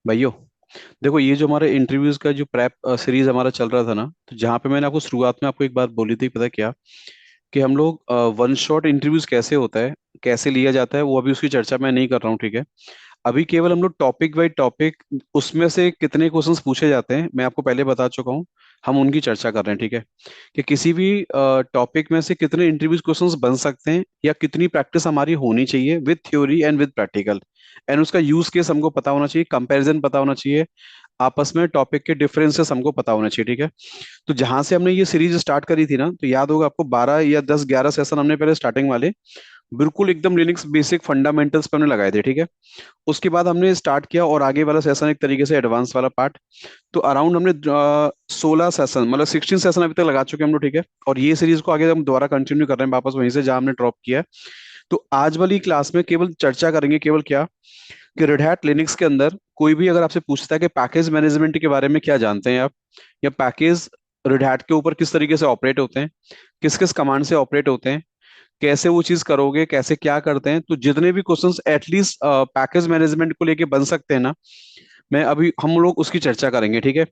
भाइयों, देखो ये जो हमारे इंटरव्यूज का जो प्रेप सीरीज हमारा चल रहा था ना, तो जहाँ पे मैंने आपको शुरुआत में आपको एक बात बोली थी, पता है क्या? कि हम लोग वन शॉट इंटरव्यूज कैसे होता है, कैसे लिया जाता है, वो अभी उसकी चर्चा मैं नहीं कर रहा हूँ, ठीक है? अभी केवल हम लोग टॉपिक बाई टॉपिक, उसमें से कितने क्वेश्चंस पूछे जाते हैं मैं आपको पहले बता चुका हूँ। हम उनकी चर्चा कर रहे हैं, ठीक है? कि किसी भी टॉपिक में से कितने इंटरव्यूज क्वेश्चंस बन सकते हैं, या कितनी प्रैक्टिस हमारी होनी चाहिए with theory and with practical, and उसका यूज केस हमको पता होना चाहिए, कंपैरिजन पता होना चाहिए, आपस में टॉपिक के डिफरेंसेस हमको पता होना चाहिए, ठीक है? तो जहां से हमने ये सीरीज स्टार्ट करी थी ना, तो याद होगा आपको, 12 या 10 11 सेशन हमने पहले स्टार्टिंग वाले बिल्कुल एकदम लिनक्स बेसिक फंडामेंटल्स पे हमने लगाए थे, ठीक है? उसके बाद हमने स्टार्ट किया और आगे वाला सेशन एक तरीके से एडवांस वाला पार्ट। तो अराउंड हमने 16 सेशन, मतलब 16 सेशन अभी तक लगा चुके हैं हम लोग, ठीक है? और ये सीरीज को आगे हम दोबारा कंटिन्यू कर रहे हैं वापस वहीं से जहां हमने ड्रॉप किया है। तो आज वाली क्लास में केवल चर्चा करेंगे, केवल क्या, कि रेड हैट लिनक्स के अंदर कोई भी अगर आपसे पूछता है कि पैकेज मैनेजमेंट के बारे में क्या जानते हैं आप, या पैकेज रेड हैट के ऊपर किस तरीके से ऑपरेट होते हैं, किस किस कमांड से ऑपरेट होते हैं, कैसे वो चीज करोगे, कैसे क्या करते हैं, तो जितने भी क्वेश्चंस एटलीस्ट पैकेज मैनेजमेंट को लेके बन सकते हैं ना, मैं अभी हम लोग उसकी चर्चा करेंगे, ठीक है?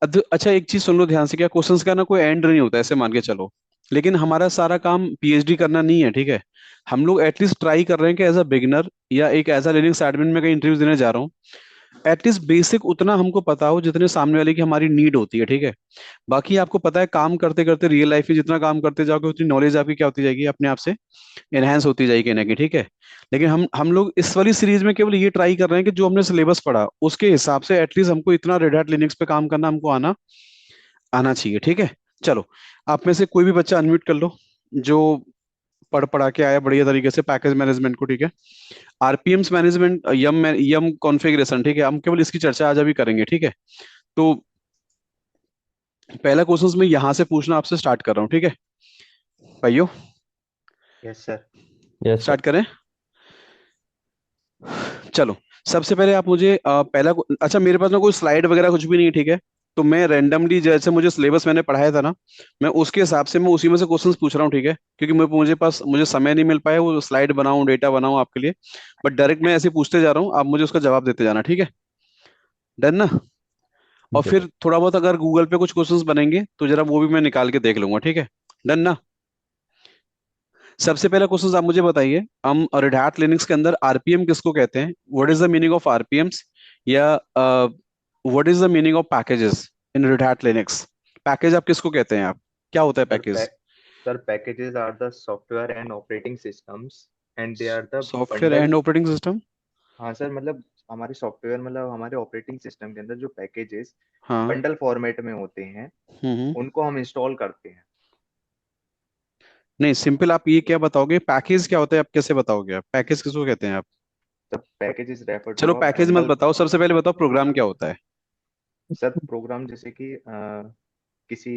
अच्छा, एक चीज सुन लो ध्यान से, क्या क्वेश्चंस का ना कोई एंड नहीं होता, ऐसे मान के चलो। लेकिन हमारा सारा काम पीएचडी करना नहीं है, ठीक है? हम लोग एटलीस्ट ट्राई कर रहे हैं कि एज अ बिगिनर या एक एज अ लिनक्स एडमिन में कहीं इंटरव्यू देने जा रहा हूँ, एटलीस्ट बेसिक उतना हमको पता हो जितने सामने वाले की हमारी नीड होती है, ठीक है? बाकी आपको पता है, काम करते करते रियल लाइफ में जितना काम करते जाओगे उतनी नॉलेज आपकी क्या होती जाएगी, अपने आप से एनहेंस होती जाएगी कहीं ना कहीं, ठीक है? लेकिन हम लोग इस वाली सीरीज में केवल ये ट्राई कर रहे हैं कि जो हमने सिलेबस पढ़ा उसके हिसाब से एटलीस्ट हमको इतना रेड हैट लिनक्स पे काम करना हमको आना आना चाहिए, ठीक है? चलो, आप में से कोई भी बच्चा अनम्यूट कर लो जो पढ़ पढ़ा के आया बढ़िया तरीके से पैकेज मैनेजमेंट को, ठीक है? आरपीएम्स मैनेजमेंट, यम यम कॉन्फ़िगरेशन, ठीक है? हम केवल इसकी चर्चा आज अभी करेंगे, ठीक है? तो पहला क्वेश्चन मैं यहां से पूछना आपसे स्टार्ट कर रहा हूँ, ठीक है भाइयों? Yes sir. Yes sir. Start करें? चलो, सबसे पहले आप मुझे अच्छा, मेरे पास ना कोई स्लाइड वगैरह कुछ भी नहीं है, ठीक है? तो मैं रैंडमली, जैसे मुझे सिलेबस मैंने पढ़ाया था ना, मैं उसके हिसाब से मैं उसी में से क्वेश्चंस पूछ रहा हूँ, ठीक है? क्योंकि मुझे समय नहीं मिल पाया वो स्लाइड बनाऊं, डेटा बनाऊं आपके लिए। बट डायरेक्ट मैं ऐसे पूछते जा रहा हूँ, आप मुझे उसका जवाब देते जाना, ठीक है? डन ना? और यस फिर थोड़ा बहुत अगर गूगल पे कुछ क्वेश्चंस बनेंगे तो जरा वो भी मैं निकाल के देख लूंगा, ठीक है? डन ना? सबसे पहला क्वेश्चन आप मुझे बताइए, हम रेड हैट लिनक्स के अंदर आरपीएम किसको कहते हैं? What is the meaning of RPMs? या what is the meaning of packages in Red Hat Linux? Package आप किसको कहते हैं आप? क्या होता है sir package? Pack sir packages are the software and operating systems and they are the software bundle. And operating system. हाँ sir, मतलब हमारे सॉफ्टवेयर, मतलब हमारे ऑपरेटिंग सिस्टम के अंदर जो पैकेजेस हाँ। बंडल फॉर्मेट में होते हैं हम्म। उनको हम इंस्टॉल करते हैं। नहीं, सिंपल आप ये क्या बताओगे, पैकेज क्या होता है, आप कैसे बताओगे? आप पैकेज किसको कहते हैं आप? सर पैकेजेस रेफर टू चलो अ पैकेज मत बंडल। बताओ, सबसे पहले बताओ प्रोग्राम क्या होता है? सर प्रोग्राम जैसे कि किसी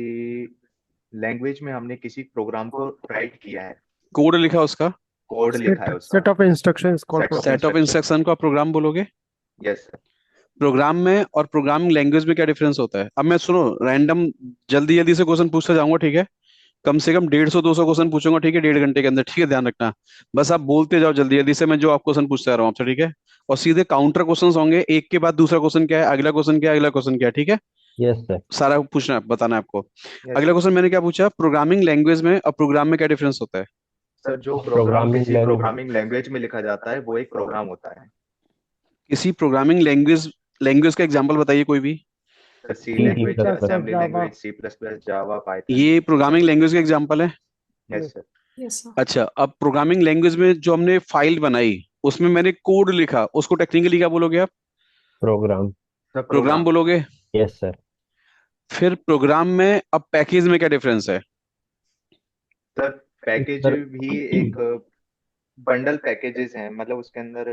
लैंग्वेज में हमने किसी प्रोग्राम को राइट किया है, कोड लिखा उसका? कोड लिखा सेट है उसका, set of instructions called set of program. Set of instruction. Instruction को आप प्रोग्राम बोलोगे? Yes sir. प्रोग्राम में और प्रोग्रामिंग लैंग्वेज में क्या डिफरेंस होता है? अब मैं सुनो, रैंडम जल्दी जल्दी से क्वेश्चन पूछते जाऊंगा, ठीक है? कम से कम 150 200 क्वेश्चन पूछूंगा, ठीक है? 1.5 घंटे के अंदर, ठीक है? ध्यान रखना। बस आप बोलते जाओ जल्दी जल्दी से, मैं जो आप क्वेश्चन पूछते आ रहा हूँ आपसे, ठीक है? और सीधे काउंटर क्वेश्चन होंगे, एक के बाद दूसरा क्वेश्चन क्या है, अगला क्वेश्चन क्या है, अगला क्वेश्चन क्या है, ठीक है? Yes sir. सारा पूछना है, बताना है आपको। यस अगला सर। क्वेश्चन मैंने क्या पूछा, प्रोग्रामिंग लैंग्वेज में और प्रोग्राम में क्या डिफरेंस होता है? सर जो प्रोग्राम प्रोग्रामिंग किसी लैंग्वेज। प्रोग्रामिंग लैंग्वेज में लिखा जाता है वो एक प्रोग्राम होता है। किसी प्रोग्रामिंग लैंग्वेज लैंग्वेज का एग्जांपल बताइए कोई भी। सर सी सी सी लैंग्वेज, प्लस प्लस। असेंबली जावा। लैंग्वेज, सी प्लस प्लस, जावा, पाइथन। ये प्रोग्रामिंग लैंग्वेज का एग्जांपल है। Yes sir. Yes sir. अच्छा, अब प्रोग्रामिंग लैंग्वेज में जो हमने फाइल बनाई, उसमें मैंने कोड लिखा, उसको टेक्निकली क्या बोलोगे आप? प्रोग्राम। Sir program program. बोलोगे? Yes sir. फिर प्रोग्राम में अब पैकेज में क्या डिफरेंस है? सर पैकेज सर भी एक बंडल पैकेजेस हैं, मतलब उसके अंदर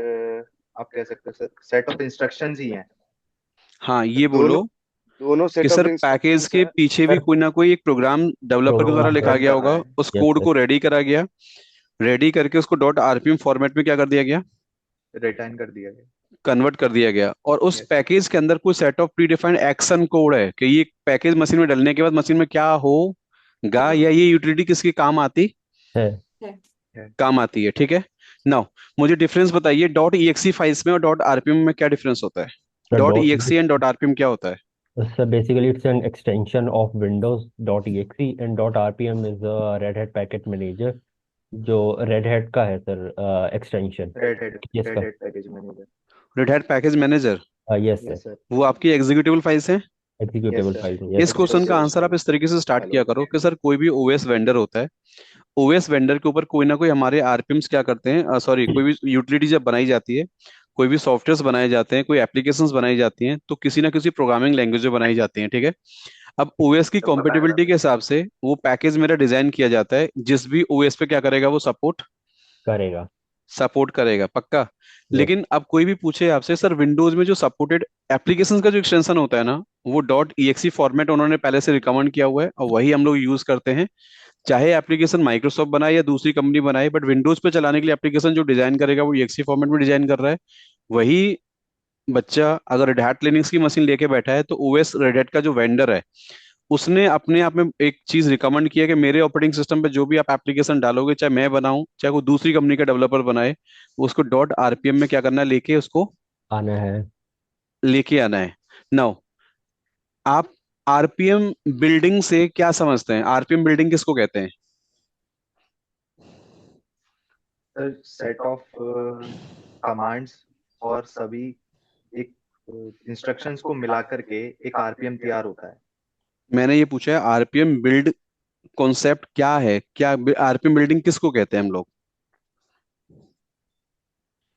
आप कह सकते हो सर सेट ऑफ इंस्ट्रक्शंस ही हैं। हाँ, ये दोनों बोलो दोनों कि set of sir package instructions के है। पीछे भी सर कोई ना कोई एक प्रोग्राम डेवलपर के द्वारा प्रोग्राम लिखा रन गया कर रहा होगा, है। उस यस कोड सर। को रेडी करा गया, रेडी करके उसको डॉट आरपीएम फॉर्मेट में क्या कर दिया गया, रिटर्न कर दिया गया। कन्वर्ट कर दिया गया। और उस यस सर। पैकेज के अंदर कोई set of pre defined action code है कि ये पैकेज मशीन में डलने के बाद मशीन में क्या होगा, या ये यूटिलिटी किसके है। है। है। काम आती है, ठीक है? नाउ मुझे डिफरेंस बताइए, डॉट ईएक्सी फाइल्स में और डॉट आरपीएम में क्या डिफरेंस होता है? The dot dot EXE and dot RPM क्या होता है? so basically it's an extension of Windows.exe and .rpm is a Red Hat package manager जो Red Hat का है सर एक्सटेंशन रेड हेड जिसका package manager. Red hat package manager, yes sir yes sir. वो आपकी executive files हैं? Executable sir. File इस yes sir question का Executable answer आप file। इस तरीके से स्टार्ट किया हेलो। करो कि सर कोई भी ओएस वेंडर होता है, ओएस वेंडर के ऊपर कोई ना कोई हमारे आरपीएम्स क्या करते हैं, सॉरी, कोई भी यूटिलिटी जब बनाई जाती है, कोई भी सॉफ्टवेयर्स बनाए जाते हैं, कोई एप्लीकेशंस बनाई जाती हैं, तो किसी ना किसी प्रोग्रामिंग लैंग्वेज में बनाई जाती हैं, ठीक है। अब ओएस की तो पता है कॉम्पेटिबिलिटी सर। के हिसाब से वो पैकेज मेरा डिजाइन किया जाता है, जिस भी ओएस पे क्या करेगा वो करेगा सपोर्ट करेगा, पक्का। यस लेकिन अब कोई भी पूछे आपसे सर विंडोज में जो सपोर्टेड एप्लीकेशंस का जो एक्सटेंशन होता है ना, वो डॉट EXE फॉर्मेट उन्होंने पहले से रिकमेंड किया हुआ है और वही हम लोग यूज करते हैं। चाहे एप्लीकेशन माइक्रोसॉफ्ट बनाए या दूसरी कंपनी बनाए, बट विंडोज पे चलाने के लिए एप्लीकेशन जो डिजाइन करेगा वो EXE फॉर्मेट में डिजाइन कर रहा है। वही बच्चा अगर रेड हैट लिनक्स की मशीन लेके बैठा है तो ओएस रेड हैट का जो वेंडर है, उसने अपने आप में एक चीज रिकमेंड किया कि मेरे ऑपरेटिंग सिस्टम पे जो भी आप एप्लीकेशन डालोगे, चाहे मैं बनाऊं चाहे कोई दूसरी कंपनी का डेवलपर बनाए, उसको डॉट RPM में क्या करना है, लेके उसको आना है लेके आना है। नाउ आप RPM बिल्डिंग से क्या समझते हैं? RPM बिल्डिंग किसको कहते हैं? सर सेट ऑफ कमांड्स और सभी एक इंस्ट्रक्शंस को मिला करके एक आरपीएम तैयार होता है। मैंने ये पूछा है RPM बिल्ड कॉन्सेप्ट क्या है, क्या RPM बिल्डिंग किसको कहते हैं हम लोग?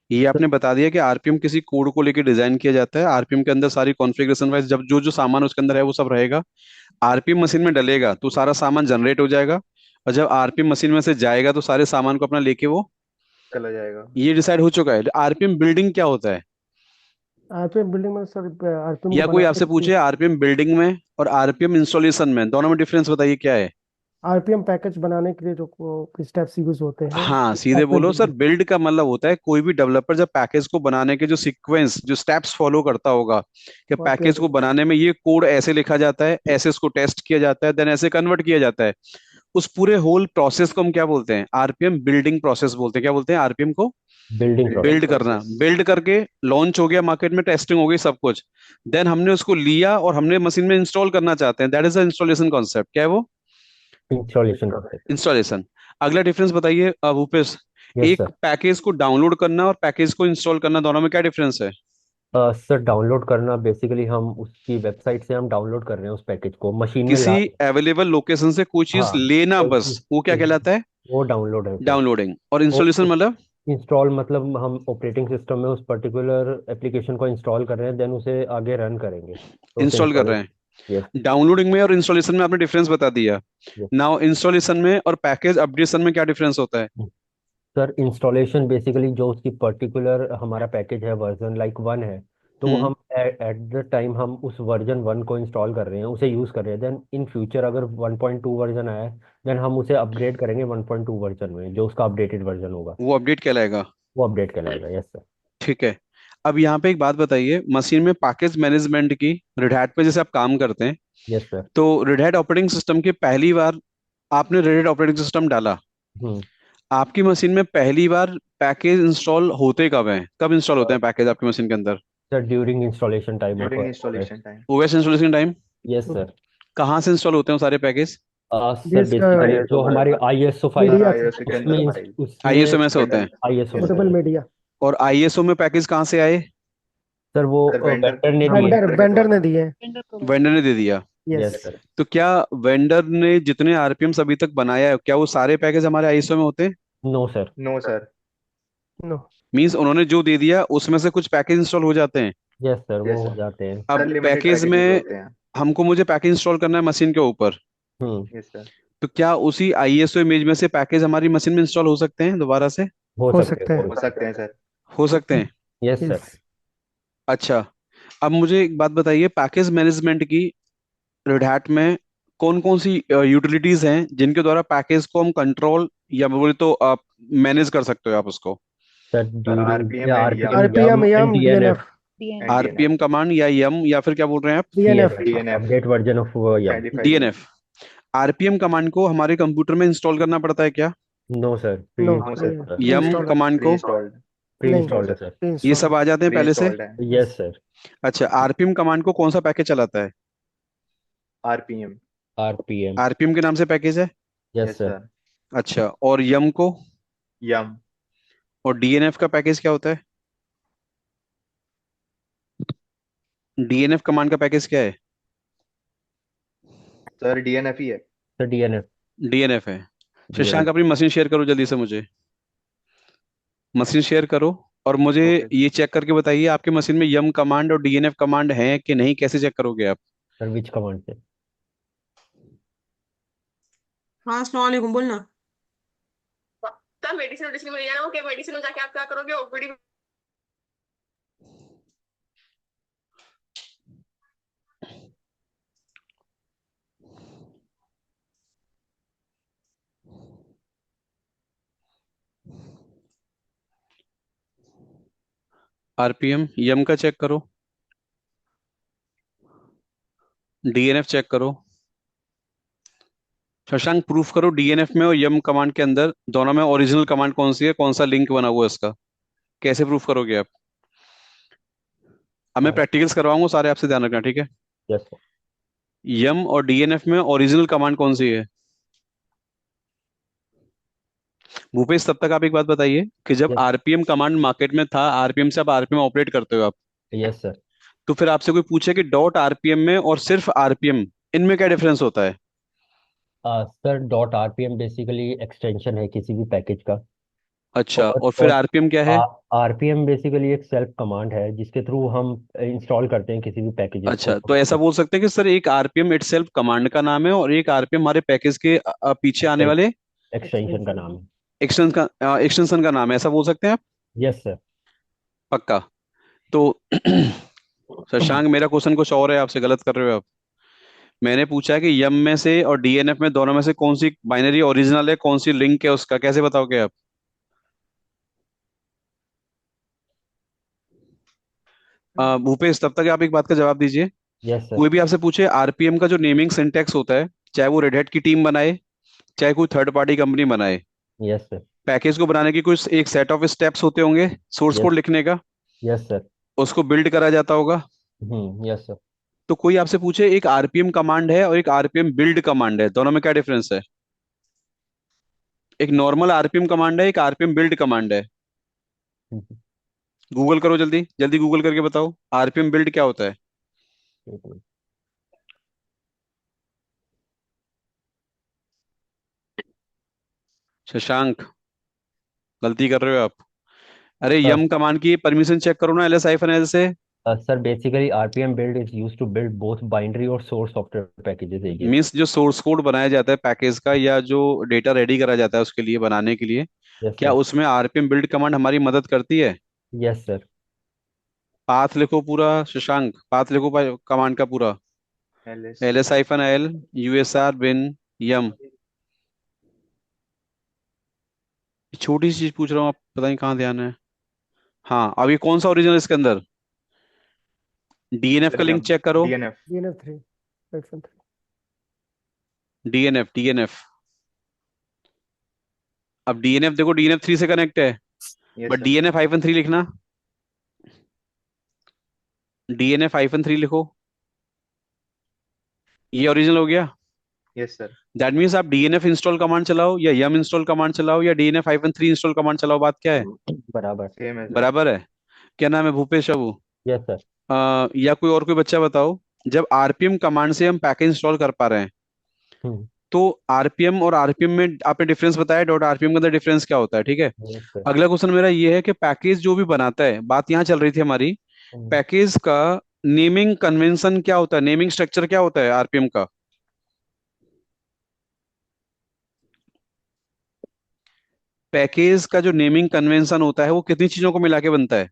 ये आपने बता दिया कि RPM किसी कोड को लेकर डिजाइन किया जाता है, RPM के अंदर सारी कॉन्फ़िगरेशन वाइज जब जो जो सामान उसके अंदर है वो सब रहेगा, RPM मशीन में डलेगा तो सारा सामान जनरेट हो जाएगा, और जब RPM मशीन में से जाएगा तो सारे सामान को अपना लेके वो, चला जाएगा। ये डिसाइड हो चुका है। RPM बिल्डिंग क्या होता है? आरपीएम बिल्डिंग में सर आरपीएम को या कोई बनाने आपसे के लिए पूछे RPM बिल्डिंग में और RPM इंस्टॉलेशन में, दोनों में डिफरेंस बताइए क्या है? आरपीएम पैकेज बनाने के लिए जो स्टेप्स यूज होते हैं हाँ सीधे आरपीएम बोलो सर, बिल्डिंग। बिल्ड का मतलब होता है कोई भी डेवलपर जब पैकेज को बनाने के जो सीक्वेंस जो स्टेप्स फॉलो करता होगा, कि पैकेज को बनाने में ये कोड ऐसे लिखा जाता है, ऐसे इसको टेस्ट किया जाता है, देन ऐसे कन्वर्ट किया जाता है, उस पूरे होल प्रोसेस को हम क्या बोलते हैं? RPM बिल्डिंग प्रोसेस बोलते हैं। क्या बोलते हैं RPM को? बिल्डिंग बिल्डिंग बिल्ड प्रोसेस करना। प्रोसेस। बिल्ड करके लॉन्च हो गया मार्केट में, टेस्टिंग हो गई, सब कुछ, देन हमने उसको लिया और हमने मशीन में इंस्टॉल करना चाहते हैं, that is the installation concept. क्या है वो? Installation process installation. अगला डिफरेंस बताइए भूपेश, यस एक पैकेज को डाउनलोड करना और पैकेज को इंस्टॉल करना, दोनों में क्या डिफरेंस है? सर डाउनलोड करना बेसिकली हम उसकी वेबसाइट से हम डाउनलोड कर रहे हैं उस पैकेज को मशीन में किसी ला अवेलेबल लोकेशन से कोई चीज हाँ लेना, कोई बस वो क्या चीज कहलाता है? वो डाउनलोड है सर डाउनलोडिंग। और वो इंस्टॉलेशन मतलब? इंस्टॉल मतलब हम ऑपरेटिंग सिस्टम में उस पर्टिकुलर एप्लीकेशन को इंस्टॉल कर रहे हैं देन उसे आगे रन करेंगे तो उसे इंस्टॉल कर रहे इंस्टॉलेशन हैं। यस डाउनलोडिंग में और इंस्टॉलेशन में आपने डिफरेंस बता दिया। यस नाउ इंस्टॉलेशन में और पैकेज अपडेशन में क्या डिफरेंस होता है? सर इंस्टॉलेशन बेसिकली जो उसकी पर्टिकुलर हमारा पैकेज है वर्जन लाइक 1 है तो वो हम्म। हम एट द टाइम हम उस वर्जन 1 को इंस्टॉल कर रहे हैं उसे यूज़ कर रहे हैं देन इन फ्यूचर अगर 1.2 वर्जन आया है देन हम उसे अपग्रेड करेंगे 1.2 वर्जन में जो उसका अपडेटेड वर्जन होगा वो अपडेट कहलाएगा। वो अपडेट कहलाएगा यस सर ठीक है। अब यहाँ पे एक बात बताइए, मशीन में पैकेज मैनेजमेंट की, रेड हैट पे जैसे आप काम करते हैं, यस सर तो रेड हैट ऑपरेटिंग सिस्टम के पहली बार आपने रेड हैट ऑपरेटिंग सिस्टम डाला, हम्म आपकी मशीन में पहली बार पैकेज इंस्टॉल होते कब हैं, कब इंस्टॉल होते हैं पैकेज आपकी मशीन के अंदर? Sir during installation time during of installation time. OS installation time. Yes sir कहाँ से इंस्टॉल होते हैं वो सारे package? Sir this basically ISO जो हमारे आईएसओ फाइल मीडिया आईएसओ के अंदर उसमें फाइल उसमें ISO में से होते हैं। आईएसओ में यस पोर्टेबल सर मीडिया और ISO में पैकेज कहाँ से आए? सर वो सर। वेंडर वेंडर ने दिए वेंडर वेंडर के वेंडर द्वारा। ने दिए। वेंडर ने दे दिया। Yes yes yes sir sir. तो क्या वेंडर ने जितने RPMs अभी तक बनाया है, क्या वो सारे पैकेज हमारे ISO में होते हैं? No sir no sir. No means उन्होंने जो दे दिया उसमें से कुछ पैकेज इंस्टॉल हो जाते हैं। यस सर वो यस हो सर। जाते हैं अब सर लिमिटेड पैकेज पैकेजेस में होते हैं। हमको मुझे पैकेज इंस्टॉल करना है मशीन के ऊपर, हम्म यस सर। तो क्या उसी ISO इमेज में से पैकेज हमारी मशीन में इंस्टॉल हो सकते हैं दोबारा से? हो हो सकते सकते हैं हैं। हो सकते हैं सर। हो सकते हैं। यस सर यस अच्छा, अब मुझे एक बात बताइए, पैकेज मैनेजमेंट की रेड हैट में कौन कौन सी यूटिलिटीज हैं जिनके द्वारा पैकेज को हम कंट्रोल या बोले तो आप मैनेज कर सकते हो आप उसको? Sir sir during RPM and RPM yum RPM yum and yum DNF DNF and DNF. RPM command या यम या फिर क्या बोल रहे हैं आप? DNF DNF DNF update version of yum साइंटिफाइड यम। DNF। RPM कमांड को हमारे कंप्यूटर में इंस्टॉल करना पड़ता है क्या? No sir pre no no sir. Install yum install command pre को? इंस्टॉल्ड। प्री नहीं इंस्टॉल्ड है सर, सर। ये इंस्टॉल सब आ जाते हैं प्री पहले से। इंस्टॉल्ड है। Yes sir. अच्छा, आरपीएम कमांड को कौन सा पैकेज चलाता है? आरपीएम। आरपीएम। आरपीएम के नाम से पैकेज है। Yes yes sir. सर। अच्छा, और यम को? यम। और डीएनएफ का पैकेज क्या होता है? डीएनएफ कमांड का पैकेज क्या है? सर डीएनएफ ही है। Sir DNF. डीएनएफ है। शशांक, डीएनएफ। अपनी मशीन शेयर करो जल्दी से मुझे। मशीन शेयर करो। और मुझे ओके। ये चेक करके बताइए आपके मशीन में यम कमांड और डीएनएफ कमांड है कि नहीं, कैसे चेक करोगे आप? सर विच कमांड से? हाँ अस्सलाम वालेकुम, बोलना। तब मेडिसिन मेडिसिन में ले जाना, ओके मेडिसिन में जाके आप क्या करोगे, ओपीडी। आरपीएम यम का चेक करो, डीएनएफ चेक करो। शशांक, प्रूफ करो डीएनएफ में और यम कमांड के अंदर दोनों में ओरिजिनल कमांड कौन सी है, कौन सा लिंक बना हुआ है इसका, कैसे प्रूफ करोगे आप? अब मैं प्रैक्टिकल्स करवाऊंगा सारे, आपसे ध्यान रखना, ठीक है? Yes sir. यम और डीएनएफ में ओरिजिनल कमांड कौन सी है? भूपेश, तब तक आप एक बात बताइए कि जब यस। आरपीएम कमांड मार्केट में था, आरपीएम से अब आरपीएम ऑपरेट करते हो आप, यस सर। तो फिर आपसे कोई पूछे कि डॉट आरपीएम में और सिर्फ आरपीएम, इनमें क्या डिफरेंस होता है? Sir dot RPM basically extension है किसी भी पैकेज का। अच्छा, और फिर और आरपीएम क्या है? आरपीएम बेसिकली एक सेल्फ कमांड है जिसके थ्रू हम इंस्टॉल करते हैं किसी भी पैकेजेस अच्छा, तो ऐसा को। बोल सकते हैं कि सर एक आरपीएम इटसेल्फ कमांड का नाम है और एक आरपीएम हमारे पैकेज के पीछे आने वाले एक्सटेंशन का नाम है। एक्सटेंशन का नाम है, ऐसा बोल सकते हैं आप? Yes sir. पक्का? तो शशांक, मेरा क्वेश्चन कुछ और है, आपसे गलत कर रहे हो आप। मैंने पूछा है कि यम में से और डीएनएफ में, दोनों में से कौन सी बाइनरी ओरिजिनल है, कौन सी लिंक है उसका, कैसे बताओगे आप? भूपेश, तब तक आप एक बात का जवाब दीजिए। Yes sir. कोई भी आपसे पूछे आरपीएम का जो नेमिंग सिंटैक्स होता है, चाहे वो रेड हैट की टीम बनाए, चाहे कोई थर्ड पार्टी कंपनी बनाए, यस सर। पैकेज को बनाने की कुछ एक सेट ऑफ स्टेप्स होते होंगे, सोर्स यस। कोड लिखने का, यस सर। उसको बिल्ड करा जाता होगा। Yes sir. तो कोई आपसे पूछे एक आरपीएम कमांड है और एक आरपीएम बिल्ड कमांड है, दोनों में क्या डिफरेंस है? एक नॉर्मल आरपीएम कमांड है, एक आरपीएम बिल्ड कमांड है। गूगल करो जल्दी जल्दी, गूगल करके बताओ आरपीएम बिल्ड क्या होता है। शशांक, गलती कर रहे हो आप। अरे यम कमांड की परमिशन चेक करो ना, एलएस हाइफन एल से। Sir basically RPM build is used to build both binary और सोर्स सॉफ्टवेयर पैकेजेस एक ही। मीन्स जो सोर्स कोड बनाया जाता है पैकेज का, या जो डेटा रेडी करा जाता है उसके लिए बनाने के लिए, यस क्या सर। उसमें आरपीएम बिल्ड कमांड हमारी मदद करती है? Yes sir. पाथ लिखो पूरा, शशांक पाथ लिखो कमांड का पूरा। LS. LS hyphen L USR bin yum. छोटी सी चीज पूछ रहा हूँ, आप पता नहीं कहाँ ध्यान है। हाँ, अब ये कौन सा ओरिजिनल इसके अंदर? डीएनएफ सर का लिंक यम। चेक करो। DNF. DNF 3 section 3। DNF DNF, अब डीएनएफ देखो, डीएनएफ 3 से कनेक्ट है, yes but sir. DNF hyphen 3 लिखना। डीएनएफ हाइफन 3 लिखो, ये ओरिजिनल हो गया। Yes sir. दैट मीन्स आप डीएनएफ इंस्टॉल कमांड चलाओ या यम इंस्टॉल कमांड चलाओ या डीएनएफ हाइफन 3 इंस्टॉल कमांड चलाओ, बात क्या है? बराबर। सेम है सर। बराबर है। क्या नाम है? भूपेश अबू? Yes sir. या कोई और कोई बच्चा बताओ, जब आरपीएम कमांड से हम पैकेज इंस्टॉल कर पा रहे हैं, हम्म। तो आरपीएम और आरपीएम में आपने डिफरेंस बताया, डॉट आरपीएम के अंदर डिफरेंस क्या होता है, ठीक है? Yes sir. अगला क्वेश्चन मेरा ये है कि पैकेज जो भी बनाता है, बात यहाँ चल रही थी हमारी, पैकेज का नेमिंग कन्वेंशन क्या होता है, नेमिंग स्ट्रक्चर क्या होता है आरपीएम का? पैकेज का जो नेमिंग कन्वेंशन होता है वो कितनी चीजों को मिला के बनता है?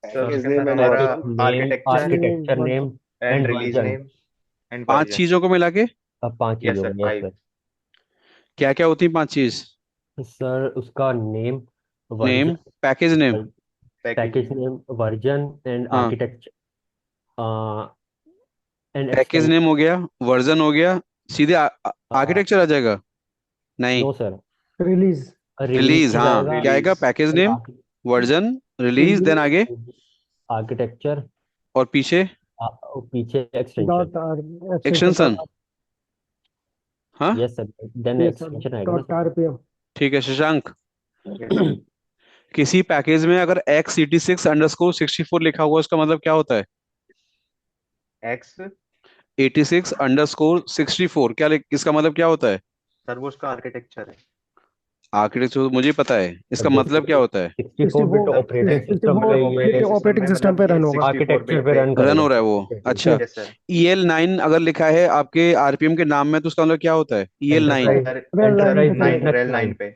सर पैकेज उसके नेम अंदर एंड हमारा package name, architecture architecture name and and release version. Name and 5 version. चीजों को मिला के? अब 5 यस चीजों सर, में। यस 5। सर। क्या क्या होती है 5 चीज? सर उसका name, name, version, package name. Package package name. Name, version and हाँ, architecture and package extend. Name हो गया, वर्जन हो गया, सीधे आर्किटेक्चर आ जाएगा? नहीं, no sir. Release. Release. Release हाँ, आएगा। क्या आएगा? Release. Package name, version, release, then आगे आर्किटेक्चर और पीछे पीछे extension. Dot R extension extension. Dot हाँ yes sir, then yes sir extension आएगा ना डॉट आरपीएम ठीक है शशांक। Yes sir. किसी पैकेज में अगर x86_64 लिखा हुआ है, उसका मतलब क्या होता है? एक्स 86_64 इसका मतलब क्या होता है? सर वो उसका आर्किटेक्चर है। आर्किटेक्चर तो मुझे पता है, सर इसका मतलब क्या बेसिकली होता है? 64 बिट ऑपरेटिंग सिस्टम पे ये ऑपरेटिंग सिस्टम पे रन होगा। 64 आर्किटेक्चर बिट पे पे। रन रन करेगा हो रहा है सर। वो, अच्छा। Yes sir. EL9 अगर लिखा है आपके आरपीएम के नाम में, तो उसका मतलब क्या होता है? EL9। Enterprise sir rail line enterprise पे चलेगा। 9 लिनक्स रेल 9 9। पे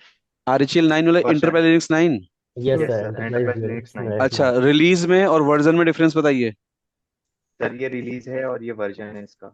RHEL9 मतलब version. Enterprise Linux 9। Yes yes sir, sir enterprise enterprise Linux Linux 9। अच्छा, 9। रिलीज में और वर्जन में डिफरेंस बताइए। सर ये रिलीज है और ये वर्जन है इसका।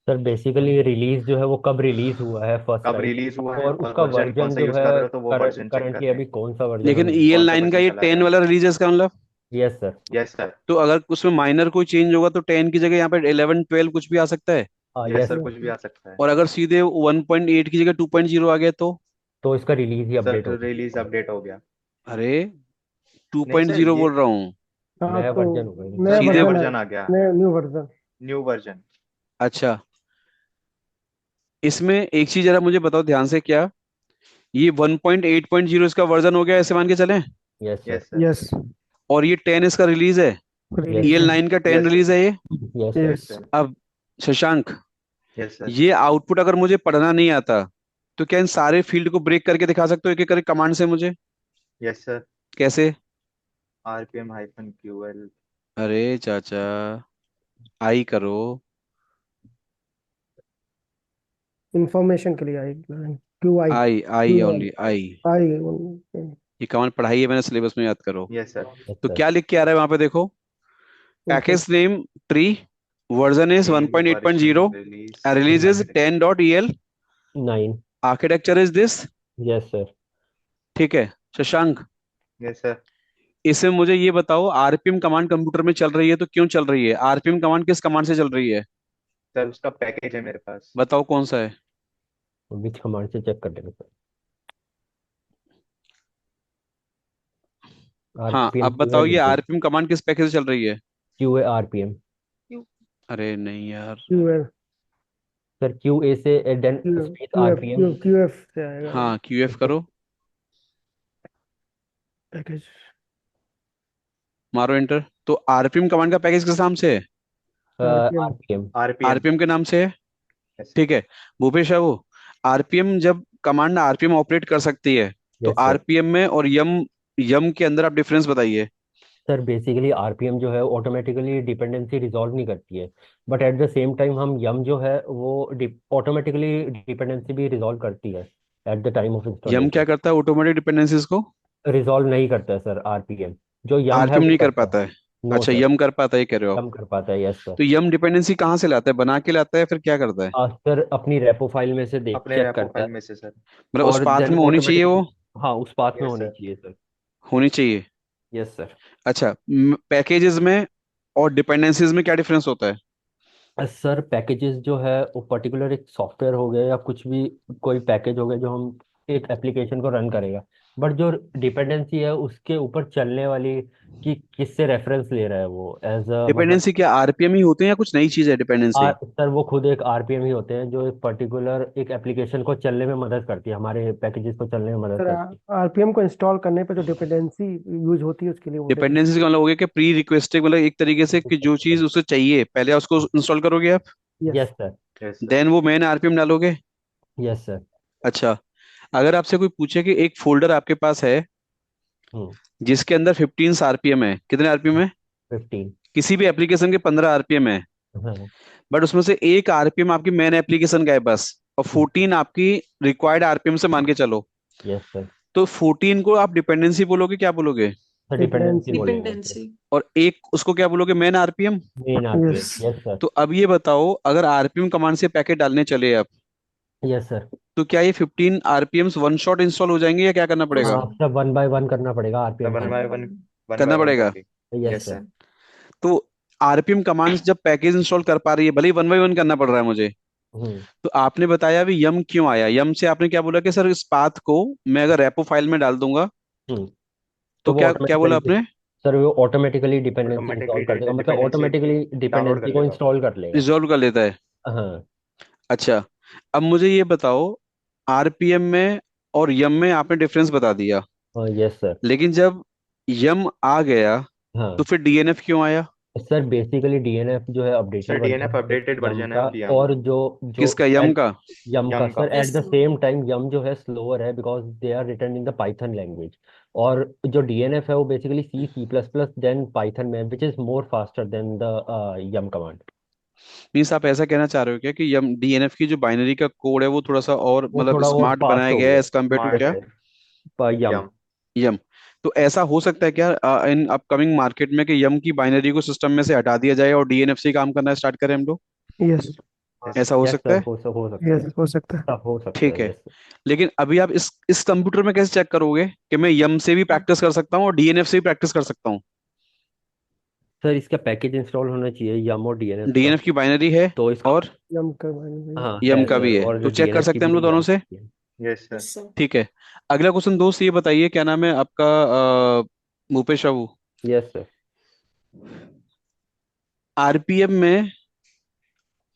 सर बेसिकली रिलीज जो है वो कब रिलीज हुआ है फर्स्ट कब टाइम, रिलीज हुआ है और और उसका वर्जन कौन वर्जन सा जो यूज है कर रहे हो तो वो वर्जन चेक कर करंटली रहे अभी हैं। कौन सा वर्जन लेकिन हम। कौन सा EL9 का वर्जन ये चला रहे 10 हो। वाला रिलीज है इसका मतलब। Yes sir. Yes sir. तो अगर उसमें माइनर कोई चेंज होगा तो 10 की जगह यहाँ पे 11 12 कुछ भी आ सकता है। हाँ यस यस सर सर। कुछ भी आ सकता है। और अगर सीधे 1.8 की जगह 2.0 आ गया तो? तो इसका रिलीज ही सर अपडेट हो तो रिलीज गया। अपडेट हो गया। अरे नहीं सर 2.0 ये बोल रहा हूँ। हाँ नया तो वर्जन होगा ये। नया सर नया सीधे वर्जन है। वर्जन आ गया। नया न्यू वर्जन। New version. अच्छा, इसमें एक चीज जरा मुझे बताओ ध्यान से, क्या ये 1.8.0 इसका वर्जन हो गया ऐसे मान के चलें? Yes sir. Yes sir. Yes और ये 10 इसका रिलीज है? यस रिलीज है। सर। EL9 का 10 यस सर। रिलीज है ये? Yes sir. Yes yes sir. अब शशांक, यस सर। ये आउटपुट अगर मुझे पढ़ना नहीं आता, तो क्या इन सारे फील्ड को ब्रेक करके दिखा सकते हो एक एक करके कमांड से मुझे? Yes sir. कैसे? RPM-QL। अरे चाचा, आई करो। इंफॉर्मेशन के लिए I Q I I I Q only I. I ये कमांड पढ़ाई है मैंने सिलेबस में, याद करो। Yes sir. यस तो सर। क्या लिख के आ रहा है वहां पे देखो? Okay package name tree, version is tree version 1.8.0, release release is architecture. 10.el, 9। Architecture is this. Yes sir. ठीक है शशांक, यस सर। इसमें मुझे ये बताओ, आरपीएम कमांड कंप्यूटर में चल रही है तो क्यों चल रही है? आरपीएम कमांड किस कमांड से चल रही है? सर उसका पैकेज है मेरे पास। बताओ कौन सा है? विच कमांड से चेक कर लेंगे सर। हाँ आरपीएम अब क्यू है बताओ, ये बिल्कुल। आरपीएम कमांड किस पैकेज से चल रही है? क्यू है आरपीएम। अरे नहीं यार। Q L sir Q A से then Q space Q F RPM. Q F से आएगा हाँ QF करो, पैकेज। मारो एंटर। तो आरपीएम कमांड का पैकेज किस नाम से है? RPM RPM. RPM। आरपीएम के नाम से है। यस ठीक है भूपेश है वो। आरपीएम जब कमांड आरपीएम ऑपरेट कर सकती है, तो यस सर। आरपीएम में और यम यम के अंदर आप डिफरेंस बताइए। सर बेसिकली आरपीएम जो है ऑटोमेटिकली डिपेंडेंसी रिजॉल्व नहीं करती है, but at the same time हम यम जो है वो ऑटोमेटिकली डिपेंडेंसी भी रिजॉल्व करती है एट द टाइम ऑफ यम क्या इंस्टॉलेशन। करता है ऑटोमेटिक डिपेंडेंसीज को? रिजॉल्व नहीं करता है सर आरपीएम, जो यम है आरपीएम वो नहीं कर करता है। पाता है? नो अच्छा, सर। यम कर पाता है ये कह रहे हो आप? यम कर पाता है, यस सर। तो यम डिपेंडेंसी कहाँ से लाता है? बना के लाता है फिर क्या करता है? सर अपनी रेपो फाइल में से देख अपने चेक रेपो करता फाइल है, में से सर। मतलब उस और पाथ देन में होनी चाहिए वो? ऑटोमेटिकली। हाँ उस पाथ में यस होनी सर। चाहिए सर। होनी चाहिए। Yes sir. अच्छा, पैकेजेस में और डिपेंडेंसीज में क्या डिफरेंस होता है? सर पैकेजेस जो है वो पर्टिकुलर एक सॉफ्टवेयर हो गया या कुछ भी कोई पैकेज हो गया जो हम एक एप्लीकेशन को रन करेगा, बट जो डिपेंडेंसी है उसके ऊपर चलने वाली कि किससे रेफरेंस ले रहा है वो एज अ मतलब। डिपेंडेंसी क्या आरपीएम ही होते हैं या कुछ नई चीज है डिपेंडेंसी? सर वो खुद एक आरपीएम ही होते हैं जो एक पर्टिकुलर एक एप्लीकेशन को चलने में मदद करती है, हमारे पैकेजेस को चलने में मदद सर करती आरपीएम को इंस्टॉल करने पे जो डिपेंडेंसी यूज होती है उसके लिए वो डिपेंड। डिपेंडेंसी का मतलब हो गया कि प्री रिक्वेस्टेड, मतलब एक तरीके से कि जो है। चीज उसे चाहिए पहले उसको इंस्टॉल करोगे आप, yes yes sir. Yes sir. Then वो मेन आरपीएम डालोगे। Yes sir. अच्छा, अगर आपसे कोई पूछे कि एक फोल्डर आपके पास है हम्म। जिसके अंदर 15 आरपीएम है, कितने आरपीएम है? 15। किसी भी एप्लीकेशन के 15 आरपीएम है, हाँ। बट उसमें से एक आरपीएम आपकी मेन एप्लीकेशन का है बस, और 14 आपकी रिक्वायर्ड आरपीएम से मान के चलो, यस सर। तो 14 को आप डिपेंडेंसी बोलोगे क्या बोलोगे? सर डिपेंडेंसी डिपेंडेंसी बोलेंगे सर। डिपेंडेंसी। और एक उसको क्या बोलोगे? Main RPM. Main yes RPM, yes sir. तो अब ये बताओ, अगर आरपीएम कमांड से पैकेट डालने चले आप, यस सर। तो क्या ये 15 आरपीएम्स वन शॉट इंस्टॉल हो जाएंगे या क्या करना हाँ पड़ेगा? सब वन बाय वन करना पड़ेगा सर आरपीएम वन को। By one. वन करना बाय वन पड़ेगा। करके। Yes yes sir. सर। तो आरपीएम कमांड्स जब पैकेज इंस्टॉल कर पा रही है, भले ही वन बाई वन करना पड़ रहा है मुझे, हम्म। तो आपने बताया अभी यम क्यों आया? यम से आपने क्या बोला कि सर इस पाथ को मैं अगर रेपो फाइल में डाल दूंगा हम्म। तो तो वो क्या क्या बोला ऑटोमेटिकली, आपने? सर वो ऑटोमेटिकली डिपेंडेंसी इंस्टॉल कर ऑटोमेटिकली देगा, मतलब डिपेंडेंसी ऑटोमेटिकली डाउनलोड डिपेंडेंसी कर को लेगा वो। इंस्टॉल कर लेगा। रिजॉल्व कर लेता है। हाँ। अच्छा, अब मुझे ये बताओ, आरपीएम में और यम में आपने डिफरेंस बता दिया, हाँ यस सर। लेकिन जब यम आ गया तो हाँ फिर डीएनएफ क्यों आया? सर, बेसिकली डीएनएफ जो है अपडेटेड सर डीएनएफ वर्जन है अपडेटेड यम वर्जन है का। अब यम और का। जो जो किसका, यम एट का? यम का यम का। Sir, at yes. The same time yum जो है स्लोअर है, because they are written in the Python language. और जो डीएनएफ है वो basically C C plus plus then Python में, which is more faster than the yum command. Means आप ऐसा कहना चाह रहे हो क्या कि यम डीएनएफ की जो बाइनरी का कोड है वो थोड़ा सा और वो मतलब थोड़ा और स्मार्ट फास्ट बनाया हो गया है गया। As compare to smart yes क्या? है। Sir, yum. यम। यम। तो ऐसा हो सकता है क्या इन अपकमिंग मार्केट में कि यम की बाइनरी को सिस्टम में से हटा दिया जाए और डीएनएफ से ही काम करना स्टार्ट करें हम लोग? यस। यस। ऐसा हो यस सकता सर, है? हो सकता यस है। हो सकता है। हो सकता ठीक है, है। यस। लेकिन अभी आप इस कंप्यूटर में कैसे चेक करोगे कि मैं यम से भी प्रैक्टिस कर सकता हूँ और डीएनएफ से भी प्रैक्टिस कर सकता हूँ? सर इसका पैकेज इंस्टॉल होना चाहिए यम और डीएनएफ का। डीएनएफ की बाइनरी है तो इसका, और यम करवाएंगे। हाँ यम है का सर, भी है, और तो चेक कर डीएनएफ की सकते हैं हम लोग भी दोनों यम से। की है। Yes sir. Yes sir. ठीक है। अगला क्वेश्चन दोस्त ये बताइए, क्या नाम है आपका? Bhupesh Babu. Yes sir. RPM में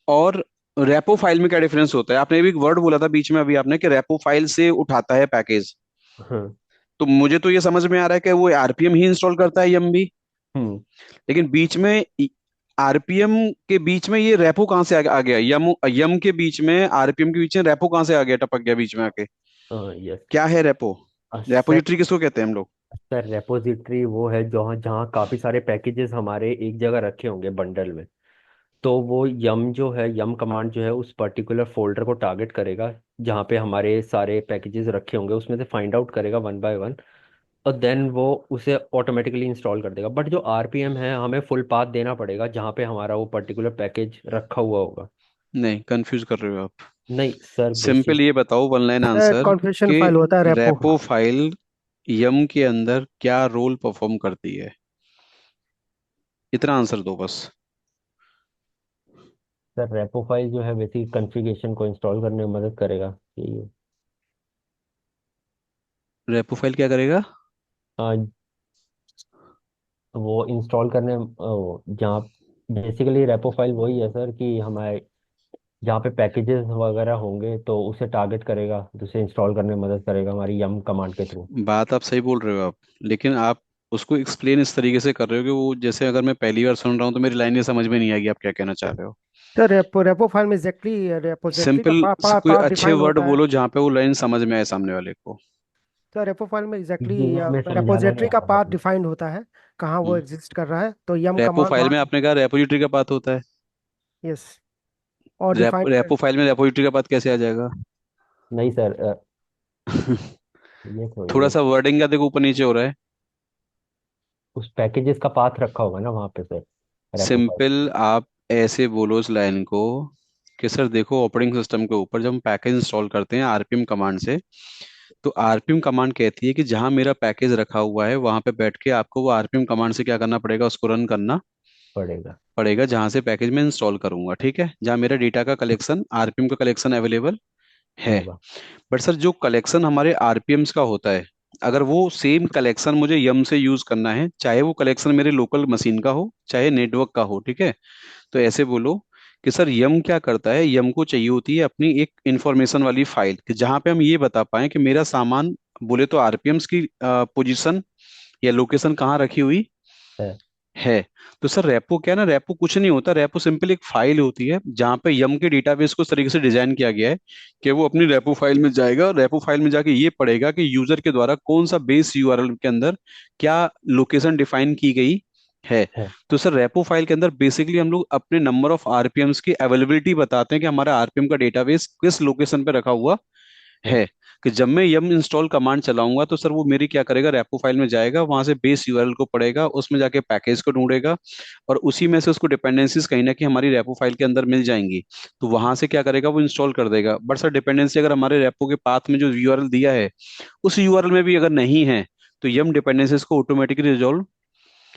और रेपो फाइल में क्या डिफरेंस होता है? आपने भी एक वर्ड बोला था बीच में अभी आपने कि रेपो फाइल से उठाता है पैकेज। हाँ। तो मुझे तो ये समझ में आ रहा है कि वो आरपीएम ही इंस्टॉल करता है, यम भी। हम्म। लेकिन बीच में आरपीएम के बीच में ये रेपो कहाँ से आ गया? यम यम के बीच में, आरपीएम के बीच में रेपो कहाँ से आ गया, टपक गया बीच में आके? यस। क्या है रेपो? सर, रेपोजिटरी किसको कहते हैं हम लोग? सर रेपोजिटरी वो है जहाँ जहाँ काफी सारे पैकेजेस हमारे एक जगह रखे होंगे बंडल में। तो वो यम जो है, यम कमांड जो है उस पर्टिकुलर फोल्डर को टारगेट करेगा जहाँ पे हमारे सारे पैकेजेस रखे होंगे, उसमें से फाइंड आउट करेगा वन बाय वन, और देन वो उसे ऑटोमेटिकली इंस्टॉल कर देगा। बट जो आरपीएम है, हमें फुल पाथ देना पड़ेगा जहाँ पे हमारा वो पर्टिकुलर पैकेज रखा हुआ होगा। नहीं, कंफ्यूज कर रहे हो आप। नहीं सर, सिंपल बेसिक। ये बताओ, वन लाइन आंसर, कॉन्फ़िगरेशन कि फाइल होता है रेपो। रेपो फाइल यम के अंदर क्या रोल परफॉर्म करती है? इतना आंसर दो बस। सर रेपो फाइल जो है बेसिक कॉन्फ़िगरेशन को इंस्टॉल करने में मदद करेगा, यही है। रेपो फाइल क्या करेगा? वो इंस्टॉल करने, जहाँ बेसिकली रेपो फाइल वही है सर कि हमारे जहाँ पे पैकेजेस वगैरह होंगे तो उसे टारगेट करेगा, तो उसे इंस्टॉल करने में मदद करेगा हमारी यम कमांड के थ्रू। बात आप सही बोल रहे हो आप, लेकिन आप उसको एक्सप्लेन इस तरीके से कर रहे हो कि वो, जैसे अगर मैं पहली बार सुन रहा हूँ तो मेरी लाइन ये समझ में नहीं आएगी आप क्या कहना चाह रहे हो। तो रेपो रेपो फाइल में एग्जैक्टली रेपोजिटरी का सिंपल कोई पार्ट अच्छे डिफाइंड वर्ड होता है। बोलो जहाँ पे वो लाइन समझ में आए सामने वाले को। तो रेपो फाइल में एग्जैक्टली इंग्लिश में समझाना नहीं रेपोजिटरी आ का रहा पार्ट मुझे। डिफाइंड होता है, कहाँ वो हम्म। एग्जिस्ट कर रहा है, तो यम रेपो कमांड फाइल वहाँ। में आपने कहा रेपोजिटरी का पाथ होता है। यस। और डिफाइंड रेपो फाइल में रेपोजिटरी का पाथ कैसे आ जाएगा? नहीं सर, ये थोड़ी थोड़ा है। सा वर्डिंग का देखो ऊपर नीचे हो रहा है। उस पैकेजेस का पाथ रखा होगा ना वहाँ पे सर, रेपो फाइल। सिंपल आप ऐसे बोलो उस लाइन को कि सर देखो, ऑपरेटिंग सिस्टम के ऊपर जब हम पैकेज इंस्टॉल करते हैं आरपीएम कमांड से, तो आरपीएम कमांड कहती है कि जहां मेरा पैकेज रखा हुआ है वहां पे बैठ के आपको वो आरपीएम कमांड से क्या करना पड़ेगा, उसको रन करना पड़ेगा। पड़ेगा जहां से पैकेज में इंस्टॉल करूंगा। ठीक है, जहां मेरा डेटा का कलेक्शन, आरपीएम का कलेक्शन अवेलेबल है। होगा। बट सर जो कलेक्शन हमारे आरपीएम्स का होता है, अगर वो सेम कलेक्शन मुझे यम से यूज करना है, चाहे वो कलेक्शन मेरे लोकल मशीन का हो चाहे नेटवर्क का हो, ठीक है, तो ऐसे बोलो कि सर यम क्या करता है, यम को चाहिए होती है अपनी एक इंफॉर्मेशन वाली फाइल कि जहां पे हम ये बता पाए कि मेरा सामान, बोले तो आरपीएम्स की पोजीशन या लोकेशन कहाँ रखी हुई है। है। तो सर रेपो क्या है ना, रेपो कुछ नहीं होता, रेपो सिंपल एक फाइल होती है जहां पे यम के डेटाबेस को इस तरीके से डिजाइन किया गया है कि वो अपनी रेपो फाइल में जाएगा, रेपो फाइल में जाके ये पढ़ेगा कि यूजर के द्वारा कौन सा बेस यूआरएल के अंदर क्या लोकेशन डिफाइन की गई है। है। तो सर रेपो फाइल के अंदर बेसिकली हम लोग अपने नंबर ऑफ आरपीएम्स की अवेलेबिलिटी बताते हैं कि हमारा आरपीएम का डेटाबेस किस लोकेशन पे रखा हुआ है। है। कि जब मैं यम इंस्टॉल कमांड चलाऊंगा तो सर वो मेरी क्या करेगा, रेपो फाइल में जाएगा, वहां से बेस यूआरएल को पढ़ेगा, उसमें जाके पैकेज को ढूंढेगा और उसी में से उसको डिपेंडेंसीज कहीं ना कहीं हमारी रेपो फाइल के अंदर मिल जाएंगी, तो वहां से क्या करेगा, वो इंस्टॉल कर देगा। बट सर डिपेंडेंसी अगर हमारे रेपो के पाथ में जो यूआरएल दिया है उस यूआरएल में भी अगर नहीं है, तो यम डिपेंडेंसीज को ऑटोमेटिकली रिजॉल्व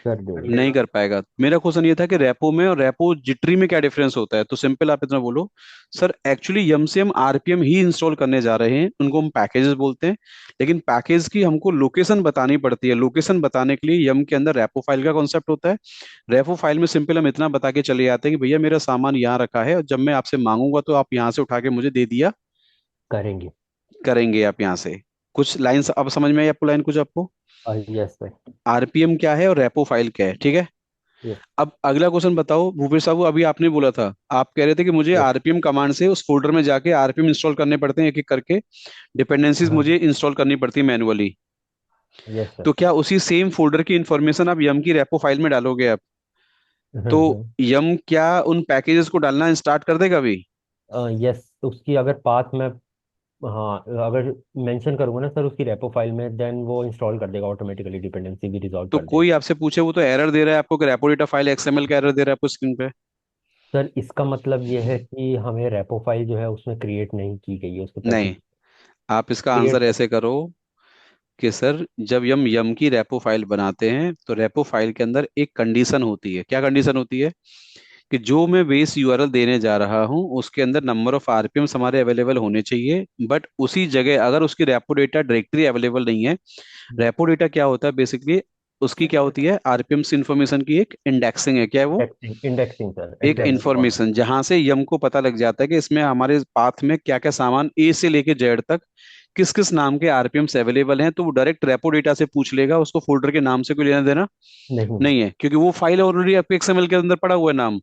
कर कर देंगे। नहीं लेगा। कर पाएगा। मेरा क्वेश्चन ये था कि रेपो में और रेपो जिटरी में क्या डिफरेंस होता है, तो सिंपल आप इतना बोलो, सर एक्चुअली यम से हम आरपीएम ही इंस्टॉल करने जा रहे हैं, उनको हम पैकेजेस बोलते हैं, लेकिन पैकेज की हमको लोकेशन बतानी पड़ती है। लोकेशन बताने के लिए यम के अंदर रेपो फाइल का कॉन्सेप्ट होता है। रेपो फाइल में सिंपल हम इतना बता के चले जाते हैं कि भैया मेरा सामान यहाँ रखा है और जब मैं आपसे मांगूंगा तो आप यहाँ से उठा के मुझे दे दिया करेंगे। करेंगे आप यहाँ से। कुछ लाइंस अब समझ में आई आपको, लाइन कुछ आपको? Yes sir. आरपीएम क्या है और रेपो फाइल क्या है, ठीक है। यस। अब अगला क्वेश्चन बताओ भूपेश साहब, अभी आपने बोला था, आप कह रहे थे कि मुझे यस। आरपीएम कमांड से उस फोल्डर में जाके आरपीएम इंस्टॉल करने पड़ते हैं एक एक करके, डिपेंडेंसीज हाँ। मुझे इंस्टॉल करनी पड़ती है मैनुअली। Yes sir. तो क्या उसी सेम फोल्डर की इंफॉर्मेशन आप यम की रेपो फाइल में डालोगे आप? तो यम क्या उन पैकेजेस को डालना स्टार्ट कर देगा अभी? यस, उसकी अगर पाथ में, हाँ, अगर मेंशन करूंगा ना सर उसकी रेपो फाइल में, देन वो इंस्टॉल कर देगा ऑटोमेटिकली, डिपेंडेंसी भी रिजॉल्व तो कर देगा। कोई आपसे पूछे, वो तो एरर दे रहा है आपको कि रेपो डेटा फाइल एक्सएमएल का एरर दे रहा है आपको स्क्रीन पे। सर इसका मतलब ये है कि हमें रेपो फाइल जो है उसमें क्रिएट नहीं की गई है, उसके नहीं, पैकेज आप इसका आंसर क्रिएट। ऐसे करो कि सर जब हम यम की रेपो फाइल बनाते हैं तो रेपो फाइल के अंदर एक कंडीशन होती है। क्या कंडीशन होती है? कि जो मैं बेस यूआरएल देने जा रहा हूं उसके अंदर नंबर ऑफ आरपीएम्स हमारे अवेलेबल होने चाहिए, बट उसी जगह अगर उसकी रेपो डेटा डायरेक्टरी अवेलेबल नहीं है। रेपो डेटा क्या होता है बेसिकली? उसकी क्या होती है, आरपीएम्स इंफॉर्मेशन की एक इंडेक्सिंग है। क्या है वो? इंडेक्सिंग, इंडेक्सिंग सर, एक एग्जैक्टली फॉर्मेट। इंफॉर्मेशन जहां से यम को पता लग जाता है कि इसमें हमारे पाथ में क्या क्या सामान ए से लेके जेड तक किस किस नाम के आरपीएम्स अवेलेबल हैं, तो वो डायरेक्ट रेपो डेटा से पूछ लेगा, उसको फोल्डर के नाम से कोई लेना देना नहीं है। नहीं है, क्योंकि वो फाइल ऑलरेडी आपके एक्सएमएल के अंदर पड़ा हुआ है नाम।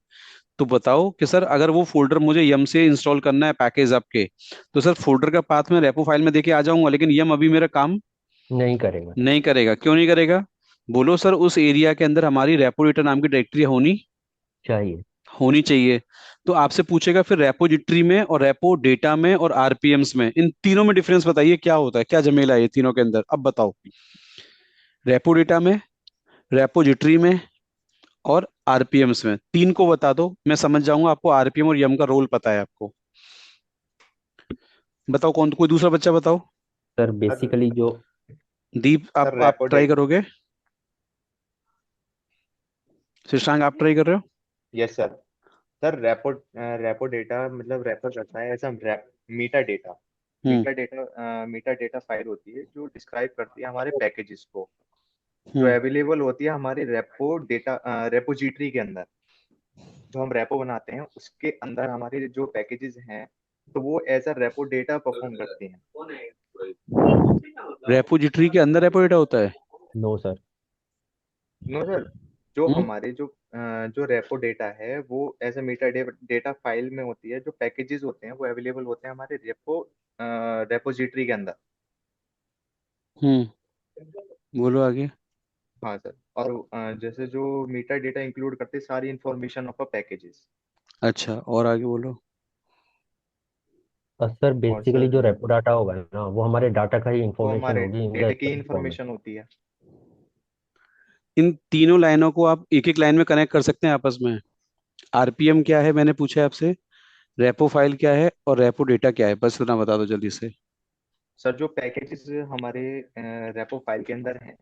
तो बताओ कि सर अगर वो फोल्डर मुझे यम से इंस्टॉल करना है पैकेज आपके, तो सर फोल्डर का पाथ मैं रेपो फाइल में देके आ जाऊंगा, लेकिन यम अभी मेरा काम नहीं करेगा। नहीं करेगा। क्यों नहीं करेगा? बोलो सर, उस एरिया के अंदर हमारी रेपो डेटा नाम की डायरेक्टरी होनी चाहिए। होनी चाहिए। तो आपसे पूछेगा फिर रेपोजिटरी में और रेपो डेटा में और आरपीएम्स में, इन तीनों में डिफरेंस बताइए क्या होता है, क्या झमेला है ये तीनों के अंदर, अब बताओ। रेपो डेटा में, रेपोजिटरी में और आरपीएम्स में, तीन को बता दो, मैं समझ जाऊंगा आपको आरपीएम और यम का रोल पता है आपको। बताओ कौन, कोई दूसरा बच्चा बताओ। सर सर बेसिकली जो, दीप, सर आप रेपो ट्राई डेट करोगे? शशांक आप ट्राई कर रहे हो? Yes sir. Sir repo repo data मतलब रेफर करता है ऐसा मीटा डेटा। हम्म। मीटा डेटा फाइल होती है जो डिस्क्राइब करती है हमारे पैकेजेस को, जो हम्म। अवेलेबल होती है हमारे रेपोजिटरी के अंदर। जो हम रेपो बनाते हैं उसके अंदर हमारे जो पैकेजेस हैं, तो वो as a repo data perform करती हैं। रेपोजिटरी के अंदर रेपो डेटा होता है? No sir. नो सर, जो हम्म। हमारे जो रेपो डेटा है वो एज अ डेटा फाइल में होती है। जो पैकेजेस होते हैं वो अवेलेबल होते हैं हमारे रेपोजिटरी के अंदर। हम्म। बोलो आगे। हाँ सर। और जैसे जो मीटा डेटा इंक्लूड करते हैं सारी इंफॉर्मेशन ऑफ अ पैकेजेस। अच्छा, और आगे बोलो। सर और बेसिकली जो सर रेपो डाटा होगा ना वो हमारे डाटा का ही वो इंफॉर्मेशन हमारे होगी इन द डेटा की फॉर्मेट। इंफॉर्मेशन होती है। इन तीनों लाइनों को आप एक एक लाइन में कनेक्ट कर सकते हैं आपस में। आरपीएम क्या है मैंने पूछा है आपसे, रेपो फाइल क्या है और रेपो डेटा क्या है, बस इतना बता दो जल्दी से। सर जो पैकेजेस हमारे रेपो फाइल के अंदर हैं,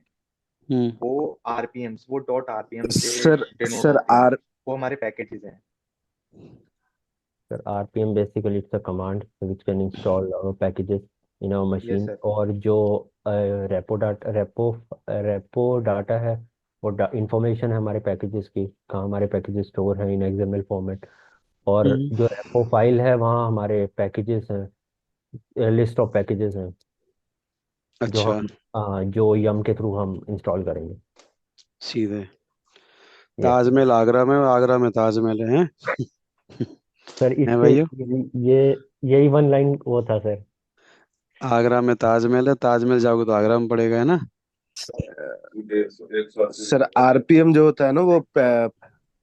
हम्म। वो आरपीएम्स, वो डॉट आरपीएम से सर डिनोट सर होते हैं। आर वो हमारे पैकेजेस हैं। Sir RPM basically it's a command which can install our packages in our yes machine. Sir. और जो रेपो डाटा है वो इंफॉर्मेशन है हमारे पैकेजेस की, कहाँ हमारे पैकेजेस स्टोर हैं इन एक्सएमएल फॉर्मेट। और हम्म। जो रेपो फाइल है वहाँ हमारे पैकेजेस हैं, लिस्ट ऑफ पैकेजेस हैं जो अच्छा, हम जो यम के थ्रू हम इंस्टॉल करेंगे। सीधे यस। ताजमहल आगरा में ताजमहल है हैं? सर हैं इससे भाइयों? ये यही वन लाइन वो था सर। आगरा में ताजमहल है, ताजमहल जाओगे तो आगरा में पड़ेगा, है ना? सर आरपीएम जो होता है ना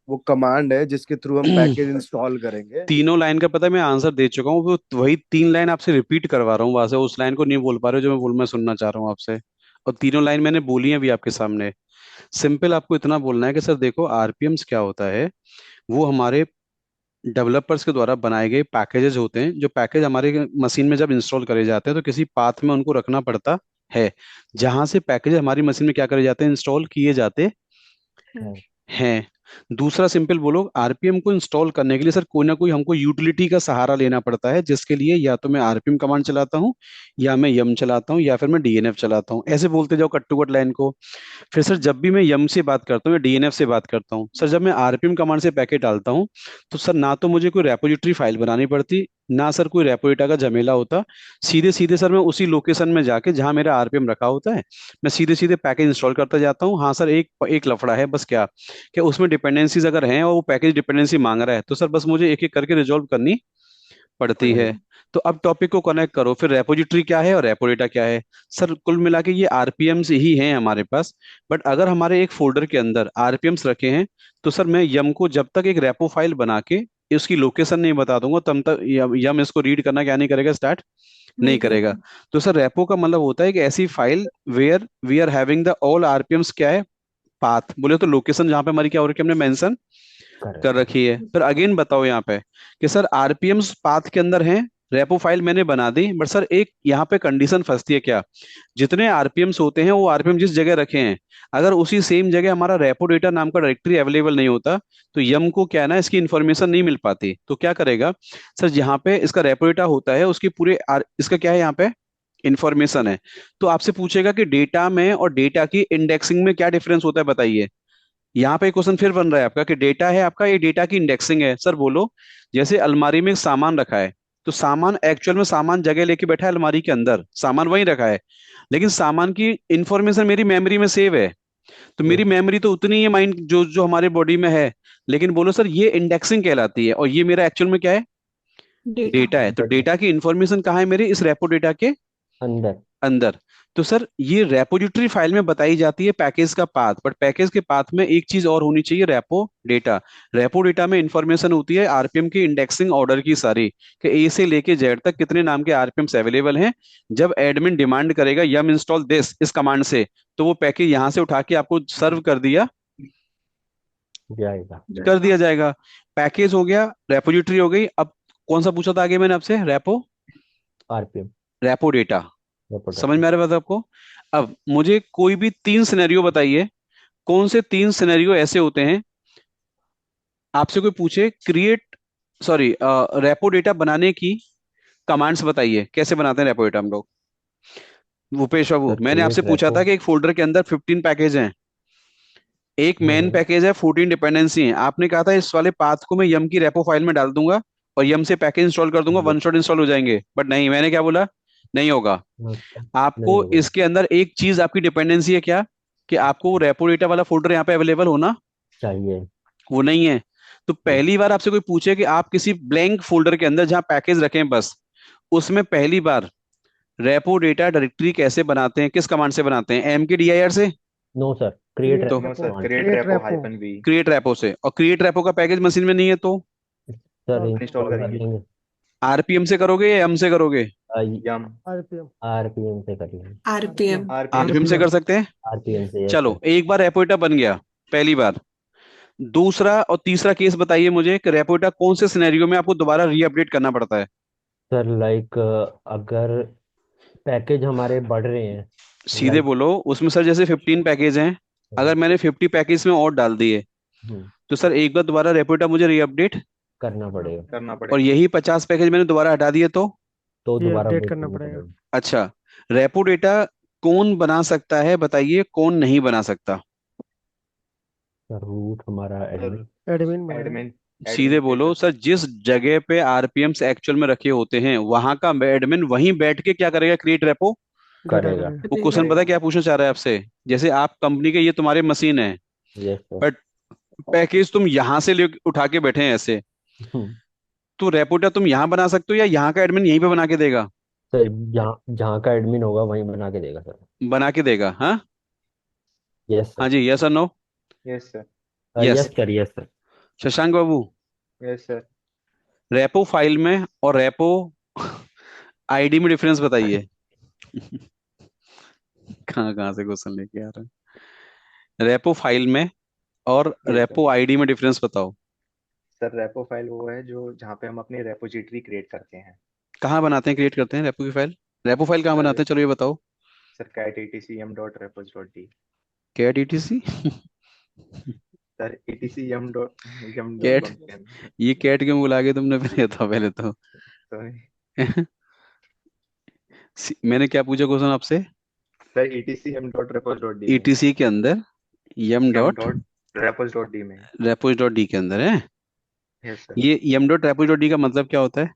वो कमांड है जिसके थ्रू हम पैकेज इंस्टॉल करेंगे। तीनों लाइन का पता है, मैं आंसर दे चुका हूँ, वो वही तीन लाइन आपसे रिपीट करवा रहा हूँ, वहां से उस लाइन को नहीं बोल पा रहे हो जो मैं सुनना चाह रहा हूँ आपसे। और तीनों लाइन मैंने बोली है अभी आपके सामने। सिंपल आपको इतना बोलना है कि सर देखो आरपीएम्स क्या होता है, वो हमारे डेवलपर्स के द्वारा बनाए गए पैकेजेस होते हैं, जो पैकेज हमारे मशीन में जब इंस्टॉल करे जाते हैं तो किसी पाथ में उनको रखना पड़ता है, जहां से पैकेज हमारी मशीन में क्या करे जाते हैं, इंस्टॉल किए जाते हम्म, है। हैं। दूसरा सिंपल बोलो, आरपीएम को इंस्टॉल करने के लिए सर कोई ना कोई हमको यूटिलिटी का सहारा लेना पड़ता है, जिसके लिए या तो मैं आरपीएम कमांड चलाता हूँ, या मैं यम चलाता हूँ, या फिर मैं डीएनएफ चलाता हूँ। ऐसे बोलते जाओ कट टू कट लाइन को। फिर सर जब भी मैं यम से बात करता हूँ या डीएनएफ से बात करता हूँ सर, जब मैं आरपीएम कमांड से पैकेट डालता हूँ, तो सर ना तो मुझे कोई रेपोजिटरी फाइल बनानी पड़ती, ना सर कोई रेपो डेटा का झमेला होता। सीधे सीधे सर मैं उसी लोकेशन में जाके जहाँ मेरा आरपीएम रखा होता है, मैं सीधे सीधे पैकेज इंस्टॉल करता जाता हूँ। हाँ सर, एक एक लफड़ा है बस, क्या क्या उसमें डिपेंडेंसीज अगर हैं और वो पैकेज डिपेंडेंसी मांग रहा है, तो सर बस मुझे एक एक करके रिजॉल्व करनी पड़ती है। पड़ेगी। तो अब टॉपिक को कनेक्ट करो, फिर रेपोजिटरी क्या है और रेपो डेटा क्या है। सर कुल मिला के ये आरपीएम्स ही हैं हमारे पास। बट अगर हमारे एक फोल्डर के अंदर आरपीएम्स रखे हैं, तो सर मैं यम को जब तक एक रेपो फाइल बना के उसकी लोकेशन नहीं बता दूंगा, तब तक यम इसको रीड करना क्या नहीं करेगा, स्टार्ट नहीं नहीं करेगा। करेगा। तो सर रेपो का मतलब होता है कि ऐसी file where we are having the all RPMs, क्या है, पाथ बोले तो लोकेशन जहां पे हमारी क्या हो रही है, हमने मेंशन कर करेक्ट। रखी है। फिर अगेन बताओ यहाँ पे कि सर आरपीएम्स पाथ के अंदर हैं, रेपो फाइल मैंने बना दी, बट सर एक यहाँ पे कंडीशन फंसती है, क्या, जितने आरपीएम्स होते हैं वो आरपीएम जिस जगह रखे हैं, अगर उसी सेम जगह हमारा रेपो डेटा नाम का डायरेक्टरी अवेलेबल नहीं होता, तो यम को क्या है ना, इसकी इन्फॉर्मेशन नहीं मिल पाती। तो क्या करेगा सर, जहाँ पे इसका रेपो डेटा होता है उसकी पूरे इसका क्या है यहाँ पे इंफॉर्मेशन है। तो आपसे पूछेगा कि डेटा में और डेटा की इंडेक्सिंग में क्या डिफरेंस होता है, बताइए। यहाँ पे क्वेश्चन फिर बन रहा है आपका कि डेटा है आपका, ये डेटा की इंडेक्सिंग है। सर बोलो, जैसे अलमारी में एक सामान रखा है, तो सामान एक्चुअल में सामान जगह लेके बैठा है अलमारी के अंदर, सामान वहीं रखा है, लेकिन सामान की इंफॉर्मेशन मेरी मेमोरी में सेव है। तो मेरी यस। मेमोरी तो उतनी ही है माइंड जो जो हमारे बॉडी में है, लेकिन बोलो सर ये इंडेक्सिंग कहलाती है, और ये मेरा एक्चुअल में क्या है, डेटा। डेटा है। तो डेटा डेटा की इंफॉर्मेशन कहाँ है मेरी, इस रेपो डेटा के अंदर। अंदर। तो सर ये रेपोजिटरी फाइल में बताई जाती है पैकेज का पाथ, बट पैकेज के पाथ में एक चीज और होनी चाहिए, रेपो डेटा। रेपो डेटा में इंफॉर्मेशन होती है आरपीएम की इंडेक्सिंग ऑर्डर की सारी, कि ए से लेके जेड तक कितने नाम के आरपीएम्स अवेलेबल हैं। जब एडमिन डिमांड करेगा यम इंस्टॉल दिस इस कमांड से, तो वो पैकेज यहाँ से उठा के आपको सर्व जाएगा। कर दिया जाएगा। पैकेज हो गया, रेपोजिटरी हो गई। अब कौन सा पूछा था आगे मैंने आपसे, रेपो आरपीएम। Repo data. समझ डेटा। में आ रहा है बात आपको। अब मुझे कोई भी तीन सिनेरियो बताइए, कौन से तीन सिनेरियो ऐसे होते हैं, आपसे कोई पूछे क्रिएट, सॉरी, रेपो डेटा बनाने की कमांड्स बताइए, कैसे बनाते हैं रेपो डेटा हम लोग। भूपेश बाबू, सर मैंने आपसे क्रिएट पूछा रेपो। था कि एक फोल्डर के अंदर 15 पैकेज हैं, एक मेन हम्म। पैकेज है, 14 डिपेंडेंसी है। आपने कहा था इस वाले पाथ को मैं यम की रेपो फाइल में डाल दूंगा और यम से पैकेज इंस्टॉल कर दूंगा, वन यस। शॉट इंस्टॉल हो जाएंगे, बट नहीं, मैंने क्या बोला, नहीं होगा। नहीं आपको होगा। इसके अंदर एक चीज आपकी डिपेंडेंसी है, क्या, कि आपको वो रेपो डेटा वाला फोल्डर यहाँ पे अवेलेबल होना, चाहिए। वो नहीं है। तो यस। पहली बार आपसे कोई पूछे कि आप किसी ब्लैंक फोल्डर के अंदर जहाँ पैकेज रखें बस, उसमें पहली बार रेपो डेटा डायरेक्टरी कैसे बनाते हैं, किस कमांड से बनाते हैं, M K D I R से। नो सर, क्रिएट क्रिएट तो नो रेपो, सर, कमांड से। Create create repo repo. Hyphen V create repo से, और क्रिएट रेपो का पैकेज मशीन में नहीं है तो सर और इंस्टॉल इंस्टॉल कर करेंगे लेंगे। आरपीएम से करोगे या एम से करोगे। यम आरपीएम। आरपीएम से कर लेंगे। आरपीएम। आरपीएम आरपीएम से कर आरपीएम। सकते हैं। आरपीएम से, यस चलो सर। एक बार रेपो डेटा बन गया, पहली बार। दूसरा और तीसरा केस बताइए मुझे कि रेपो डेटा कौन से सिनेरियो में आपको दोबारा रीअपडेट करना पड़ता है। सर लाइक अगर पैकेज हमारे बढ़ रहे हैं। सीधे लाइक। बोलो, उसमें सर जैसे 15 पैकेज हैं, अगर मैंने 50 पैकेज में और डाल दिए, तो सर एक बार दोबारा रेपो डेटा मुझे रीअपडेट, करना करना पड़ेगा। पड़ेगा। करना और पड़ेगा। यही 50 पैकेज मैंने दोबारा हटा दिए तो। तो ये दोबारा अपडेट अपडेट करना करना पड़ेगा। पड़ेगा। अच्छा, रेपो डेटा कौन बना सकता है बताइए, कौन नहीं बना सकता। सर रूट हमारा सर एडमिन। एडमिन बनाएगा। एडमिन सीधे एडमिन क्रिएट बोलो कर सर, सकते जिस जगह पे आरपीएम्स एक्चुअल में रखे होते हैं वहां का एडमिन वहीं बैठ के क्या करेगा, क्रिएट रेपो। डेटा करेगा। करेगा। वो हैं। क्वेश्चन पता है करेगा। क्या पूछना चाह रहा है आपसे, जैसे आप कंपनी के, ये तुम्हारे मशीन है, यस सर। बट पैकेज तुम यहां से ले उठा के बैठे हैं ऐसे, तो रेपो डेटा तुम यहाँ बना सकते हो या यहाँ का एडमिन यहीं पे बना के देगा। सर जहाँ जहाँ का एडमिन होगा वहीं बना के देगा सर। बना के देगा, हाँ। यस हाँ सर। जी, यस और no. Yes sir. Yes. Yes sir, yes sir. Shashank Babu, yes sir. Repo file में और रेपो आईडी में डिफरेंस बताइए। कहाँ कहाँ से क्वेश्चन लेके आ रहे हैं। रेपो फाइल में और यस सर। रेपो आईडी में डिफरेंस बताओ। सर रेपो फाइल वो है जो जहाँ पे हम अपनी रेपोजिटरी क्रिएट करते हैं। कहाँ बनाते हैं, क्रिएट करते हैं रेपो की फाइल, रेपो फाइल कहाँ सर बनाते हैं, चलो ये बताओ। Sir cat etc m dot repos dot D. Cat ETC. Sir etc yum dot cat, com के अंदर। ये कैट क्यों बुला के तुमने पहले था पहले तो। तो मैंने क्या पूछा क्वेश्चन आपसे? Sir etc yum dot repos dot d में ईटीसी के अंदर यम yum dot dot repos dot d में। रेपोज डॉट डी के अंदर है। Yes sir. ये यम डॉट रेपोज डॉट डी का मतलब क्या होता है?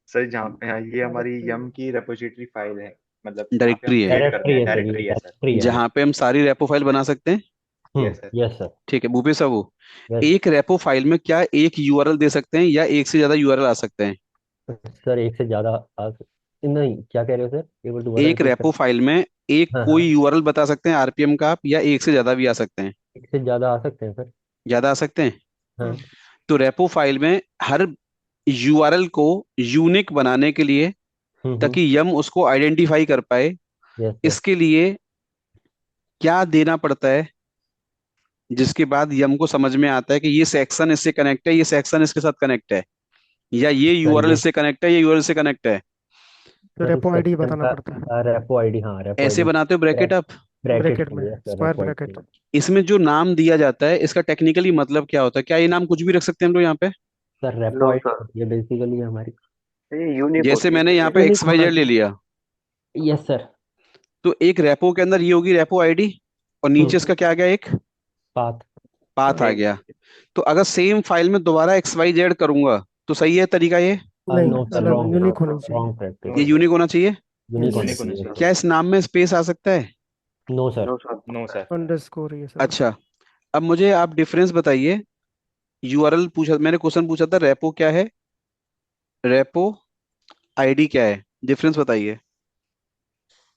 सर जहाँ पे ये हमारी यम की रेपोजिटरी फाइल है, मतलब जहाँ पे हम डायरेक्टरी है, क्रिएट करते डायरेक्टरी हैं, है सर, ये डायरेक्टरी है सर। डायरेक्टरी है। जहाँ पे हम सारी रेपो फाइल बना सकते हैं। Yes sir. Yes sir. ठीक है भूपेश साहू, यस एक रेपो फाइल में क्या एक यूआरएल दे सकते हैं या एक से ज्यादा यूआरएल आ सकते हैं? सर, एक से ज्यादा नहीं, क्या कह रहे हो सर? एक बार दोबारा एक रिपीट कर। रेपो फाइल में एक हाँ कोई हाँ, यूआरएल बता सकते हैं आरपीएम का आप, या एक से ज्यादा भी आ सकते हैं? एक से ज्यादा आ सकते हैं सर। ज्यादा आ सकते हैं। हाँ। तो रेपो फाइल में हर यूआरएल को यूनिक बनाने के लिए, हम्म। ताकि यम उसको आइडेंटिफाई कर पाए, यस सर। इसके लिए क्या देना पड़ता है, जिसके बाद यम को समझ में आता है कि ये सेक्शन इससे कनेक्ट है, ये सेक्शन इसके साथ कनेक्ट है, या ये सर यूआरएल ये इससे कनेक्ट है, ये यूआरएल से कनेक्ट है। तो सर, रेपो आईडी सेक्शन बताना का पड़ता है रेपो आईडी, हाँ रेपो ऐसे आईडी। बनाते हो ब्रैकेट आप। ब्रैकेट ब्रैकेट में, चाहिए sir, square repo ID bracket. चाहिए। इसमें जो नाम दिया जाता है इसका टेक्निकली मतलब क्या होता है? क्या ये नाम कुछ भी रख सकते हैं हम लोग यहाँ पे? Sir repo no ID sir, होती है बेसिकली हमारी। ये यूनिक जैसे होती है मैंने सर, यहाँ ये पे यूनिक एक्स वाई होना जेड ले चाहिए। लिया, यस सर। तो एक रेपो के अंदर ये होगी रेपो आईडी, और नीचे इसका क्या आ गया, एक पाथ। पाथ आ नेम। गया। तो अगर सेम फाइल में दोबारा एक्स वाई जेड करूंगा तो सही है तरीका ये? नहीं, नो सर, अलग रॉन्ग नो यूनिक सर, होनी सर, चाहिए। Wrong practice. नो ये सर, यूनिक होना चाहिए। यूनिक होनी यूनिक होना चाहिए चाहिए। क्या इस नाम में स्पेस आ सकता है? No sir. No sir, no sir. Underscore ये सब। अच्छा, अब मुझे आप डिफरेंस बताइए। यूआरएल पूछा मैंने, क्वेश्चन पूछा था रेपो क्या है, रेपो आईडी क्या है, डिफरेंस बताइए।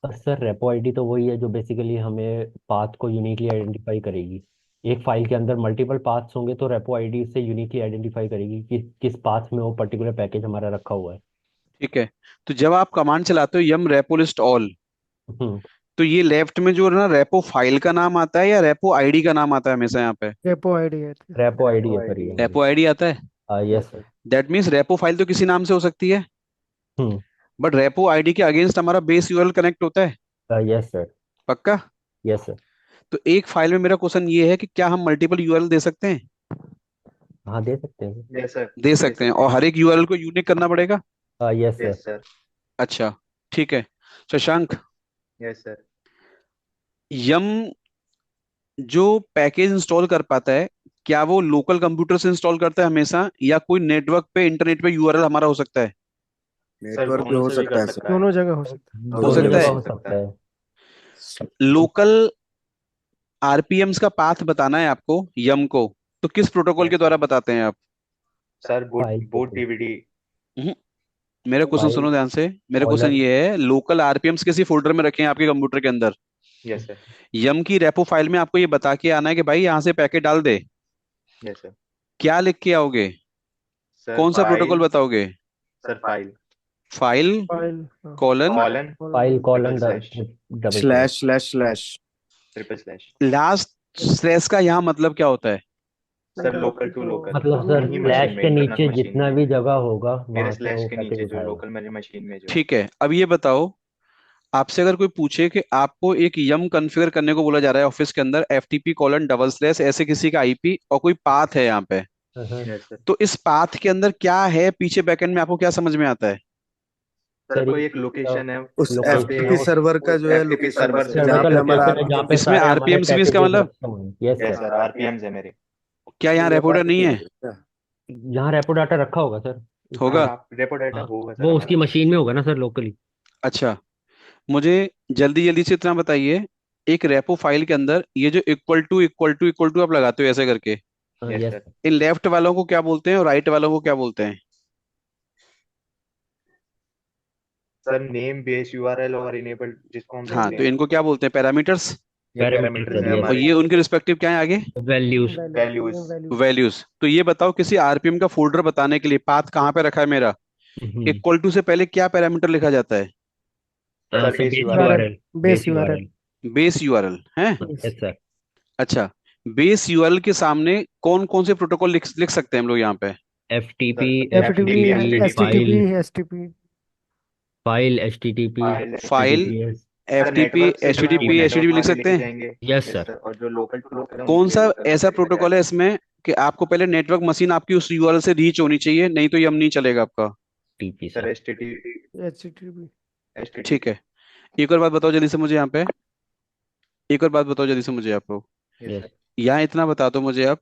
सर रेपो आईडी तो वही है जो बेसिकली हमें पाथ को यूनिकली आइडेंटिफाई करेगी। एक फाइल के अंदर मल्टीपल पाथ्स होंगे तो रेपो आईडी से यूनिकली आइडेंटिफाई करेगी कि किस पाथ में वो पर्टिकुलर पैकेज हमारा रखा हुआ है। ठीक है, तो जब आप कमांड चलाते हो यम रेपो लिस्ट ऑल, हम्म। तो ये लेफ्ट में जो है ना रेपो फाइल का नाम आता है या रेपो आईडी का नाम आता है हमेशा यहाँ पे? रेपो आईडी है। रेपो आईडी रेपो है सर आईडी ये है। हमारी। रेपो आईडी आता है। Yes sir. That means repo file तो किसी नाम से हो सकती है, हम्म। बट रेपो आईडी के अगेंस्ट हमारा बेस यूआरएल कनेक्ट होता है। Yes sir. पक्का? Yes sir. तो एक फाइल में मेरा क्वेश्चन ये है कि क्या हम मल्टीपल यूआरएल दे सकते हैं? हाँ, दे सकते हैं यस सर। दे दे सकते हैं, सकते और हर हैं। एक यूआरएल को यूनिक करना पड़ेगा। Yes sir. Yes sir. अच्छा, ठीक है। Shashank, yes sir. यम जो पैकेज इंस्टॉल कर पाता है, क्या वो लोकल कंप्यूटर से इंस्टॉल करता है हमेशा, या कोई नेटवर्क पे इंटरनेट पे यूआरएल हमारा हो सकता है? सर नेटवर्क पे दोनों हो से भी सकता कर है सर। सकता है। दोनों जगह हो सकता है। हो दोनों सकता जगह है। हो सकता है। लोकल आरपीएम्स का पाथ बताना है आपको यम को, तो किस प्रोटोकॉल के यस द्वारा सर। बताते हैं आप? Sir boot file boot DVD. हम्म, मेरा क्वेश्चन फाइल सुनो ध्यान से। मेरा क्वेश्चन कॉलम। ये है, लोकल आरपीएम्स किसी फोल्डर में रखे हैं आपके कंप्यूटर के अंदर, यस सर। यम की रेपो फाइल में आपको ये बता के आना है कि भाई यहाँ से पैकेट डाल दे। Yes sir. क्या लिख के आओगे? सर कौन सा प्रोटोकॉल फाइल। बताओगे? सर फाइल फाइल फाइल, हाँ, colon colon file triple colon slash double slash. Slash. Triple slash. Last slash का यहाँ मतलब क्या होता है? सर मतलब लोकल टू जो लोकल, मतलब सर यही स्लैश मशीन में, के इंटरनल नीचे मशीन जितना में, भी जगह होगा मेरे वहां से स्लैश वो के पैकेज नीचे जो उठाएगा। लोकल मेरी मशीन में जो है। ठीक है, अब ये बताओ, आपसे अगर कोई पूछे कि आपको एक यम कॉन्फ़िगर करने को बोला जा रहा है ऑफिस के अंदर, एफटीपी कॉलन डबल स्लैश ऐसे किसी का आईपी और कोई पाथ है यहाँ पे, हाँ। Yes sir. तो इस पाथ के अंदर क्या है पीछे बैकएंड में, आपको क्या समझ में आता है? सर सर कोई एक लोकेशन है, उस जहाँ पे लोकेशन है, एफटीपी उस सर्वर का जो है एफटीपी लोकेशन है सर्वर सर, सर्वर जहाँ का पे हमारा लोकेशन है जहाँ पे आरपीएम इसमें सारे हमारे आरपीएम्स भी इसका पैकेजेस मतलब? रखे हुए हैं। Yes yes sir. Sir RPMs है मेरे। क्या यहाँ यहाँ रेपो पर नहीं है? यहाँ रेपो डाटा रखा होगा सर हाँ उसमें। होगा। आप रेपो डाटा हाँ, होगा सर वो उसकी हमारा। मशीन में होगा ना सर, लोकली। अच्छा, मुझे जल्दी जल्दी से इतना बताइए, एक रेपो फाइल के अंदर ये जो equal to equal to equal to आप लगाते हो ऐसे करके, यस यस सर। सर। इन लेफ्ट वालों को क्या बोलते हैं और राइट वालों को क्या बोलते हैं? सर नेम बेस यूआरएल और इनेबल जिसको हम हाँ, बोलते तो हैं, इनको क्या बोलते हैं? पैरामीटर्स। ये पैरामीटर पैरामीटर्स सर, है यस। और हमारे। ये उनके रिस्पेक्टिव क्या है आगे? वैल्यूज। वैल्यूज। वैल्यूज। वैल्यूज। तो ये बताओ, किसी आरपीएम का फोल्डर बताने के लिए पाथ कहाँ पे रखा है मेरा, इक्वल टू से पहले क्या पैरामीटर लिखा जाता है? Sir sir base base URL. URL, URL. Base base URL. URL. Base URL है। Yes sir. अच्छा, बेस यूआरएल के सामने कौन कौन से प्रोटोकॉल लिख लिख सकते हैं हम लोग यहाँ पे? FTP, sir FTP, FTP HTTP, HTTP HTTP, file, HTP. File, HTTP, file file, HTTPS. F sir T P network से एच जो टी है वो P H T network P लिख हमारे सकते लेके हैं। जाएंगे। Yes yes sir. सर, और जो लोकल टू लोकल है कौन उनके सा लोकल ऐसा होस्ट पे प्रोटोकॉल है जाएगा। इसमें कि आपको पहले नेटवर्क मशीन आपकी उस यूआरएल से रीच होनी चाहिए, नहीं तो ये हम नहीं चलेगा आपका। TP sir sir. HTTP ठीक HTTP। है। एक और बात बताओ जल्दी से मुझे यहाँ पे, एक और बात बताओ जल्दी से मुझे आप लोग, यस यस। सर। यहाँ इतना बता दो मुझे आप,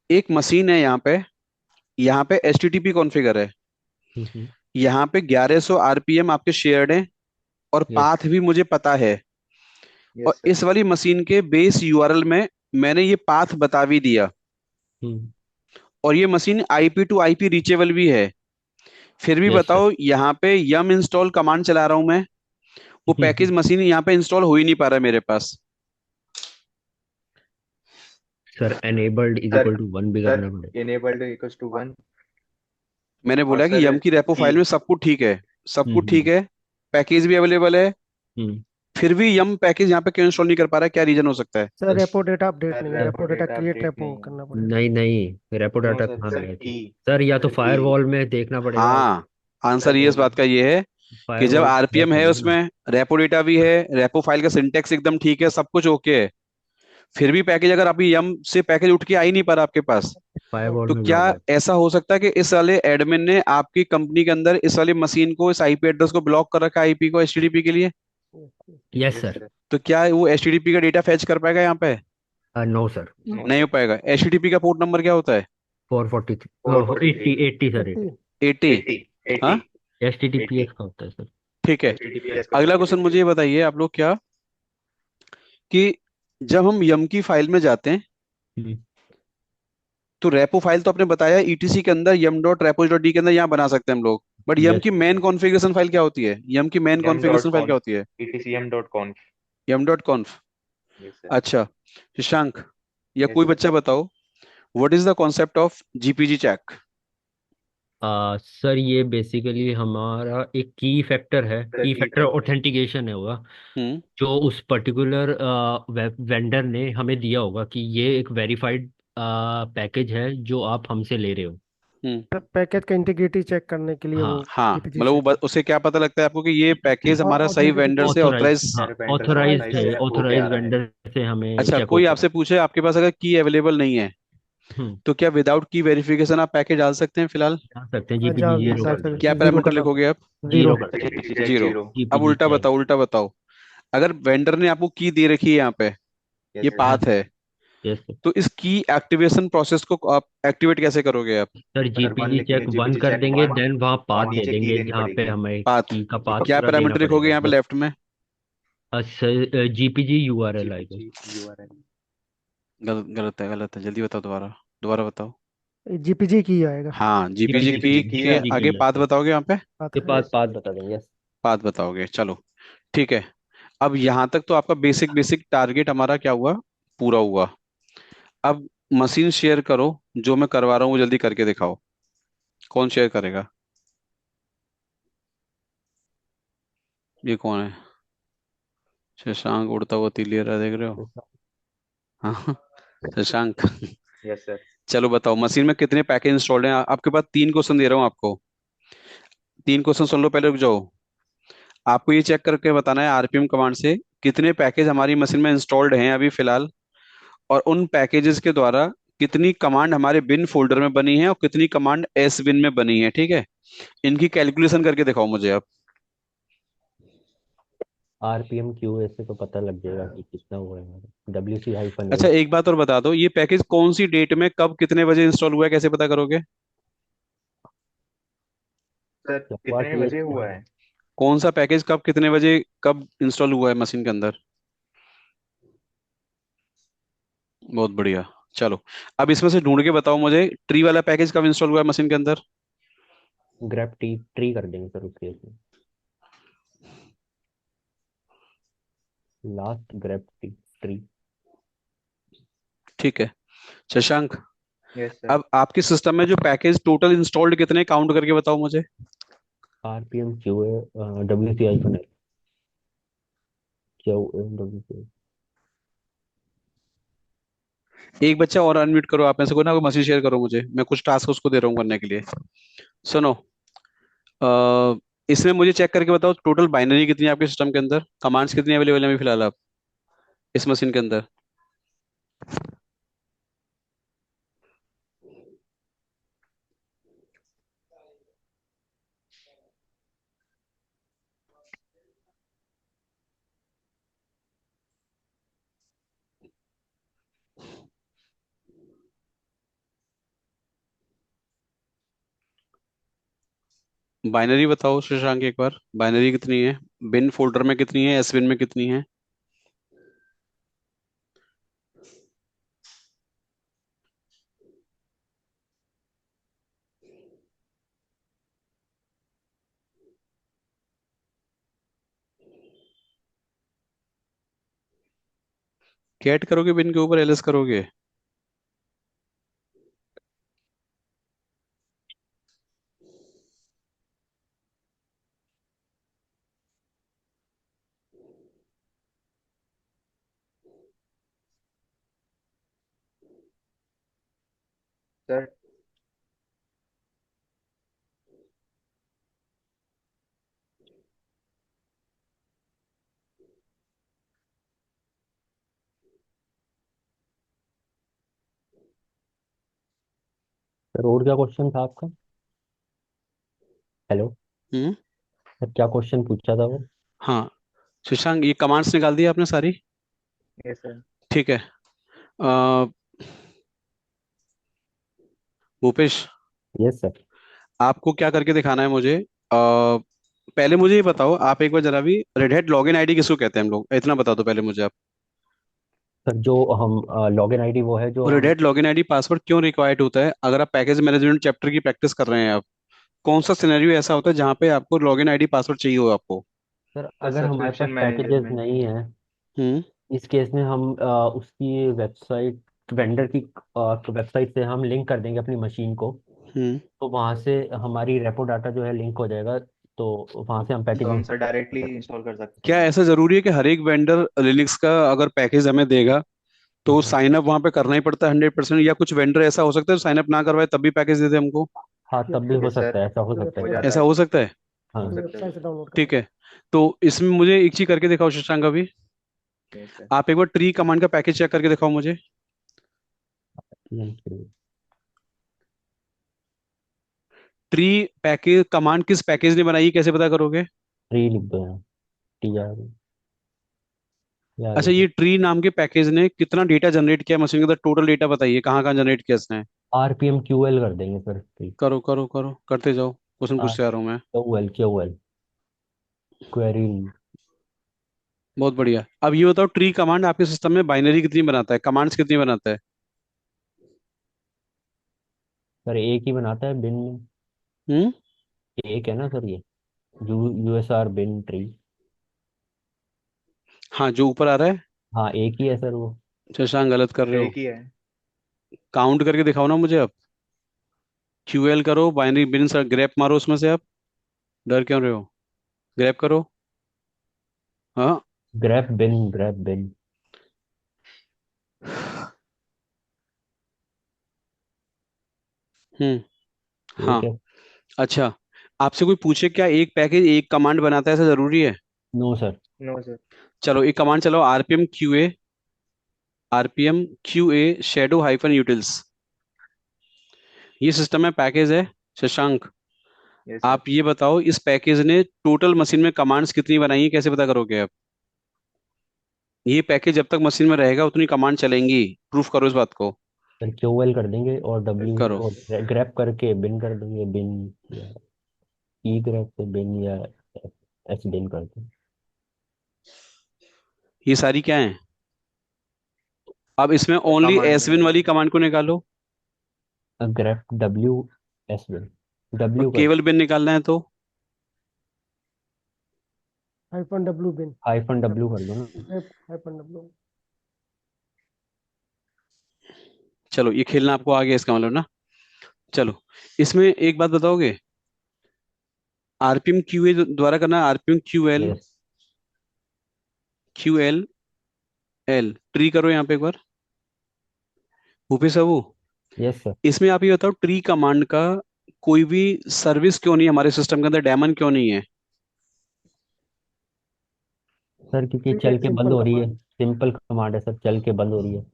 एक मशीन है यहाँ पे H T T P configure है, यहाँ पे 1100 आरपीएम आपके शेयर्ड हैं, और यस। पाथ भी मुझे पता है। और यस सर। इस वाली मशीन के बेस यूआरएल में मैंने ये पाथ बता भी दिया, और ये machine IP to IP reachable भी है। फिर भी यस सर। बताओ, यहाँ पे यम इंस्टॉल कमांड चला रहा हूं मैं, वो पैकेज मशीन यहाँ पे इंस्टॉल हो ही नहीं पा रहा है मेरे पास। Sir enabled is sir equal to 1 भी सर करना पड़ेगा। Enabled equals to 1। मैंने और बोला कि सर यम की रेपो की फाइल में सब कुछ ठीक है, सब कुछ ठीक हम्म। है, पैकेज भी अवेलेबल है, हम्म। फिर भी यम पैकेज यहाँ पे क्यों इंस्टॉल नहीं कर पा रहा है, क्या रीजन हो सकता है? सर, बस। रेपो डेटा अपडेट सर नहीं है, sir repo repo data data create update repo नहीं है। करना पड़ेगा। नहीं नहीं, रेपो नो डाटा सर, कहाँ सर गया की। सर? या तो सर की। फायरवॉल में देखना पड़ेगा। हाँ, आंसर सर ये इस वो बात का ये है कि जब फायरवॉल आरपीएम चेक है होगी ना। उसमें, रेपो डेटा भी है, रेपो फाइल का सिंटेक्स एकदम ठीक है, सब कुछ ओके है, फिर भी पैकेज अगर अभी यम से पैकेज उठ के आ ही नहीं पा रहा आपके पास, फायरवॉल तो में क्या ब्लॉक है। ऐसा हो सकता है कि इस वाले एडमिन ने आपकी कंपनी के अंदर इस वाली मशीन को, इस आईपी एड्रेस को ब्लॉक कर रखा है आईपी को एचटीटीपी के लिए? Yes yes sir. सर। तो क्या वो एचटीटीपी का डेटा फैच कर पाएगा यहाँ पे? No sir. नो नहीं सर। हो पाएगा। एचटीटीपी का पोर्ट नंबर क्या होता है? 443 443। 80 80 सर। 80। 80। 80। हाँ, 80। HTTPS 80। का होता है सर। ठीक है। HTTPS का अगला होता क्वेश्चन मुझे ये बताइए आप लोग, क्या कि जब हम यम की फाइल में जाते हैं, हम्म। तो रेपो फाइल तो आपने बताया ईटीसी के अंदर यम डॉट रेपोज डॉट डी के अंदर यहाँ बना सकते हैं हम लोग, बट यम यस। की मेन कॉन्फ़िगरेशन फाइल क्या होती है? यम की मेन है। यम डॉट कॉन्फ़िगरेशन फाइल क्या कॉन्फ। होती है? ETCM dot conf. Yum dot conf. Yes sir. अच्छा, शशांक या यस कोई सर। बच्चा बताओ, what is the concept of GPG check? Sir ये बेसिकली हमारा एक की फैक्टर है, सर की की फैक्टर फैक्टर। ऑथेंटिकेशन है होगा, हम्म। जो उस पर्टिकुलर वेंडर ने हमें दिया होगा कि ये एक वेरीफाइड पैकेज है जो आप हमसे ले रहे हो। हम्म। सर, पैकेज का इंटीग्रिटी चेक करने के लिए वो हाँ। हाँ, जीपीजी मतलब वो चेक करता उससे क्या पता लगता है आपको कि ये पैकेज हमारा सही ऑथेंटिसिटी वेंडर से ऑथोराइज, ऑथराइज? हाँ सर वेंडर से ऑथोराइज ऑथराइज है, से होके आ ऑथोराइज रहा है। वेंडर से हमें अच्छा, चेक कोई होता है। आपसे पूछे आपके पास अगर की अवेलेबल नहीं है, हम्म। तो क्या विदाउट की वेरिफिकेशन आप पैकेज डाल सकते हैं फिलहाल? जा सकते हैं, हाँ, जीपीजी जान जीरो यस डाल कर सर। क्या देंगे। सकते, जीरो पैरामीटर करना लिखोगे आप? Zero zero. कर सर देंगे। GPC check zero. 0। अब जीपीजी उल्टा चेक। बताओ, उल्टा बताओ, अगर वेंडर ने आपको की दे रखी है यहाँ पे, ये यस सर। हाँ पाथ है, यस सर। तो इस की एक्टिवेशन प्रोसेस को आप एक्टिवेट कैसे करोगे आप? सर सर 1 जीपीजी लिखेंगे, चेक वन जीपीसी कर चेक देंगे, 1। देन वहाँ और पाथ दे नीचे की देंगे देनी जहाँ पे पड़ेगी। हमें पाथ। की का की पाथ का क्या पूरा पाथ। देना पैरामीटर लिखोगे पड़ेगा यहाँ पे बस। लेफ्ट में? सर जीपीजी यूआरएल आएगा। GPG URL। गलत, गलत है, गलत है, जल्दी बताओ, दोबारा दोबारा बताओ। जीपीजी की आएगा। हाँ, जीपीजी जीपीजी की जीपीजी की की के है। जीपीजी आगे की है पाथ सर। बताओगे यहाँ पे? बात के पास है। पाथ बता देंगे यस। पाथ बताओगे, चलो ठीक है। अब यहाँ तक तो आपका बेसिक बेसिक टारगेट हमारा क्या हुआ, पूरा हुआ। अब मशीन शेयर करो, जो मैं करवा रहा हूँ वो जल्दी करके दिखाओ। कौन शेयर करेगा? ये कौन है? शशांक उड़ता हुआ तीर ले रहा है, देख रहे हो? हाँ, शशांक। Yes sir. चलो बताओ, मशीन में कितने पैकेज इंस्टॉल्ड हैं? आपके पास 3 क्वेश्चन दे रहा हूँ आपको, 3 क्वेश्चन सुन लो, पहले रुक जाओ। आपको ये चेक करके बताना है आरपीएम कमांड से कितने पैकेज हमारी मशीन में इंस्टॉल्ड हैं अभी फिलहाल, और उन पैकेजेस के द्वारा कितनी कमांड हमारे बिन फोल्डर में बनी है और कितनी कमांड एस बिन में बनी है, ठीक है? इनकी कैलकुलेशन करके दिखाओ मुझे आप। आरपीएम क्यू से तो पता लग जाएगा कि कितना हुआ है। डब्ल्यू सी हाइफन अच्छा, ए। एक बात और बता दो, ये पैकेज कौन सी डेट में कब कितने बजे इंस्टॉल हुआ है, कैसे पता करोगे? सर कितने बजे हुआ है? कौन सा पैकेज कब कितने बजे कब इंस्टॉल हुआ है मशीन के अंदर? बहुत बढ़िया। चलो, अब इसमें से ढूंढ के बताओ मुझे, ट्री वाला पैकेज कब इंस्टॉल हुआ है मशीन के अंदर? ग्रेप टी ट्री कर देंगे सर उस केस में। Last grep T tree. ठीक है। Shashank, yes sir. अब आपके सिस्टम में जो पैकेज टोटल इंस्टॉल्ड कितने, काउंट करके बताओ मुझे। आरपीएम क्यू है W C hyphen A. Q W C. एक बच्चा और अनम्यूट करो, आप में से कोई ना कोई मैसेज शेयर करो मुझे, मैं कुछ टास्क उसको दे रहा हूँ करने के लिए। सुनो, इसमें मुझे चेक करके बताओ टोटल बाइनरी कितनी है आपके सिस्टम के अंदर, कमांड्स कितनी अवेलेबल है अभी फिलहाल आप इस मशीन के अंदर। बाइनरी बताओ शशांक एक बार, बाइनरी कितनी है, बिन फोल्डर में कितनी है, एस बिन में कितनी है। कैट करोगे बिन के ऊपर, एलएस करोगे। सर सर और क्या क्वेश्चन था आपका? हेलो हम्म। सर, क्या क्वेश्चन पूछा था वो? हाँ शशांक, ये कमांड्स निकाल दी आपने सारी। Yes sir. ठीक है। Bhupesh, yes sir. आपको क्या करके दिखाना है मुझे, पहले मुझे ये बताओ आप एक बार जरा भी, रेड हैट लॉगिन आईडी किसको कहते हैं हम लोग, इतना बता दो पहले मुझे आप। सर जो हम लॉगिन आईडी वो है जो और रेड हम। हैट लॉगिन आईडी पासवर्ड क्यों रिक्वायर्ड होता है अगर आप पैकेज मैनेजमेंट चैप्टर की प्रैक्टिस कर रहे हैं आप, कौन सा सिनेरियो ऐसा होता है जहाँ पे आपको लॉगिन आईडी पासवर्ड चाहिए हो आपको। सर सर अगर हमारे सब्सक्रिप्शन पास पैकेजेस मैनेजमेंट। नहीं है, हम्म। इस केस में हम उसकी वेबसाइट, वेंडर की वेबसाइट से हम लिंक कर देंगे अपनी मशीन को। हम्म। तो वहाँ से हमारी रेपो डाटा जो है लिंक हो जाएगा। तो वहाँ से हम तो हम पैकेजेस। सर डायरेक्टली इंस्टॉल कर सकते क्या हैं। ऐसा जरूरी है कि हर एक वेंडर लिनक्स का अगर पैकेज हमें देगा तो साइन अप वहां पे करना ही पड़ता है 100%, या कुछ वेंडर ऐसा हो सकता है साइन अप ना करवाए तब भी पैकेज दे दे हमको। हाँ, यस तब भी हो यस सर, सकता है, ऐसा हो सकता है हो सर। जाता ऐसा है। हो सकता है। हो हाँ। सकता है वेबसाइट से सर। डाउनलोड करना। ठीक है। तो इसमें मुझे एक चीज करके दिखाओ शशांक अभी, यस सर। आप एक बार ट्री कमांड का पैकेज चेक करके दिखाओ मुझे। ट्री पैकेज कमांड किस पैकेज ने बनाई है, कैसे पता करोगे। ट्री लिख दो यहाँ। टी आर यार अच्छा, ये ट्री नाम के पैकेज ने कितना डेटा जनरेट किया मशीन के अंदर, टोटल डेटा बताइए कहाँ कहाँ जनरेट किया इसने। आरपीएम क्यूएल कर देंगे सर, ट्री। करो करो करो, करते जाओ, क्वेश्चन आर पूछते आ रहा हूँ मैं। QL QL query. बहुत बढ़िया। अब ये बताओ ट्री कमांड आपके सिस्टम में बाइनरी कितनी बनाता है, कमांड्स कितनी बनाता है। सर एक ही बनाता है बिन में। हम्म। एक है ना सर ये, यूएसआर बिन ट्री। हाँ जो ऊपर आ रहा है। हाँ एक ही है सर वो। शशांक गलत कर रहे हो, एक ही है। काउंट करके दिखाओ ना मुझे अब। क्यूएल करो, बाइनरी बिन सर ग्रैप मारो उसमें से आप, डर क्यों रहे हो, ग्रैप करो। हाँ। ग्रैप बिन। हम्म। हाँ। एक है। अच्छा, आपसे कोई पूछे क्या एक पैकेज एक कमांड बनाता है, ऐसा जरूरी है। No sir. No sir. चलो एक कमांड चलाओ, RPM Q A shadow hyphen utils, ये सिस्टम में पैकेज है। Shashank, yes sir. आप ये बताओ इस पैकेज ने टोटल मशीन में कमांड्स कितनी बनाई है, कैसे पता करोगे आप। ये पैकेज जब तक मशीन में रहेगा उतनी कमांड चलेंगी, प्रूफ करो इस बात को। सर क्यूएल कर देंगे और डब्ल्यू करो। और ग्रैप करके बिन कर देंगे, बिन या ई ग्रैप से बिन या एस बिन कर देंगे। ये सारी क्या है, अब इसमें सर ओनली कमांड एसविन वाली कमांड को निकालो, ग्रैप डब्ल्यू एस बिन, और डब्ल्यू कर केवल बिन निकालना है तो। हाइफन डब्ल्यू बिन। हाइफन डब्ल्यू कर दो ना। Hyphen W. चलो ये खेलना आपको आ गया इसका मतलब ना। चलो इसमें एक बात बताओगे, आरपीएम क्यूए द्वारा करना, RPM QL, yes. QL L tree करो यहाँ पे एक बार, भूपेश साहू। Yes sir. इसमें आप ये बताओ ट्री कमांड का कोई भी सर्विस क्यों नहीं है हमारे सिस्टम के अंदर, डेमन क्यों नहीं है। सर क्योंकि ये चल एक के बंद सिंपल हो रही है, कमांड। सिंपल कमांड है सर, चल के बंद हो रही है।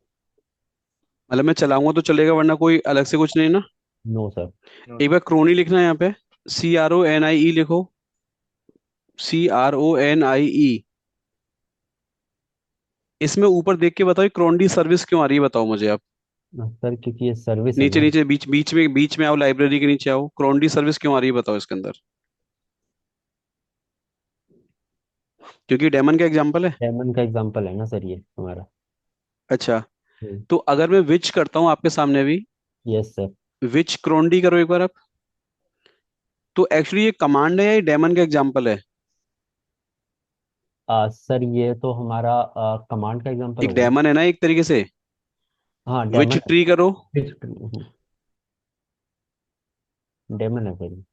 मतलब मैं चलाऊंगा तो चलेगा, वरना कोई अलग से कुछ नहीं ना? No sir. नो एक सर। बार क्रोनी लिखना है यहाँ पे, CRONIE लिखो, CRONIE। इसमें ऊपर देख के बताओ ये क्रोनडी सर्विस क्यों आ रही है, बताओ मुझे आप। सर क्योंकि ये सर्विस है नीचे ना। नीचे बीच में आओ, लाइब्रेरी के नीचे आओ, क्रोनडी सर्विस क्यों आ रही है बताओ इसके अंदर, क्योंकि डेमन का एग्जांपल है। डायमंड का एग्जांपल है ना सर ये हमारा। अच्छा, तो अगर मैं विच करता हूँ आपके सामने भी, यस सर। विच क्रोनडी करो एक बार आप, तो एक्चुअली ये कमांड है या ये डेमन का एग्जांपल है? सर ये तो हमारा कमांड का एग्जांपल एक होगा ना। डेमन है ना एक तरीके से। हाँ विच डेमन ट्री करो, है। डेमन है सर ये।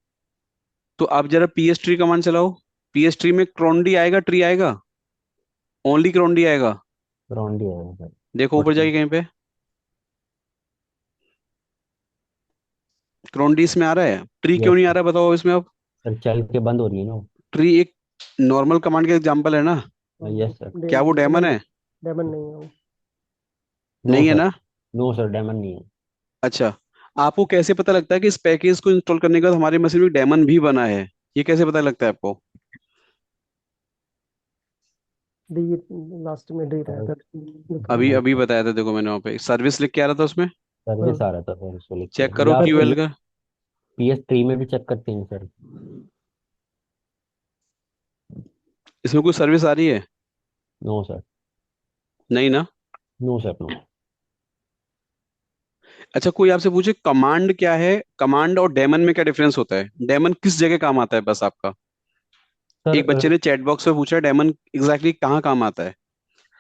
तो आप जरा PS ट्री कमांड चलाओ। PS ट्री में क्रोनडी आएगा, ट्री आएगा, ओनली क्रोनडी आएगा। राउंड ही है सर। देखो ऊपर और जाके कहीं पे क्रोनडी इसमें आ रहा है, ट्री क्यों यस नहीं आ सर। रहा बताओ इसमें अब। सर चल के बंद हो रही है ना। ट्री एक नॉर्मल कमांड का एग्जांपल है ना, यस सर। क्या वो डेमन डेमन है? डेमन नहीं है वो। नो नहीं है सर। ना? नो सर डेमन नहीं है। अच्छा, आपको कैसे पता लगता है कि इस पैकेज को इंस्टॉल करने के बाद हमारे मशीन में डेमन भी बना है? ये कैसे पता लगता है आपको? डी लास्ट में डी रहता है, लिखा अभी रहता अभी बताया था, देखो मैंने वहाँ पे सर्विस लिख के आ रहा था उसमें, है। सर्विस हाँ, आ रहा था सर उसको लिख चेक के, करो या QL का। PS ट्री में भी चेक करते हैं सर। इसमें कोई सर्विस आ रही है? No sir. नहीं ना? No sir no. अच्छा, कोई आपसे पूछे कमांड क्या है, कमांड और डेमन में क्या डिफरेंस होता है, डेमन किस जगह काम आता है बस आपका। सर एक बच्चे ने चैट बॉक्स में पूछा डेमन एग्जैक्टली कहाँ काम आता है?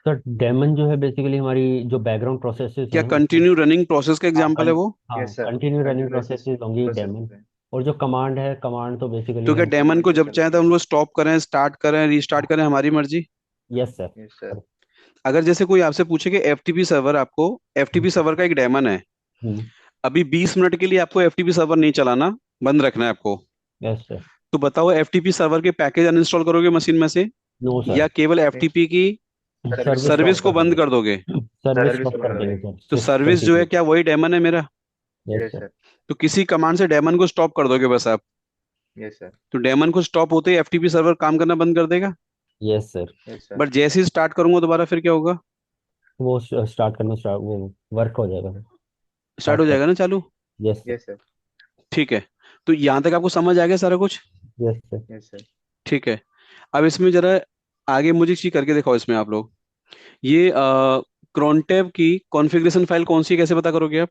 सर डेमन जो है बेसिकली हमारी जो बैकग्राउंड प्रोसेसेस क्या हैं उसको। कंटिन्यू रनिंग प्रोसेस का हाँ एग्जांपल है वो? हाँ yes sir. Continue running continuous processes होंगी प्रोसेस डेमन। होते हैं। और जो कमांड है, कमांड तो बेसिकली तो क्या हम। डेमन को कमांड जब चाहे चलते तो हैं। हम लोग स्टॉप करें, स्टार्ट करें, रीस्टार्ट करें, हमारी मर्जी? Yes sir. Yes sir. अगर जैसे कोई आपसे पूछे कि FTP सर्वर, आपको FTP सर्वर का एक डेमन है, अभी 20 मिनट के लिए आपको FTP सर्वर नहीं चलाना, बंद रखना है आपको, यस सर। तो बताओ FTP सर्वर के पैकेज अनइंस्टॉल करोगे मशीन में से, नो सर। या केवल नहीं, FTP की सर्विस को सर्विस स्टॉप सर्विस स्टॉप को कर कर बंद देंगे। कर दोगे? सर्विस सर्विस स्टॉप को कर कर देंगे देंगे। सर, तो सिर्फ सर्विस जो है कंटिन्यू। क्या वही डेमन है मेरा? Yes yes sir. सर। तो किसी कमांड से डेमन को स्टॉप कर दोगे बस आप, यस सर। तो डेमन को स्टॉप होते ही FTP सर्वर काम करना बंद कर देगा। Yes sir. Yes sir. But जैसे ही स्टार्ट करूंगा दोबारा, फिर क्या होगा? वो स्टार्ट करना, स्टार्ट वो वर्क हो जाएगा सर। स्टार्ट स्टार्ट हो कर। जाएगा ना, चालू? Yes sir. Yes sir. ठीक है, तो यहाँ तक आपको समझ आ गया सारा कुछ? Yes sir. Yes sir. ठीक है, अब इसमें जरा आगे मुझे एक चीज करके दिखाओ इसमें आप लोग, ये क्रोनटेप की कॉन्फ़िगरेशन फाइल कौन सी है, कैसे पता करोगे आप?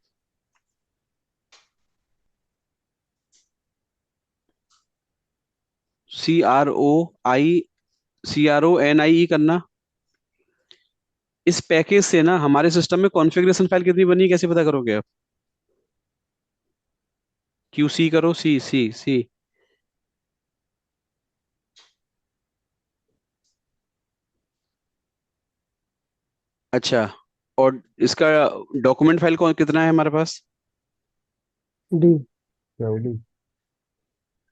CRONIE करना। इस पैकेज से ना हमारे सिस्टम में कॉन्फ़िगरेशन फाइल कितनी बनी है कैसे पता करोगे आप? QC करो, सी सी सी। अच्छा, और इसका डॉक्यूमेंट फाइल कौन कितना है हमारे पास? D cloudy.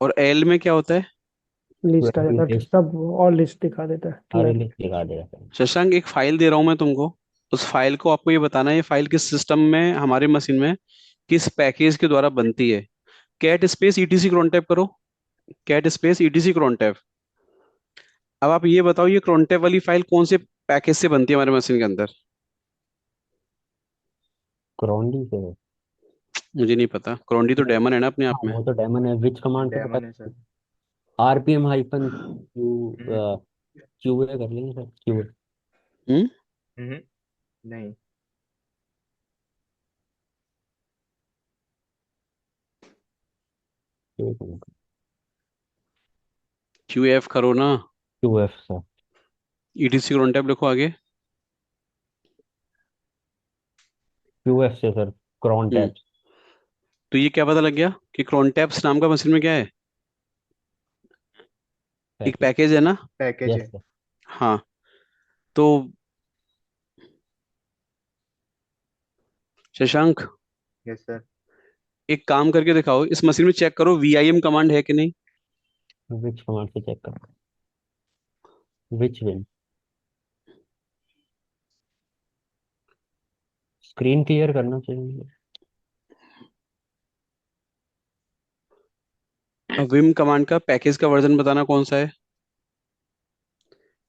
और L में क्या होता है? लिस्ट आ क्लाउडी जाता है, लिस्ट। सब और लिस्ट दिखा देता है कि सारी मैं। लिस्ट दिखा देगा सर। शशांक, एक फाइल दे रहा हूं मैं तुमको, उस फाइल को आपको ये बताना है ये फाइल किस सिस्टम में, हमारे मशीन में किस पैकेज के द्वारा बनती है। कैट स्पेस ETC क्रॉनटैप करो, कैट स्पेस ETC क्रॉनटैप। अब आप ये बताओ ये क्रॉनटैप वाली फाइल कौन से पैकेज से बनती है हमारे मशीन के अंदर? क्रोनडी से। मुझे नहीं पता, क्रॉन्डी तो डेमन है ना अपने आप हाँ में। वो तो डायमंड है, विच कमांड से पता। डेमन है सर। RPM हाइफन क्यू हम्म। QA कर लेंगे सर, QA। हम्म। हम्म। नहीं। QF करो ना, QF सर। ETC क्रॉनटैप लिखो आगे। QF से सर, क्रॉन हम्म। टैब्स। तो ये क्या पता लग गया कि क्रॉनटैप्स नाम का मशीन में क्या है? एक पैकेज। पैकेज है ना? पैकेज यस है। सर। हाँ, तो शशांक, यस सर। एक काम करके दिखाओ, इस मशीन में चेक करो VIM कमांड है कि नहीं। विच कमांड से चेक कर। विच विन। स्क्रीन क्लियर करना चाहिए। विम कमांड का पैकेज का वर्जन बताना कौन सा है।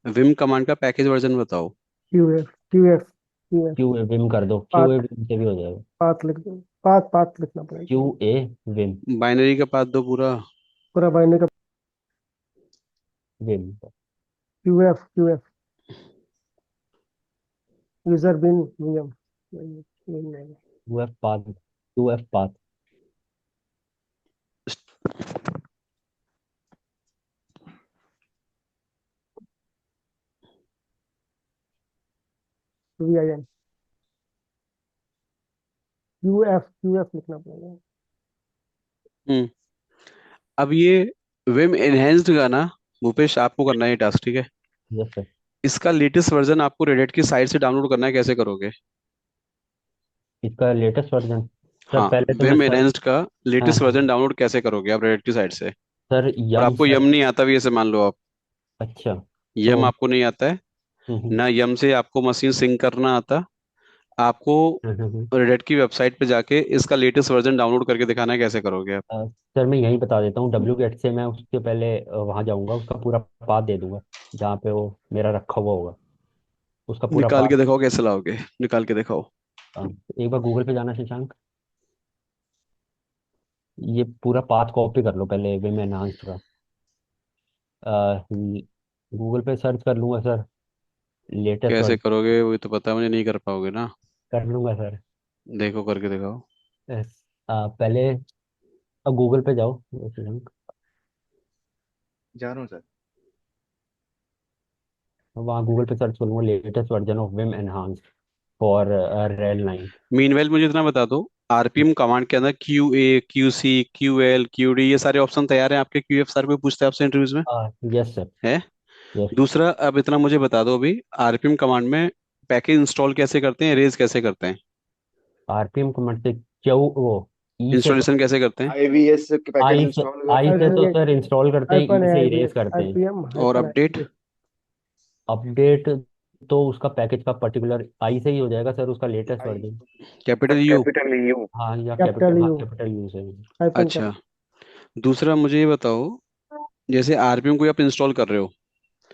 विम कमांड का पैकेज वर्जन बताओ। Q F Q A Vim कर दो, क्यू ए पाथ विम से भी हो जाएगा। पाथ लिख दो, पाथ लिखना पड़ेगा। Q A vim. बाइनरी का पाथ दो पूरा। पूरा बाइनरी का vim. Q F user bin vim Q F path, Q F path. VIM Q F लिखना पड़ेगा। हम्म अब ये विम एनहेंस्ड का ना, भूपेश आपको करना है ये टास्क, ठीक है। Yes sir. इसका लेटेस्ट वर्जन आपको रेडिट की साइट से डाउनलोड करना है, कैसे करोगे। इसका लेटेस्ट वर्जन, सर हाँ, पहले तो मैं विम सर्च। एनहेंस्ड का हाँ लेटेस्ट हाँ। वर्जन डाउनलोड कैसे करोगे आप रेडिट की साइट से। सर और यम आपको यम सर्च। नहीं आता भी, ऐसे मान लो आप अच्छा। तो यम आपको नहीं आता है हम्म। ना, यम से आपको मशीन सिंक करना आता आपको। हम्म। रेडिट की वेबसाइट पे जाके इसका लेटेस्ट वर्जन डाउनलोड करके दिखाना है, कैसे करोगे आप। सर मैं यही बता देता हूँ, डब्ल्यू गेट से मैं उसके पहले वहाँ जाऊँगा, उसका पूरा पाथ दे दूंगा जहाँ पे वो मेरा रखा हुआ होगा, उसका पूरा निकाल पाथ। के दिखाओ कैसे लाओगे, निकाल के दिखाओ। एक बार गूगल पे जाना शशांक, ये पूरा पाथ कॉपी कर लो पहले विम एनहांस्ड का। गूगल पे सर्च कर लूंगा सर, लेटेस्ट कैसे वर्जन। करोगे वही तो पता है मुझे, नहीं कर पाओगे ना। कर लूंगा सर। देखो करके दिखाओ। पहले अब गूगल पे जाओ शशांक, जा रहा हूँ सर। वहाँ गूगल पे सर्च करूंगा latest version of Vim enhanced for रेल 9। मीनवेल मुझे इतना बता दो, आरपीएम कमांड के अंदर Q A Q C Q L Q D ये सारे ऑप्शन तैयार हैं आपके, क्यू एफ सर कोई पूछता है आपसे इंटरव्यूज में यस सर। है। यस। दूसरा अब इतना मुझे बता दो अभी, आरपीएम कमांड में पैकेज इंस्टॉल कैसे करते हैं, रेज कैसे करते हैं, आरपीएम कमांड से क्यू वो ई से तो, इंस्टॉलेशन कैसे करते हैं, IVS के पैकेज आई से, इंस्टॉल करते आई से हैं। तो सर इंस्टॉल करते हैं, हाइपन ई है से इरेज IBS करते हैं। RPM और हाइपन अपडेट। IBS अपडेट तो उसका पैकेज का पर्टिकुलर आई से ही हो जाएगा सर, उसका latest I version. Capital you. Capital you. हाँ या कैपिटल कैपिटल, हाँ यू कैपिटल यूज है। हाइपन अच्छा, दूसरा मुझे ये बताओ, जैसे आरपीएम कोई आप इंस्टॉल कर रहे हो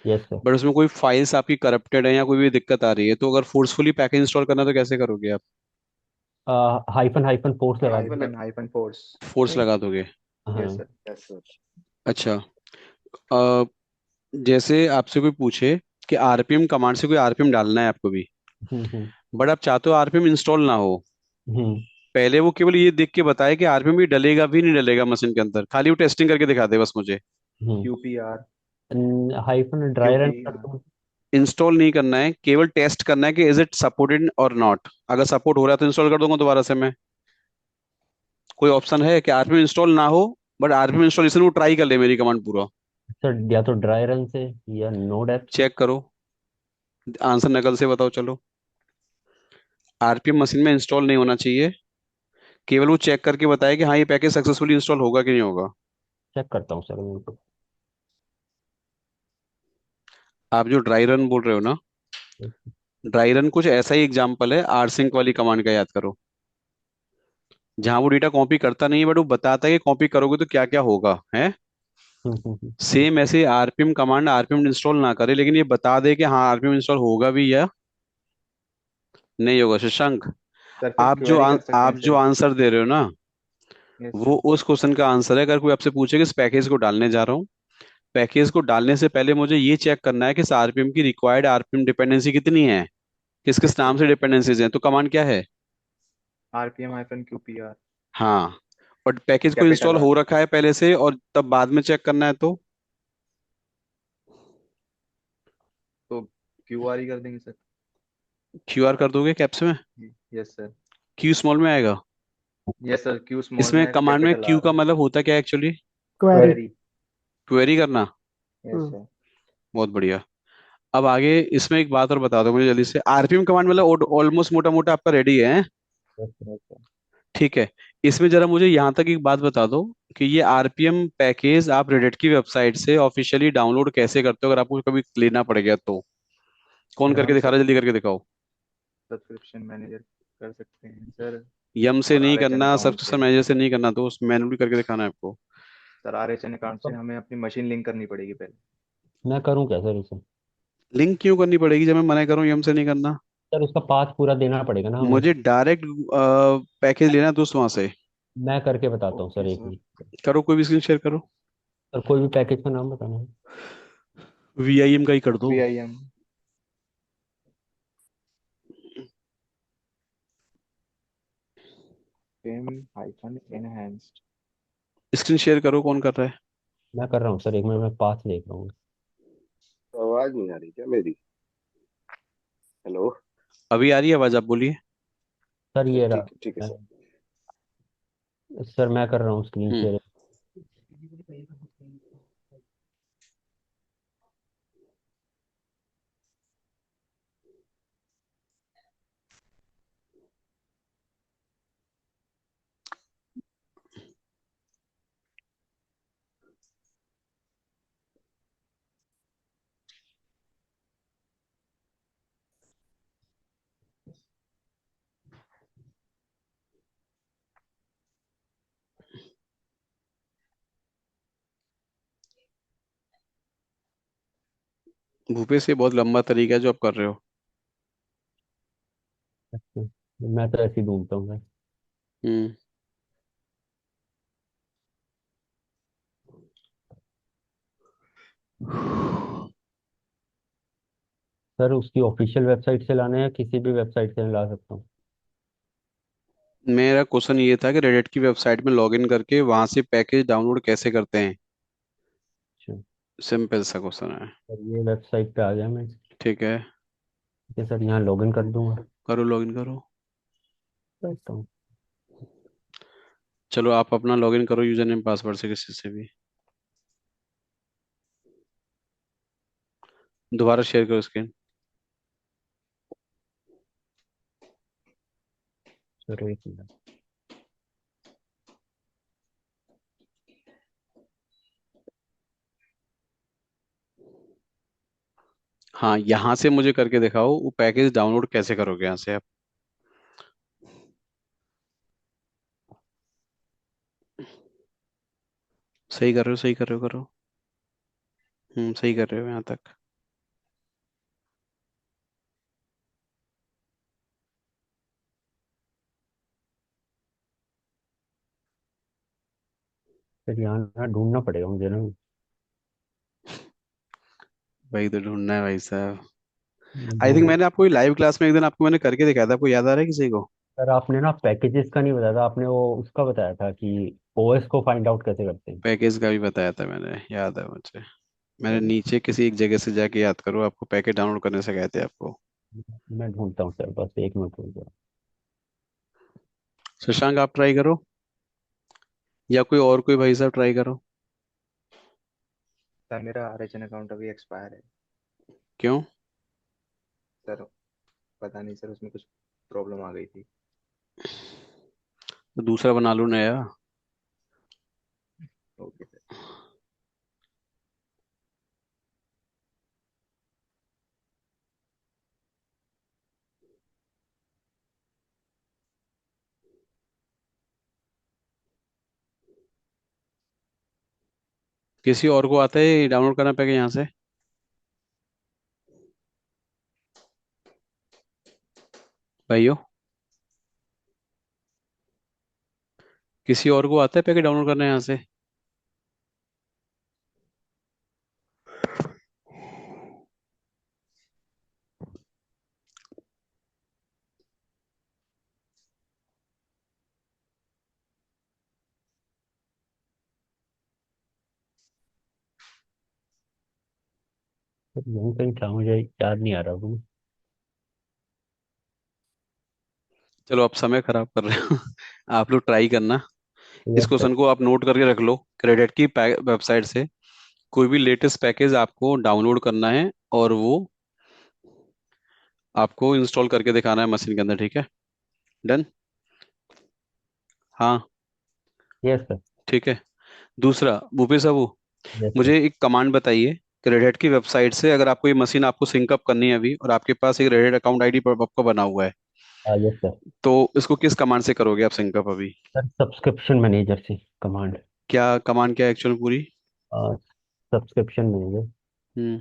यस सर। बट उसमें कोई फाइल्स आपकी करप्टेड है या कोई भी दिक्कत आ रही है, तो अगर फोर्सफुली पैकेज इंस्टॉल करना है, तो कैसे करोगे आप। हाइफन हाइफन फोर्स लगा दूंगा। Hyphen hyphen force. फोर्स लगा दोगे। यस हाँ। सर। Yes sir. अच्छा, अ, जैसे आपसे कोई पूछे कि आरपीएम कमांड से कोई आरपीएम डालना है आपको भी, हम्म। बट आप चाहते हो आरपीएम इंस्टॉल ना हो, हम्म। पहले वो केवल ये देख के बताए कि आरपीएम भी डलेगा भी नहीं डलेगा मशीन के अंदर, खाली वो टेस्टिंग करके दिखा दे बस मुझे। हम्म। QPR हाइफन ड्राई रन कर QP। दूँ। इंस्टॉल नहीं करना है, केवल टेस्ट करना है कि इज इट सपोर्टेड और नॉट, अगर सपोर्ट हो रहा है तो इंस्टॉल कर दूंगा दोबारा से मैं। कोई ऑप्शन है कि आरपीएम इंस्टॉल ना हो बट आरपीएम इंस्टॉलेशन वो ट्राई कर ले मेरी कमांड पूरा। सर या तो ड्राई रन से या नोड ऐप से। चेक करो, आंसर नकल से बताओ चलो। आरपीएम मशीन में इंस्टॉल नहीं होना चाहिए, केवल वो चेक करके बताए कि हाँ ये पैकेज सक्सेसफुली इंस्टॉल होगा कि नहीं होगा। चेक करता हूँ सर मैं तो। आप जो ड्राई रन बोल रहे हो ना, ड्राई रन कुछ ऐसा ही एग्जांपल है आरसिंक वाली कमांड का, याद करो, जहां वो डेटा कॉपी करता नहीं है बट वो बताता है कि कॉपी करोगे तो क्या क्या होगा है। हम्म। सेम ऐसे आरपीएम कमांड आरपीएम इंस्टॉल ना करे लेकिन ये बता दे कि हाँ आरपीएम इंस्टॉल होगा भी या नहीं होगा। शशांक, सर फिर क्वेरी कर सकते आप हैं जो सर। आंसर दे रहे हो ना, यस वो सर। उस क्वेश्चन का आंसर है। अगर कोई आपसे पूछे कि इस पैकेज को डालने जा रहा हूँ, पैकेज को डालने से पहले मुझे ये चेक करना है कि इस आरपीएम की रिक्वायर्ड आरपीएम डिपेंडेंसी कितनी है, किस किस यस नाम सर। से डिपेंडेंसीज हैं, तो कमांड क्या है। RPM हाइफन QPR हाँ, और पैकेज को कैपिटल इंस्टॉल R। हो रखा है पहले से और तब बाद में चेक करना है तो तो QR ही कर देंगे सर। क्यू आर कर दोगे कैप्स में, यस सर। क्यू स्मॉल में आएगा। यस सर, Q स्मॉल इसमें में कमांड में कैपिटल क्यू R। का मतलब होता क्या है एक्चुअली, क्वेरी क्वेरी। क्वेरी करना। Yes sir. बहुत बढ़िया। अब आगे इसमें एक बात और बता दो मुझे जल्दी से, आरपीएम कमांड मतलब ऑलमोस्ट मोटा मोटा आपका रेडी है। Yes sir. ठीक है, इसमें जरा मुझे यहाँ तक एक बात बता दो कि ये आरपीएम पैकेज आप रेडिट की वेबसाइट से ऑफिशियली डाउनलोड कैसे करते हो, अगर आपको कभी लेना पड़ गया तो। कौन सर करके हम दिखा रहा है, जल्दी करके दिखाओ। सब्सक्रिप्शन मैनेजर कर सकते हैं सर। यम से नहीं आर एच एन करना, अकाउंट सब्सक्रिप्शन से। मैनेजर से नहीं करना, तो उस मैनुअली करके दिखाना है आपको। Sir R H an account से तो हमें अपनी मशीन लिंक करनी पड़ेगी पहले। मैं करूँ क्या सर इसे? लिंक क्यों करनी पड़ेगी जब मैं मना करूँ यम से नहीं करना? सर उसका पाथ पूरा देना पड़ेगा ना हमें। मुझे डायरेक्ट पैकेज लेना है दोस्त वहां से। मैं करके बताता हूँ ओके सर, एक सर। मिनट। करो, कोई भी स्क्रीन शेयर करो। सर कोई भी पैकेज का नाम बताना है। VIM का ही कर दो। V I M pem hyphen enhanced. Screen share करो, कौन कर रहा है? मैं कर रहा हूँ सर, एक मिनट, मैं पाथ देख रहा हूँ। आवाज नहीं आ रही क्या मेरी? हेलो। अभी आ रही है आवाज, आप बोलिए। सर ये ठीक है रहा। सर। सर मैं कर रहा हूँ स्क्रीन हम्म। शेयर। भूपेश, ये बहुत लंबा तरीका है जो आप कर रहे हो। मैं तो ऐसे ही ढूंढता हूँ सर। हम्म। सर उसकी ऑफिशियल वेबसाइट से लाना है या किसी भी वेबसाइट से ला सकता हूँ? मेरा क्वेश्चन ये था कि रेडिट की वेबसाइट में लॉगिन करके वहां से पैकेज डाउनलोड कैसे करते हैं। अच्छा। सिंपल सा क्वेश्चन है। सर ये वेबसाइट पे आ गया मैं। ठीक है, ठीक है सर, यहाँ लॉगिन कर दूंगा। करो, लॉगिन करो। करता हूँ। चलो, आप अपना लॉगिन करो यूजर नेम पासवर्ड से, किसी से भी। दोबारा शेयर करो स्क्रीन। सर एक मिनट। हाँ, यहाँ से मुझे करके दिखाओ वो पैकेज डाउनलोड कैसे करोगे यहाँ से आप। सही कर रहे हो, सही कर रहे हो, करो। सही कर रहे हो यहाँ तक। सर यहाँ यहाँ ढूंढना पड़ेगा मुझे ना। वही तो ढूंढना है भाई साहब। मैं आई थिंक ढूंढ। मैंने आपको लाइव क्लास में एक दिन आपको मैंने करके दिखाया था, आपको याद आ रहा है किसी को? सर आपने ना पैकेजेस का नहीं बताया था, आपने वो उसका बताया था कि ओएस को फाइंड आउट कैसे करते हैं। पैकेज का भी बताया था मैंने, याद है मुझे। मैंने नीचे किसी एक जगह से जाके, याद करो, आपको पैकेज डाउनलोड करने से कहते हैं आपको। मैं ढूंढता हूँ सर, बस एक मिनट रुक जाओ। शशांक, आप ट्राई करो, या कोई और कोई भाई साहब ट्राई करो। सर मेरा आर एच एन अकाउंट अभी एक्सपायर है। क्यों? सर पता नहीं सर, उसमें कुछ प्रॉब्लम आ गई थी। तो दूसरा बना लो नया। Okay sir. किसी और को आता है डाउनलोड करना पैकेज यहाँ से? भाइयों, किसी और को आता है पैकेज डाउनलोड करना यहाँ से? सर यहीं कहीं था, मुझे याद नहीं आ रहा अभी। चलो, आप समय खराब कर रहे हो। आप लोग ट्राई करना। इस यस सर। क्वेश्चन को आप नोट करके रख लो। क्रेडिट की वेबसाइट से कोई भी लेटेस्ट पैकेज आपको डाउनलोड करना है, और वो आपको इंस्टॉल करके दिखाना है मशीन के अंदर, ठीक है? डन। हाँ। Yes sir. ठीक है। दूसरा, भूपेश साहू, यस सर। मुझे एक कमांड बताइए कि रेडिट की वेबसाइट से अगर आपको ये मशीन आपको सिंकअप करनी है अभी, और आपके पास एक रेडिट अकाउंट आईडी आपका बना हुआ है, यस सर। तो इसको किस कमांड से करोगे आप सिंकअप अभी? सर सब्सक्रिप्शन मैनेजर से कमांड। क्या कमांड, क्या एक्चुअल पूरी? सब्सक्रिप्शन मैनेजर, हम्म।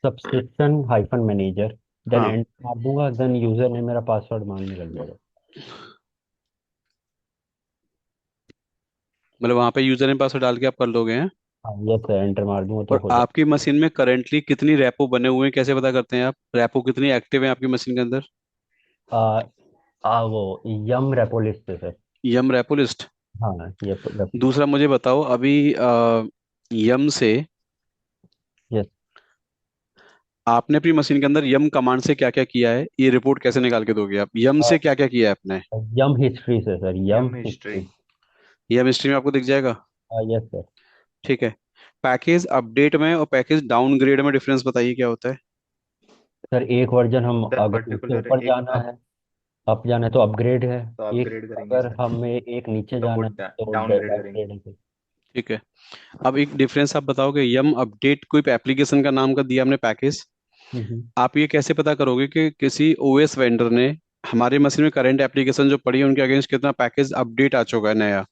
सब्सक्रिप्शन हाइफन मैनेजर, देन हाँ, एंटर मार दूंगा, देन यूजर ने मेरा पासवर्ड मांगने लग जाएगा। मतलब वहां पे यूजर ने पासवर्ड डाल के आप कर लोगे हैं? हाँ यस सर, एंटर मार दूंगा तो और हो आपकी मशीन में करेंटली कितनी रेपो बने हुए हैं, कैसे पता करते हैं आप? रेपो कितनी एक्टिव है आपकी मशीन के अंदर? जाएगा। वो यम रेपो लिस्ट है सर। यम रेपो लिस्ट। हाँ ये रेपो। दूसरा मुझे बताओ अभी, यम से यस। आपने अपनी मशीन के अंदर यम कमांड से क्या क्या किया है, ये रिपोर्ट कैसे निकाल के दोगे आप? यम से क्या क्या किया है आपने? यम हिस्ट्री से सर, यम यम हिस्ट्री। हिस्ट्री। यम हिस्ट्री में आपको दिख जाएगा। Yes sir. ठीक है। पैकेज अपडेट में और पैकेज डाउनग्रेड में डिफरेंस बताइए क्या होता है? सर एक वर्जन हम द अगर उससे पर्टिकुलर ऊपर एक जाना अप है, अप जाना है तो अपग्रेड है। तो एक अपग्रेड करेंगे अगर सर, हमें एक नीचे तो वो जाना है तो डाउनग्रेड करेंगे। डाउनग्रेड है सर। ठीक है। अब एक डिफरेंस आप बताओगे, यम अपडेट कोई एप्लीकेशन का नाम का दिया हमने पैकेज, हम्म। आप ये कैसे पता करोगे कि किसी ओएस वेंडर ने हमारी मशीन में करंट एप्लीकेशन जो पड़ी है उनके अगेंस्ट कितना पैकेज अपडेट आ चुका है नया?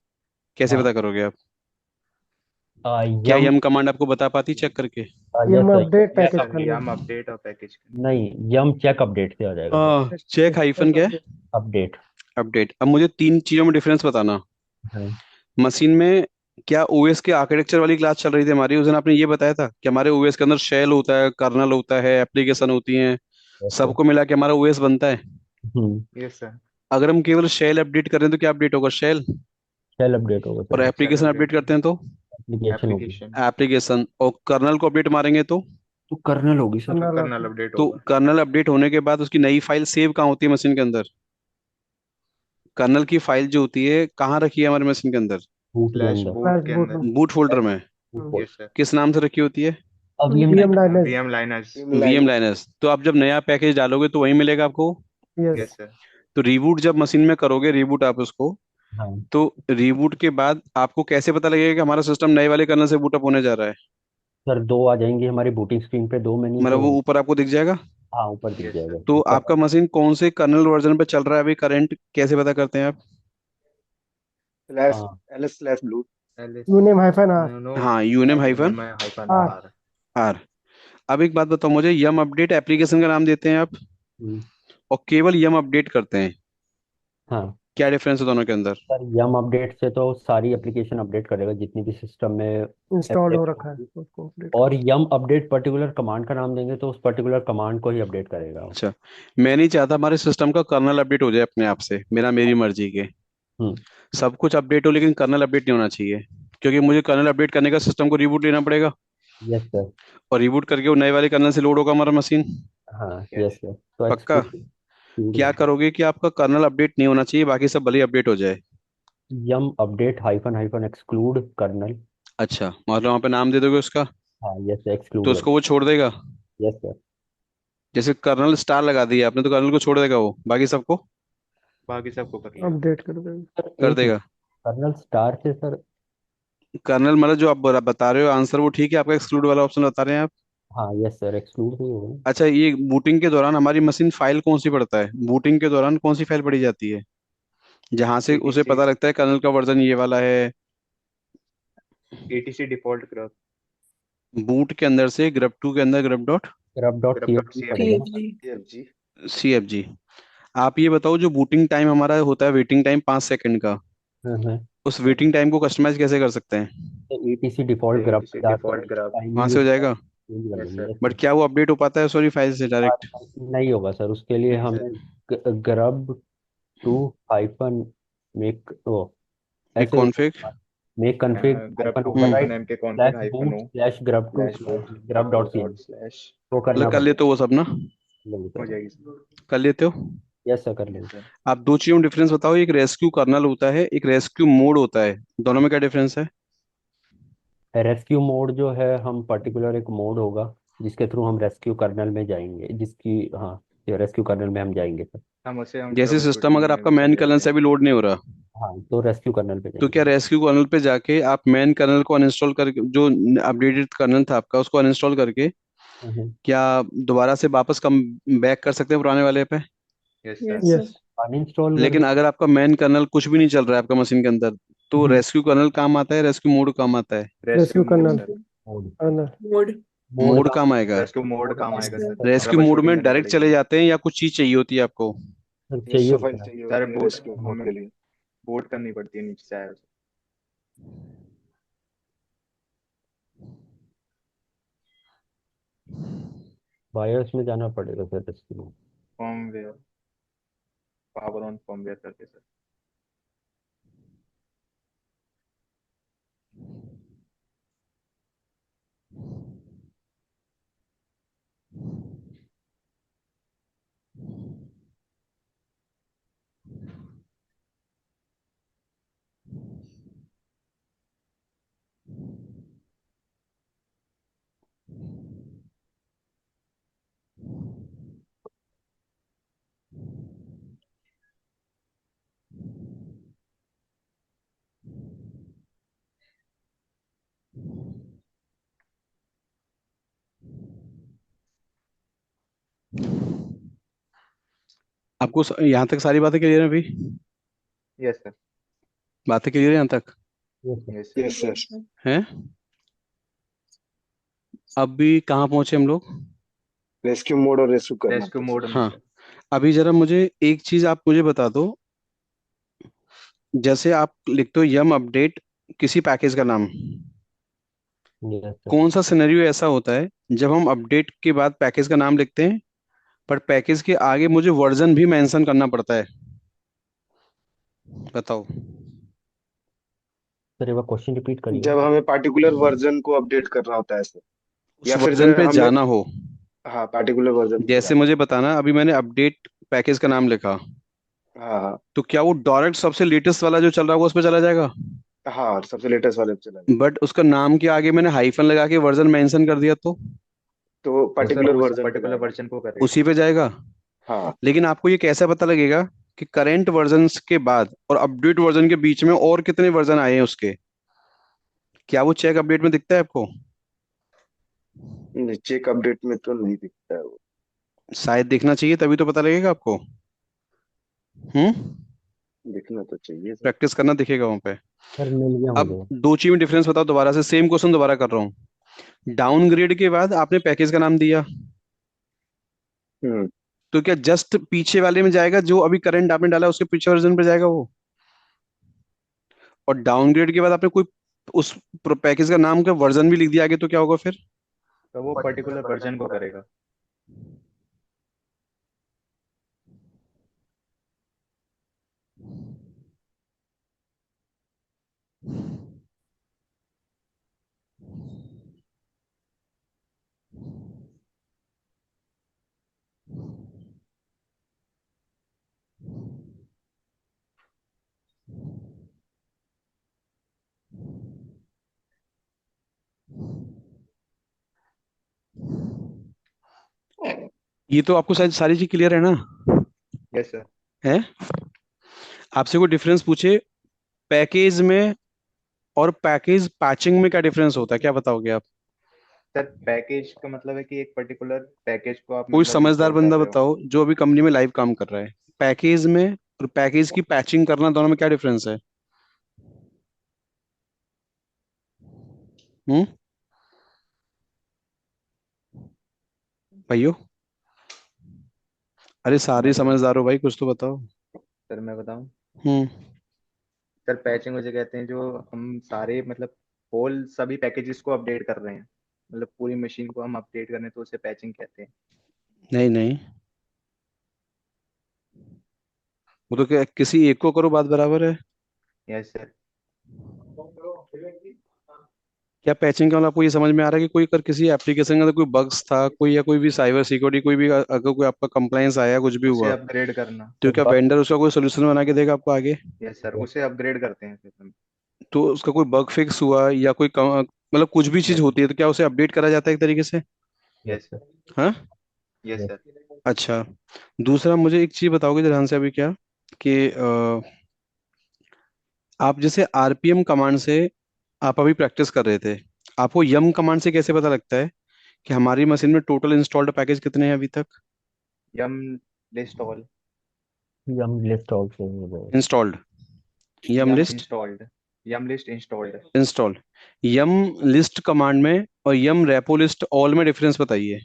कैसे हाँ। पता करोगे आप? क्या यम। यम कमांड आपको बता पाती चेक करके? Yes yum sir. Update yes package sir, करना यम है। अपडेट और पैकेज। नहीं, यम चेक अपडेट से आ जाएगा सर। चेक हाइफन क्या है? अपडेट। अपडेट। अब मुझे तीन चीजों में डिफरेंस बताना। हाँ मशीन में क्या ओएस के आर्किटेक्चर वाली क्लास चल रही थी हमारी उस दिन? आपने ये बताया था कि हमारे ओएस के अंदर शेल होता है, कर्नल होता है, एप्लीकेशन होती हैं, यस सर। सबको मिला के हमारा ओएस बनता है। हम्म। Yes sir. अगर हम केवल शेल अपडेट कर रहे हैं तो क्या अपडेट होगा? शेल। शेल अपडेट होगा और सर। शेल एप्लीकेशन अपडेट अपडेट, करते हैं तो एप्लीकेशन होगी। Application application. और कर्नल को अपडेट मारेंगे तो कर्नल होगी सर। तो करना कर्नल अपडेट तो होगा। कर्नल अपडेट होने के बाद उसकी नई फाइल सेव कहाँ होती है मशीन के अंदर? कर्नल की फाइल जो होती है कहाँ रखी है हमारी मशीन के अंदर? बूट के फ्लैश अंदर। बूट फ्लैश के बोर्ड अंदर। में। बूट फोल्डर में। बूट। Yes sir. किस नाम से रखी होती है? VM VM line. Liners. VM liners. VM liners. तो आप जब नया पैकेज डालोगे तो वहीं मिलेगा आपको। यस। Yes sir. तो रीबूट जब मशीन में करोगे, रीबूट आप उसको, हाँ तो रीबूट के बाद आपको कैसे पता लगेगा कि हमारा सिस्टम नए वाले कर्नल से बूटअप होने जा रहा है? सर, दो आ जाएंगी हमारी बूटिंग स्क्रीन पे, दो मेन्यू मतलब तो। वो ऊपर आपको दिख जाएगा। हाँ ऊपर दिख यस जाएगा सर। तो ऊपर। आपका मशीन कौन से कर्नल वर्जन पे चल रहा है अभी करंट, कैसे पता करते हैं आप? स्लैश हाँ एल स्लैश ब्लू। एलिस। Uname hyphen R. No no. हाँ, uname hyphen uname hyphen R. R. R. अब एक बात बताओ मुझे, यम अपडेट एप्लीकेशन का नाम देते हैं आप हम्म, और केवल यम अपडेट करते हैं, हाँ क्या डिफरेंस है दोनों के अंदर? सर, यम अपडेट से तो सारी एप्लीकेशन अपडेट करेगा जितनी भी सिस्टम में इंस्टॉल्ड हो एप्लीकेशन रखा है होगी। उसको अपडेट और करना। यम अपडेट पर्टिकुलर कमांड का नाम देंगे तो उस पर्टिकुलर कमांड को ही अपडेट करेगा वो। अच्छा। मैं नहीं चाहता हमारे सिस्टम का कर्नल अपडेट हो जाए अपने आप से, मेरी मर्जी के। हम्म। सब कुछ अपडेट हो लेकिन कर्नल अपडेट नहीं होना चाहिए, क्योंकि मुझे कर्नल अपडेट करने का सिस्टम को रीबूट लेना पड़ेगा, यस सर। और रीबूट करके वो नए वाले कर्नल से लोड होगा हमारा मशीन। हाँ यस यस। सर, तो पक्का? एक्सक्लूड क्या होगा। करोगे कि आपका कर्नल अपडेट नहीं होना चाहिए, बाकी सब भले अपडेट हो जाए? Yum update hyphen hyphen exclude kernel. अच्छा, मतलब वहाँ पे नाम दे दोगे उसका, हाँ यस, तो एक्सक्लूड। उसको वो छोड़ देगा? Yes sir. जैसे कर्नल स्टार लगा दिया आपने तो कर्नल को छोड़ देगा वो, बाकी सबको बाकी सबको कर लेगा। अपडेट कर देंगे। सर कर एक देगा? कर्नल स्टार से सर। कर्नल मतलब जो आप बता रहे हो आंसर वो ठीक है, आपका एक्सक्लूड वाला ऑप्शन बता रहे हैं आप? हाँ यस सर, एक्सक्लूड ही होगा। अच्छा, ये बूटिंग के दौरान हमारी मशीन फाइल कौन सी पढ़ता है? बूटिंग के दौरान कौन सी फाइल पढ़ी जाती है जहां से उसे एटीसी। पता लगता है कर्नल का वर्जन ये वाला है? ATC default group. बूट के अंदर से ग्रब टू के अंदर GRUB dot GRUB dot group dot CMD पड़ेगा ना। जी। TFG। C F G. आप ये बताओ, जो बूटिंग टाइम हमारा होता है वेटिंग टाइम 5 सेकंड का, हाँ हाँ। उस वेटिंग टाइम को कस्टमाइज कैसे कर सकते हैं? तो ईटीसी डिफॉल्ट ग्रब पे एटीसी जाकर डिफॉल्ट ग्रुप। वहां टाइमिंग से हो उसका जाएगा? चेंज कर यस लेंगे। सर। Yes but sir. क्या वो अपडेट हो पाता है सॉरी फाइल से डायरेक्ट? नहीं होगा सर, उसके लिए नहीं हमें sir. Grub two hyphen make O make ऐसे होगा। Config. Make config group hyphen two हम्म। Override hyphen M K slash config hyphen boot O slash grub two slash slash boot grub dot C dot slash. वो करना मतलब कर पड़ेगा। लेते हो वो सब ना? लेंगे हो सर। जाएगी सर। कर लेते हो? यस सर, कर यस लेंगे। सर। आप दो चीजों में डिफरेंस बताओ, एक रेस्क्यू कर्नल होता है, एक रेस्क्यू मोड होता है, दोनों में क्या डिफरेंस है? रेस्क्यू मोड जो है, हम पर्टिकुलर एक मोड होगा जिसके थ्रू हम रेस्क्यू कर्नल में जाएंगे, जिसकी हाँ रेस्क्यू कर्नल में हम जाएंगे सर। हम जैसे ट्रबल सिस्टम शूटिंग अगर में आपका भी मैन चले कर्नल जाते से हैं। अभी लोड नहीं हो रहा, हाँ तो रेस्क्यू कर्नल पे तो जाएंगे क्या सर। रेस्क्यू कर्नल पे जाके आप मैन कर्नल को अनइंस्टॉल करके, जो अपडेटेड कर्नल था आपका उसको अनइंस्टॉल करके हम्म। क्या दोबारा से वापस कम बैक कर सकते हैं पुराने वाले पे? Yes yes sir. Yes uninstall कर लेकिन दे। अगर आपका मेन कर्नल कुछ भी नहीं चल रहा है आपका मशीन के अंदर, तो हम्म। रेस्क्यू कर्नल काम आता है, रेस्क्यू मोड काम आता है? Rescue rescue mode kernel sir. Mode mode. Mode mode का काम आएगा। रेस्क्यू मोड काम यस आएगा sir. Sir. Rescue trouble mode shooting में करनी डायरेक्ट चले पड़ेगी। जाते हैं या कुछ चीज चाहिए होती है आपको? चाहिए यस फाइल होता है। चाहिए सर होती है बोट रेस्क्यू मोड हमें के लिए। बोट करनी पड़ती है नीचे से आया। बायोस में जाना पड़ेगा सर इसके लिए। फर्मवेयर, पावर ऑन फर्मवेयर करके सर। आपको यहाँ तक सारी बातें क्लियर है अभी? Yes sir. बातें क्लियर है यहाँ तक? ये sir. Yes sir. Yes sir. Yes sir. हैं? अभी कहाँ पहुंचे हम लोग? रेस्क्यू मोड और रेस्क्यू करना रेस्क्यू था मोड सर। में हाँ, सर। अभी जरा मुझे एक चीज आप मुझे बता दो। जैसे आप लिखते हो यम अपडेट किसी पैकेज का नाम, यस सर। कौन सा सिनेरियो ऐसा होता है जब हम अपडेट के बाद पैकेज का नाम लिखते हैं पर पैकेज के आगे मुझे वर्जन भी मेंशन करना पड़ता है? बताओ। सर एक बार क्वेश्चन रिपीट करिए। जब हमें पार्टिकुलर वर्जन को अपडेट करना होता है सर, उस या फिर वर्जन पे हमें, जाना हो। हाँ पार्टिकुलर वर्जन पे जैसे जाना मुझे बताना, अभी मैंने अपडेट पैकेज का नाम लिखा, है। हाँ हाँ। तो क्या वो डायरेक्ट सबसे लेटेस्ट वाला जो चल रहा है उस पर चला जाएगा? हाँ सबसे लेटेस्ट वाले पे चला जाए। बट उसका नाम के आगे मैंने हाइफन लगा के वर्जन मेंशन कर दिया तो तो वो सर पर्टिकुलर उस वर्जन पे पर्टिकुलर जाएगा। वर्जन को करेगा। उसी पे जाएगा। हाँ। लेकिन आपको ये कैसे पता लगेगा कि करंट वर्जन्स के बाद और अपडेट वर्जन के बीच में और कितने वर्जन आए हैं उसके? क्या वो चेक अपडेट में दिखता है आपको? नीचे का अपडेट में तो नहीं दिखता है वो। शायद दिखना चाहिए, तभी तो पता लगेगा आपको। हम्म। दिखना तो चाहिए सर। प्रैक्टिस करना, दिखेगा वहां पे। सर मिल गया अब मुझे। दो चीज में डिफरेंस बताओ, दोबारा से सेम क्वेश्चन दोबारा कर रहा हूँ। डाउनग्रेड के बाद आपने पैकेज का नाम दिया, हम्म। तो क्या जस्ट पीछे वाले में जाएगा जो अभी करंट आपने डाला उसके पीछे वर्जन पे जाएगा वो? और डाउनग्रेड के बाद आपने कोई उस पैकेज का नाम का वर्जन भी लिख दिया आगे, तो क्या होगा फिर? तो वो पर्टिकुलर वर्जन को करेगा। ये तो आपको शायद सारी चीज क्लियर है ना? Yes sir. है? आपसे कोई डिफरेंस पूछे पैकेज में और पैकेज पैचिंग में, क्या डिफरेंस होता है, क्या बताओगे आप? सर पैकेज का मतलब है कि एक पर्टिकुलर पैकेज को आप कोई मतलब समझदार इंस्टॉल कर बंदा रहे हो। बताओ जो अभी कंपनी में लाइव काम कर रहा है, पैकेज में और पैकेज की पैचिंग करना, दोनों में क्या डिफरेंस है? हम्म। भाइयों, अरे सारे मैं बताऊं समझदार हो भाई, कुछ तो बताओ। सर, मैं बताऊं। हम्म। सर पैचिंग उसे कहते हैं जो हम सारे मतलब होल सभी पैकेजेस को अपडेट कर रहे हैं, मतलब पूरी मशीन को हम अपडेट कर रहे हैं तो उसे पैचिंग कहते हैं। नहीं नहीं, वो तो क्या किसी एक को करो बात बराबर है। Yes sir. क्या पैचिंग का मतलब आपको ये समझ में आ रहा है कि कोई अगर किसी एप्लीकेशन का अंदर कोई बग्स था, कोई या कोई भी साइबर सिक्योरिटी, कोई भी अगर कोई आपका कंप्लाइंस आया, कुछ भी उसे हुआ, अपग्रेड करना। तो सर क्या बग। वेंडर उसका कोई सोल्यूशन बना के देगा आपको आगे? यस सर, उसे अपग्रेड करते हैं फिर हम। तो उसका कोई बग फिक्स हुआ या कोई मतलब कुछ भी चीज यस होती है, तो क्या उसे अपडेट करा जाता है एक तरीके से? Yes sir. हाँ। Yes sir. अच्छा, दूसरा मुझे एक चीज बताओगे ध्यान से अभी, क्या कि आप जैसे आरपीएम कमांड से आप अभी प्रैक्टिस कर रहे थे, आपको यम कमांड से कैसे पता लगता है कि हमारी मशीन में टोटल इंस्टॉल्ड पैकेज कितने हैं अभी तक? यम लिस्ट ऑल। यम लिस्ट ऑल्सो हो जाएगा। इंस्टॉल्ड, यम यम लिस्ट इंस्टॉल्ड। यम लिस्ट इंस्टॉल्ड। इंस्टॉल। यम लिस्ट कमांड में और यम रेपो लिस्ट ऑल में डिफरेंस बताइए।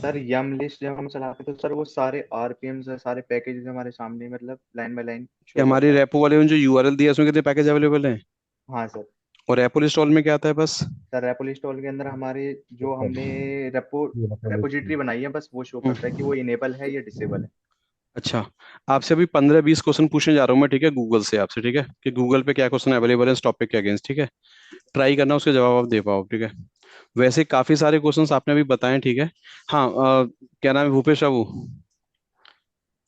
सर यम लिस्ट जब हम चलाते हैं तो सर वो सारे आरपीएम सारे पैकेजेस हमारे सामने मतलब लाइन बाय लाइन कि शो हमारी करता है। रेपो वाले में जो यूआरएल दिया है उसमें कितने पैकेज अवेलेबल हैं? हाँ सर। और रेपो लिस्ट ऑल में क्या आता है बस? सर रेपो लिस्ट ऑल के अंदर हमारे जो हमने रेपो ये repository। रेपोजिटरी बनाई है बस वो शो करता है कि हम्म, वो इनेबल है या डिसेबल है। अच्छा। आपसे अभी 15-20 क्वेश्चन पूछने जा रहा हूँ मैं, ठीक है, गूगल से आपसे, ठीक है, कि गूगल पे क्या क्वेश्चन अवेलेबल है इस टॉपिक के अगेंस्ट, ठीक है। ट्राई करना उसके जवाब आप दे पाओ, ठीक है। वैसे काफी सारे क्वेश्चंस आपने अभी बताए, ठीक है। हाँ, क्या नाम है, भूपेश बाबू,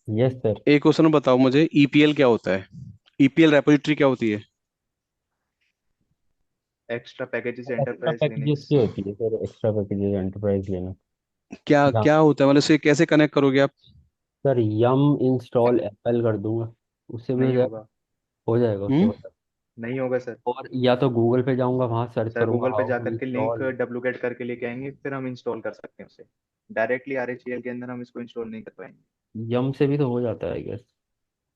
यस सर। एक क्वेश्चन बताओ मुझे, ईपीएल क्या होता है? ईपीएल रेपोजिटरी क्या होती है? Extra packages extra enterprise packages Linux. की होती है सर, एक्स्ट्रा पैकेजेस एंटरप्राइज लेना। क्या जहाँ क्या होता है, मतलब इसे कैसे कनेक्ट करोगे आप? सर यम इंस्टॉल एप्पल कर दूंगा, उससे भी हो नहीं जाएगा। होगा। हो जाएगा उससे हम्म। हो जाएगा। नहीं होगा सर। और या तो गूगल पे जाऊंगा, वहां सर्च सर करूंगा गूगल पे हाउ टू जाकर के लिंक इंस्टॉल। डब्लूगेट करके लेके आएंगे फिर हम इंस्टॉल कर सकते हैं उसे। डायरेक्टली आरएचएल के अंदर हम इसको इंस्टॉल नहीं कर पाएंगे। यम से भी तो हो जाता है आई गेस।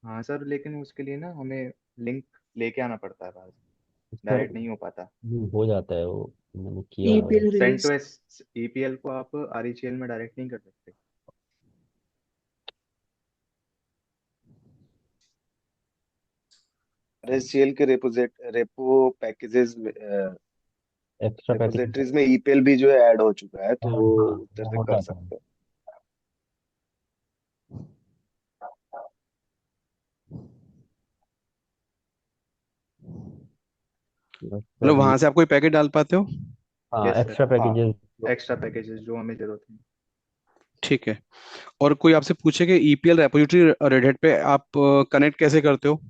हाँ सर लेकिन उसके लिए ना हमें लिंक लेके आना पड़ता है पास। सर डायरेक्ट नहीं हो पाता। हो जाता है वो, मैंने किया है। EPEL cent release. Two S EPEL को आप आरएचएल में डायरेक्ट नहीं कर सकते। आरएससीएल के repo packages extra package. Repositories में ईपीएल भी जो है ऐड हो चुका है, तो हाँ वो हाँ, उधर से हो कर जाता है। सकते हैं। बस मतलब सर ये। वहां से आप कोई पैकेट डाल पाते हो? हाँ यस सर। एक्स्ट्रा हाँ। पैकेजेस। एक्स्ट्रा पैकेजेस जो हमें जरूरत है। ठीक है। और कोई आपसे पूछे कि ईपीएल रेपोजिटरी रेड हैट पे आप कनेक्ट कैसे करते हो,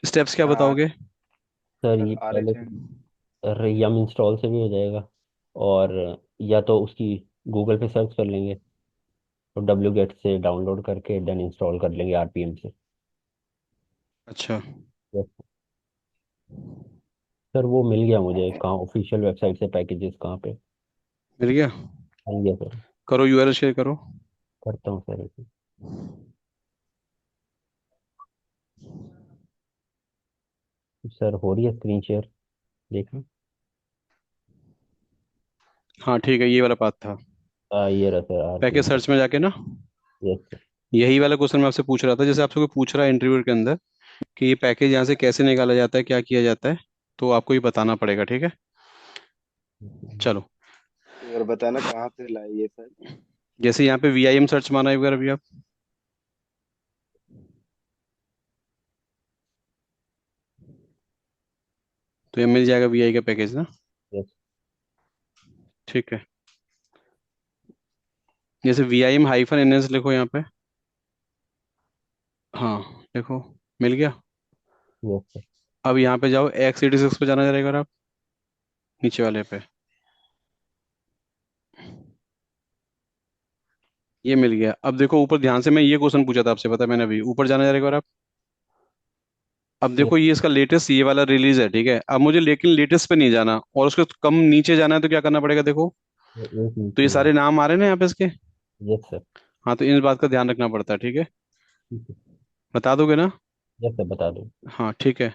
स्टेप्स क्या बताओगे? सर सर ये पहले आरएचएल। यम इंस्टॉल से भी हो जाएगा, और या तो उसकी गूगल पे सर्च कर लेंगे, तो डब्ल्यू गेट से डाउनलोड करके देन इंस्टॉल कर लेंगे आरपीएम से। अच्छा। Yes, सर वो मिल गया मुझे, कहाँ ऑफिशियल वेबसाइट से पैकेजेस कहाँ पे। मिल गया? मिल गया सर। करो, यूआरएल शेयर करो। करता हूँ सर इसे। सर हो रही है स्क्रीन शेयर, देखना। हाँ ठीक है, ये वाला पाथ था। ये रहा सर पैकेज आरपीएम का। सर्च में जाके ना, यस सर। यही वाला क्वेश्चन मैं आपसे पूछ रहा था, जैसे आपसे कोई पूछ रहा है इंटरव्यू के अंदर कि ये पैकेज यहाँ से कैसे निकाला जाता है, क्या किया जाता है, तो आपको ये बताना पड़ेगा, ठीक है। चलो। एक बार बताना कहाँ से लाए ये सर। जैसे यहाँ पे वीआईएम सर्च मारना है अगर अभी आप, तो ये मिल जाएगा वीआई का पैकेज ना। यस। ठीक है। जैसे वीआईएम हाइफन एनएस लिखो यहाँ पे। हाँ, देखो, मिल गया। Yes sir. अब यहाँ पे जाओ, x86 पे जाना रहेगा आप, नीचे वाले पे। ये मिल गया। अब देखो ऊपर ध्यान से, मैं ये क्वेश्चन पूछा था आपसे, पता है मैंने अभी, ऊपर जाना रहेगा आप। अब यस देखो ये इसका लेटेस्ट ये वाला रिलीज है, ठीक है। अब मुझे लेकिन लेटेस्ट पे नहीं जाना और उसके कम नीचे जाना है, तो क्या करना पड़ेगा देखो? एक तो ये नीचे। सारे नाम आ रहे हैं ना यहाँ पे इसके। Yes sir. हाँ, तो इन बात का ध्यान रखना पड़ता है, ठीक है। ठीक है। बता दोगे ना? यस सर बता दो। हाँ ठीक है।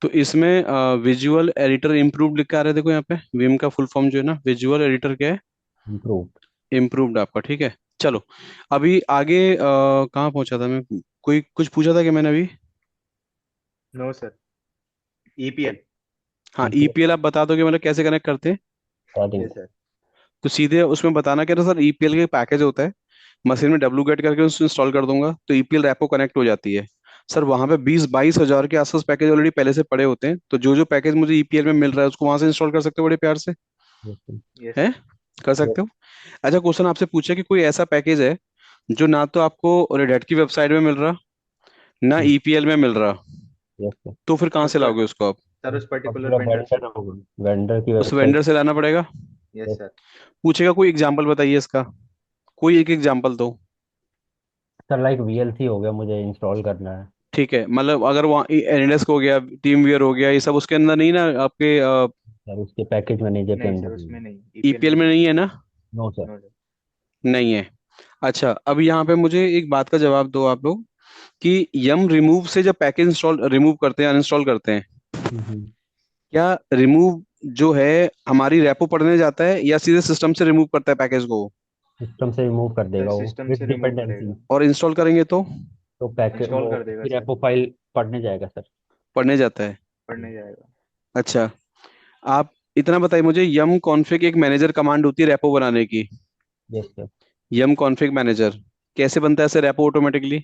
तो इसमें विजुअल एडिटर इम्प्रूव लिख के आ रहा है, देखो यहाँ पे, विम का फुल फॉर्म जो है ना, विजुअल एडिटर क्या है? इम्प्रूव। इम्प्रूव्ड आपका, ठीक है। चलो, अभी आगे कहाँ पहुंचा था मैं? कोई कुछ पूछा था कि मैंने अभी? No sir. ईपीएल। हाँ, ईपीएफ ईपीएल आप बता दोगे मतलब कैसे कनेक्ट करते हैं? बता यस देंगे। सर। तो सीधे उसमें बताना क्या था सर, ईपीएल का पैकेज होता है, मशीन में डब्ल्यू गेट करके उसको इंस्टॉल कर दूंगा तो ईपीएल रैपो कनेक्ट हो जाती है। सर वहां पे 20-22 हजार के आसपास पैकेज ऑलरेडी पहले से पड़े होते हैं, तो जो जो पैकेज मुझे ईपीएल में मिल रहा है उसको वहां से इंस्टॉल कर सकते हो बड़े प्यार से, यस सर। यस है, सर। कर सकते हो। अच्छा, क्वेश्चन आपसे पूछे कि कोई ऐसा पैकेज है जो ना तो आपको रेड हैट की वेबसाइट में मिल रहा, ना ईपीएल में मिल रहा, यस सर। तो फिर कहाँ उस से पर लाओगे उसको आप? सर उस पर्टिकुलर पर्टिकुलर वेंडर से। वेंडर होगा, वेंडर की उस वेबसाइट। वेंडर से लाना पड़ेगा। Yes sir. पूछेगा कोई एग्जाम्पल बताइए इसका, कोई एक एग्जाम्पल दो। सर लाइक वीएलसी हो गया, मुझे इंस्टॉल करना है। ठीक है, मतलब अगर वहाँ एनएडएस हो गया, टीम वियर हो गया, ये सब उसके अंदर नहीं ना आपके सर उसके पैकेज मैनेजर के नहीं अंदर सर, ही उसमें है। नहीं, ईपीएल ईपीएल में में नहीं। नहीं है ना? No sir. No sir. नहीं है। अच्छा, अब यहाँ पे मुझे एक बात का जवाब दो आप लोग कि यम रिमूव से जब पैकेज इंस्टॉल रिमूव करते हैं, अनइंस्टॉल करते हैं, क्या रिमूव जो है हमारी रेपो पढ़ने जाता है या सीधे सिस्टम से रिमूव करता है पैकेज को? सिस्टम से रिमूव कर सर देगा वो सिस्टम विद से रिमूव डिपेंडेंसी। करेगा, और इंस्टॉल करेंगे तो तो पैकेज इंस्टॉल वो कर देगा फिर सर, रेपो फाइल पढ़ने जाएगा सर। पढ़ने जाता है? पढ़ने जाएगा। अच्छा, आप इतना बताइए मुझे, यम कॉन्फ़िग एक मैनेजर कमांड होती है रेपो बनाने की। Yes sir. Yum config manager कैसे बनता है sir repo automatically?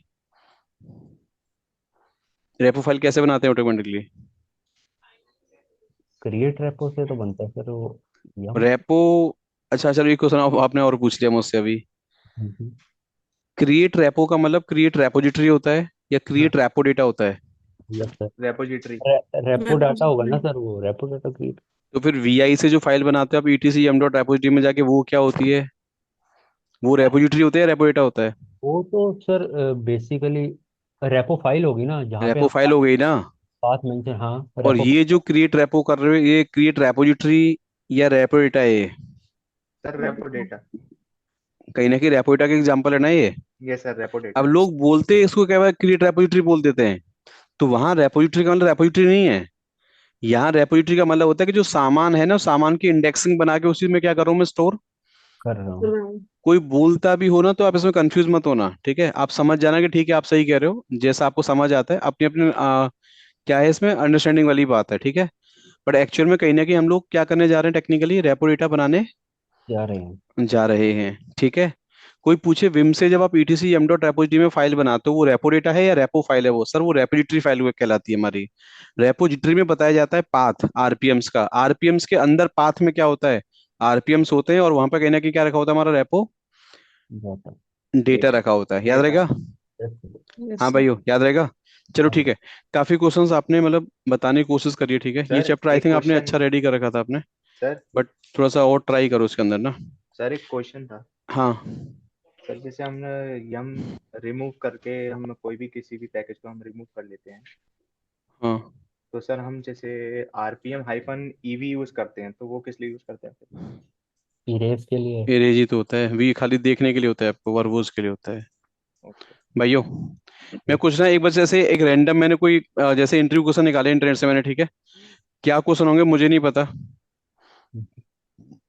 Repo file कैसे बनाते हैं ऑटोमेटिकली? क्रिएट रेपो से तो बनता है सर वो। यम। रेपो, अच्छा चलो एक क्वेश्चन आपने और पूछ लिया मुझसे अभी। हम्म। क्रिएट रेपो का मतलब क्रिएट रेपोजिटरी होता है या हाँ, क्रिएट रेपो डेटा होता है? Yes sir. Repository. Repo data होगा ना सर, वो रेपो डाटा क्रिएट। तो फिर वीआई से जो फाइल बनाते हो आप ईटीसी एम डॉट रेपोजिटरी में जाके, वो क्या होती है? वो रेपोजिटरी होता है या रेपो डेटा होता है? वो तो सर बेसिकली रेपो फाइल होगी ना, जहाँ पे रेपो हम फाइल हो गई ना? पाथ मेंशन, हाँ और रेपो। ये जो क्रिएट रेपो कर रहे हो, ये क्रिएट रेपोजिटरी या रेपो डेटा है ये? Sir repo data. कहीं ना कहीं रेपो डेटा का एग्जाम्पल है ना ये? ये सर रेपो अब डेटा। लोग बोलते हैं इसको क्या, क्रिएट रेपोजिटरी बोल देते हैं। तो वहां रेपोजिटरी का मतलब रेपोजिटरी नहीं है। यहाँ रेपोजिटरी का मतलब होता है कि जो सामान है ना, उस सामान की इंडेक्सिंग बना के उसी में क्या करूँ मैं, स्टोर। कर रहा हूँ। कोई बोलता भी हो ना तो आप इसमें कंफ्यूज मत होना, ठीक है? आप समझ जाना कि ठीक है, आप सही कह रहे हो, जैसा आपको समझ आता है अपनी अपनी क्या है इसमें अंडरस्टैंडिंग वाली बात है, ठीक है? बट एक्चुअल में कहीं ना कहीं हम लोग क्या करने जा रहे हैं, टेक्निकली रेपो डेटा बनाने जा रहे हैं। जा रहे हैं, ठीक है? कोई पूछे विम से जब आप ईटीसी एम डॉट रेपोजिटरी में फाइल बनाते हो, वो रेपो डेटा है या रेपो फाइल है? वो सर वो रेपोजिटरी फाइल वो कहलाती है हमारी। रेपोजिटरी में बताया जाता है पाथ आरपीएम्स का, आरपीएम्स के अंदर पाथ में क्या होता है, आरपीएम्स होते हैं, और वहां पर कहीं ना कहीं क्या रखा होता है, हमारा रेपो जाता। डेटा रखा होता है, याद डेटा। रहेगा? हाँ भाइयों, याद रहेगा? चलो ठीक है। काफी क्वेश्चंस आपने मतलब बताने की कोशिश करी है, ठीक है? ये सर चैप्टर आई एक थिंक आपने क्वेश्चन। अच्छा रेडी कर रखा था आपने, सर बट थोड़ा सा और ट्राई करो उसके अंदर ना। सर एक क्वेश्चन था। हाँ। सर जैसे हम यम रिमूव करके हम कोई भी किसी भी पैकेज को हम रिमूव कर लेते हैं, हाँ। तो सर हम जैसे आरपीएम हाइफन ईवी यूज करते हैं, तो वो किस लिए यूज करते हैं फिर? इरेज के लिए। एरेज ही तो होता है, वी खाली देखने के लिए होता है, आपको वर्बोज के लिए होता है। ओके। भाइयों, मैं कुछ ना एक बार जैसे एक रैंडम मैंने कोई जैसे इंटरव्यू क्वेश्चन निकाले इंटरनेट से मैंने, ठीक है? क्या क्वेश्चन होंगे मुझे नहीं पता,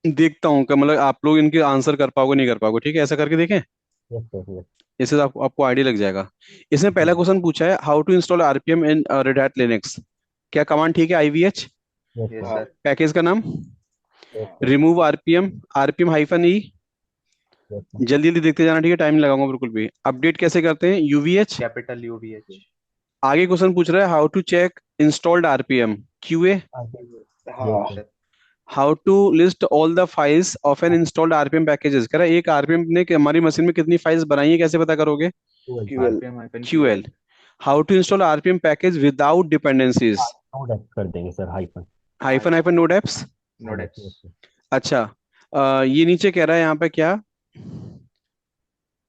देखता हूँ कि मतलब आप लोग इनके आंसर कर पाओगे नहीं कर पाओगे, ठीक है? ऐसा करके देखें, यस सर यस। इससे तो आपको आइडिया लग जाएगा। इसमें पहला क्वेश्चन पूछा है, how to install RPM in Red Hat Linux. क्या कमांड ठीक है? IVH. Yes yes sir. Sir. Package का नाम yes sir. Remove RPM, RPM hyphen E. Yes sir. जल्दी जल्दी देखते जाना, ठीक है? टाइम लगाऊंगा बिल्कुल भी। अपडेट कैसे करते हैं? यूवीएच। Capital UVH. आगे क्वेश्चन पूछ रहा है, how to check installed RPM, QA. Yes yes sir. Sir. How to list all the files of an installed RPM packages. कह रहा है एक आरपीएम ने हमारी मशीन में कितनी फाइल्स बनाई है, कैसे पता करोगे? QL. RPM hyphen QL. QL. How to install RPM package without dependencies. Node X कर देंगे sir, hyphen. Hyphen hyphen nodeps. Node node X. X. Yes sir. अच्छा, ये नीचे कह रहा है यहाँ पे क्या,